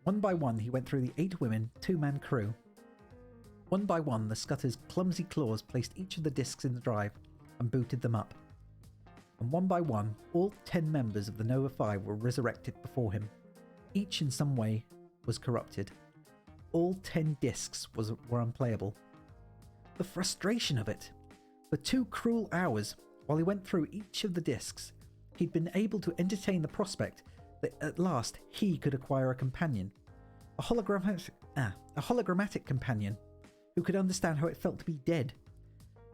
One by one, he went through the 8 women, 2-man crew. One by one, the Scutter's clumsy claws placed each of the disks in the drive and booted them up. And one by one, all 10 members of the Nova 5 were resurrected before him. Each in some way was corrupted. All 10 disks were unplayable. The frustration of it! For 2 cruel hours, while he went through each of the disks, he'd been able to entertain the prospect that at last he could acquire a companion. A hologrammatic companion who could understand how it felt to be dead.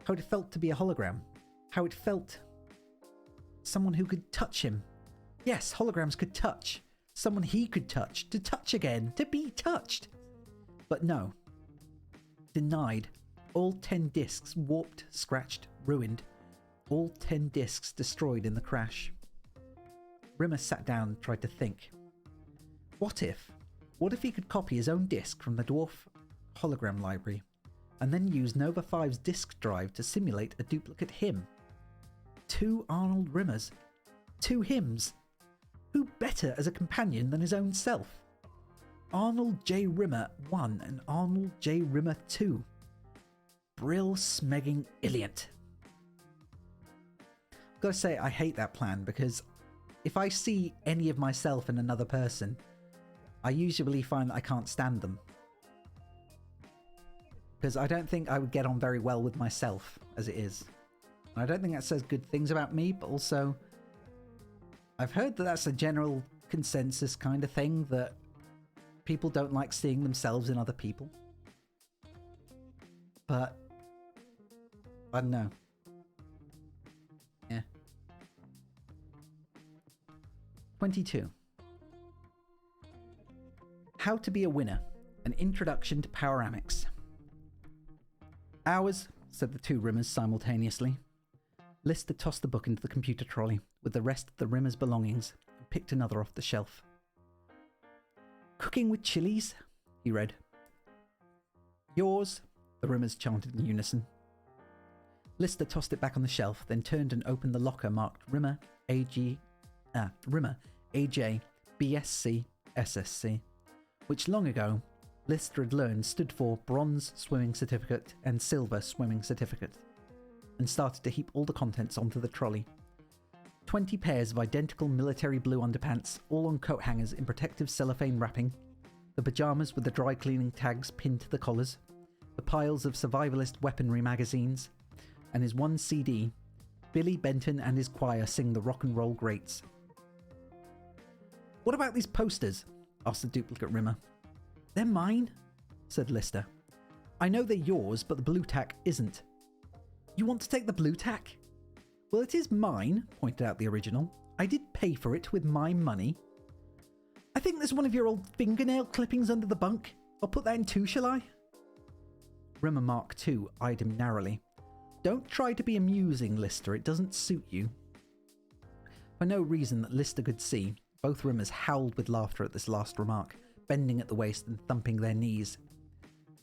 How it felt to be a hologram. How it felt... Someone who could touch him. Yes, holograms could touch. Someone he could touch. To touch again. To be touched. But no. Denied. All 10 discs warped, scratched, ruined. All 10 discs destroyed in the crash. Rimmer sat down and tried to think. What if he could copy his own disc from the Dwarf hologram library and then use Nova 5's disk drive to simulate a duplicate him? 2 Arnold Rimmers. 2 hims. Who better as a companion than his own self? Arnold J. Rimmer 1 and Arnold J. Rimmer 2. Brill smegging illiant. I've got to say, I hate that plan because if I see any of myself in another person, I usually find that I can't stand them. Because I don't think I would get on very well with myself as it is. I don't think that says good things about me, but also I've heard that that's a general consensus kind of thing, that people don't like seeing themselves in other people. But I don't know. Yeah. 22. How to be a winner. An introduction to Peyruis. Ours, said the 2 Rimmers simultaneously. Lister tossed the book into the computer trolley with the rest of the Rimmer's belongings and picked another off the shelf. Cooking with chilies, he read. Yours, the Rimmers chanted in unison. Lister tossed it back on the shelf, then turned and opened the locker marked Rimmer AJ BSc SSC, which long ago Lister had learned stood for Bronze Swimming Certificate and Silver Swimming Certificate, and started to heap all the contents onto the trolley. 20 pairs of identical military blue underpants, all on coat hangers in protective cellophane wrapping, the pyjamas with the dry cleaning tags pinned to the collars, the piles of survivalist weaponry magazines, and his 1 CD, Billy Benton and his choir sing the rock and roll greats. What about these posters? Asked the duplicate Rimmer. They're mine, said Lister. I know they're yours, but the blue tack isn't. You want to take the blue tack? Well, it is mine, pointed out the original. I did pay for it with my money. I think there's one of your old fingernail clippings under the bunk. I'll put that in too, shall I? Rimmer Mark II eyed him narrowly. Don't try to be amusing, Lister. It doesn't suit you. For no reason that Lister could see, both Rimmers howled with laughter at this last remark, bending at the waist and thumping their knees.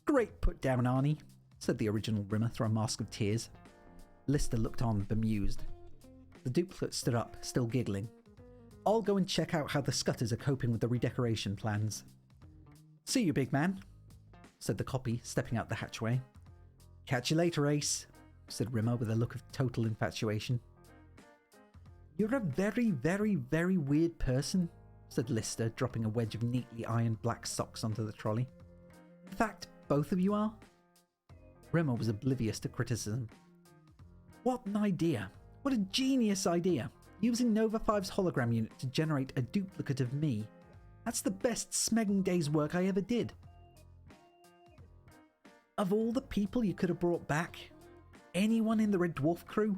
Great put down, Arnie, said the original Rimmer through a mask of tears. Lister looked on, bemused. The duplicate stood up, still giggling. I'll go and check out how the Scutters are coping with the redecoration plans. See you, big man, said the copy, stepping out the hatchway. Catch you later, Ace, said Rimmer with a look of total infatuation. You're a very, very, very weird person, said Lister, dropping a wedge of neatly ironed black socks onto the trolley. In fact, both of you are. Rimmer was oblivious to criticism. What an idea! What a genius idea! Using Nova 5's hologram unit to generate a duplicate of me. That's the best smegging day's work I ever did. Of all the people you could have brought back, anyone in the Red Dwarf crew,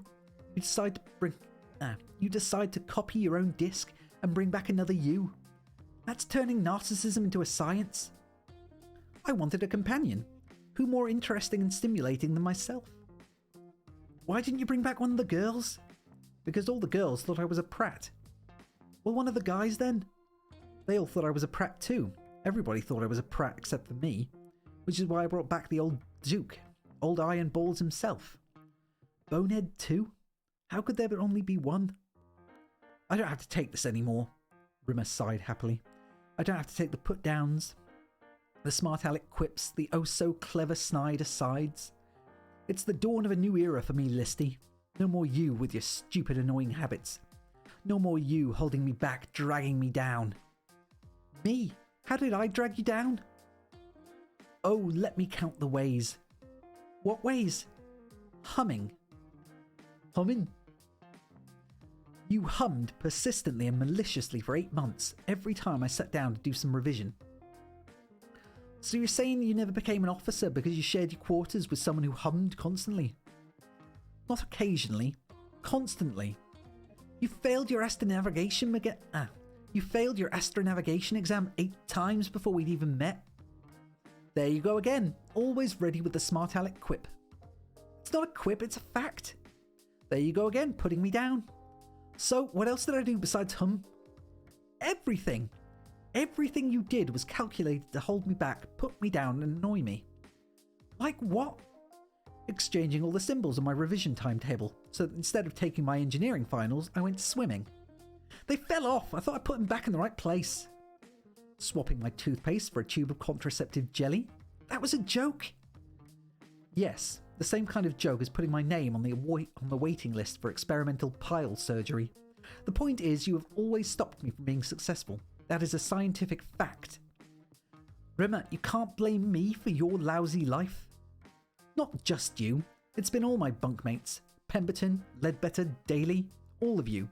you decide to copy your own disc and bring back another you. That's turning narcissism into a science. I wanted a companion. Who more interesting and stimulating than myself? Why didn't you bring back one of the girls? Because all the girls thought I was a prat. Well, one of the guys then? They all thought I was a prat too. Everybody thought I was a prat except for me. Which is why I brought back the old Duke. Old Iron Balls himself. Bonehead too? How could there only be one? I don't have to take this anymore. Rimmer sighed happily. I don't have to take the put-downs, the smart aleck quips, the oh-so-clever snide asides. It's the dawn of a new era for me, Listy. No more you with your stupid, annoying habits. No more you holding me back, dragging me down. Me? How did I drag you down? Oh, let me count the ways. What ways? Humming. Humming? You hummed persistently and maliciously for 8 months, every time I sat down to do some revision. So you're saying you never became an officer because you shared your quarters with someone who hummed constantly? Not occasionally. Constantly. You failed your astronavigation exam 8 times before we'd even met. There you go again, always ready with the smart aleck quip. It's not a quip, it's a fact. There you go again, putting me down. So, what else did I do besides hum? Everything. Everything you did was calculated to hold me back, put me down and annoy me. Like what? Exchanging all the symbols on my revision timetable, so that instead of taking my engineering finals, I went swimming. They fell off, I thought I put them back in the right place. Swapping my toothpaste for a tube of contraceptive jelly? That was a joke. Yes, the same kind of joke as putting my name on the waiting list for experimental pile surgery. The point is, you have always stopped me from being successful. That is a scientific fact. Rimmer, you can't blame me for your lousy life. Not just you. It's been all my bunkmates. Pemberton, Ledbetter, Daly, all of you.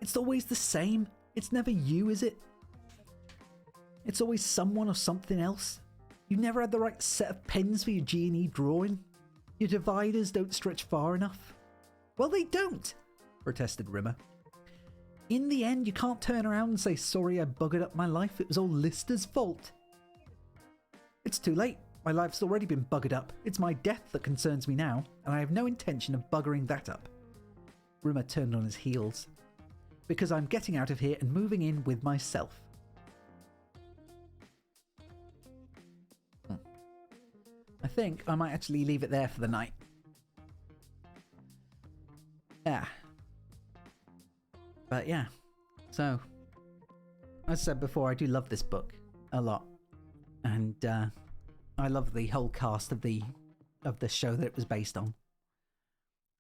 It's always the same. It's never you, is it? It's always someone or something else. You never had the right set of pens for your G&E drawing. Your dividers don't stretch far enough. Well, they don't, protested Rimmer. In the end, you can't turn around and say, sorry, I buggered up my life. It was all Lister's fault. It's too late. My life's already been buggered up. It's my death that concerns me now, and I have no intention of buggering that up. Rimmer turned on his heels. Because I'm getting out of here and moving in with myself. I think I might actually leave it there for the night. Yeah. But yeah. So, as I said before, I do love this book a lot. And I love the whole cast of the show that it was based on.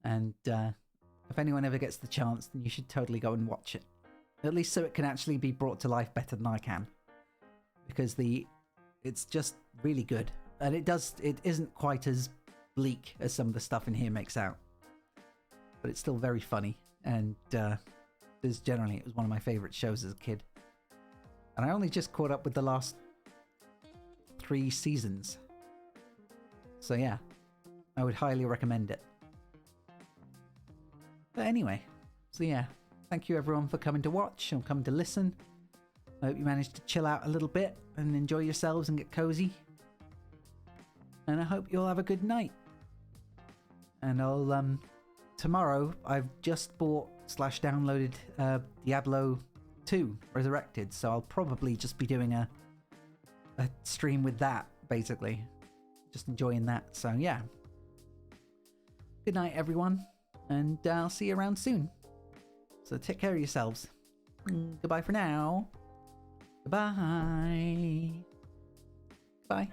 And if anyone ever gets the chance, then you should totally go and watch it. At least so it can actually be brought to life better than I can. Because it's just really good. And it isn't quite as bleak as some of the stuff in here makes out. But it's still very funny. And it was one of my favourite shows as a kid. And I only just caught up with the last 3 seasons. So yeah, I would highly recommend it. But anyway, so yeah, thank you everyone for coming to watch and coming to listen. I hope you managed to chill out a little bit and enjoy yourselves and get cozy. And I hope you all have a good night. And I'll, tomorrow, I've just bought / downloaded Diablo 2 Resurrected, so I'll probably just be doing a stream with that, basically. Just enjoying that, so yeah. Good night, everyone, and I'll see you around soon. So take care of yourselves. Goodbye for now. Goodbye. Bye.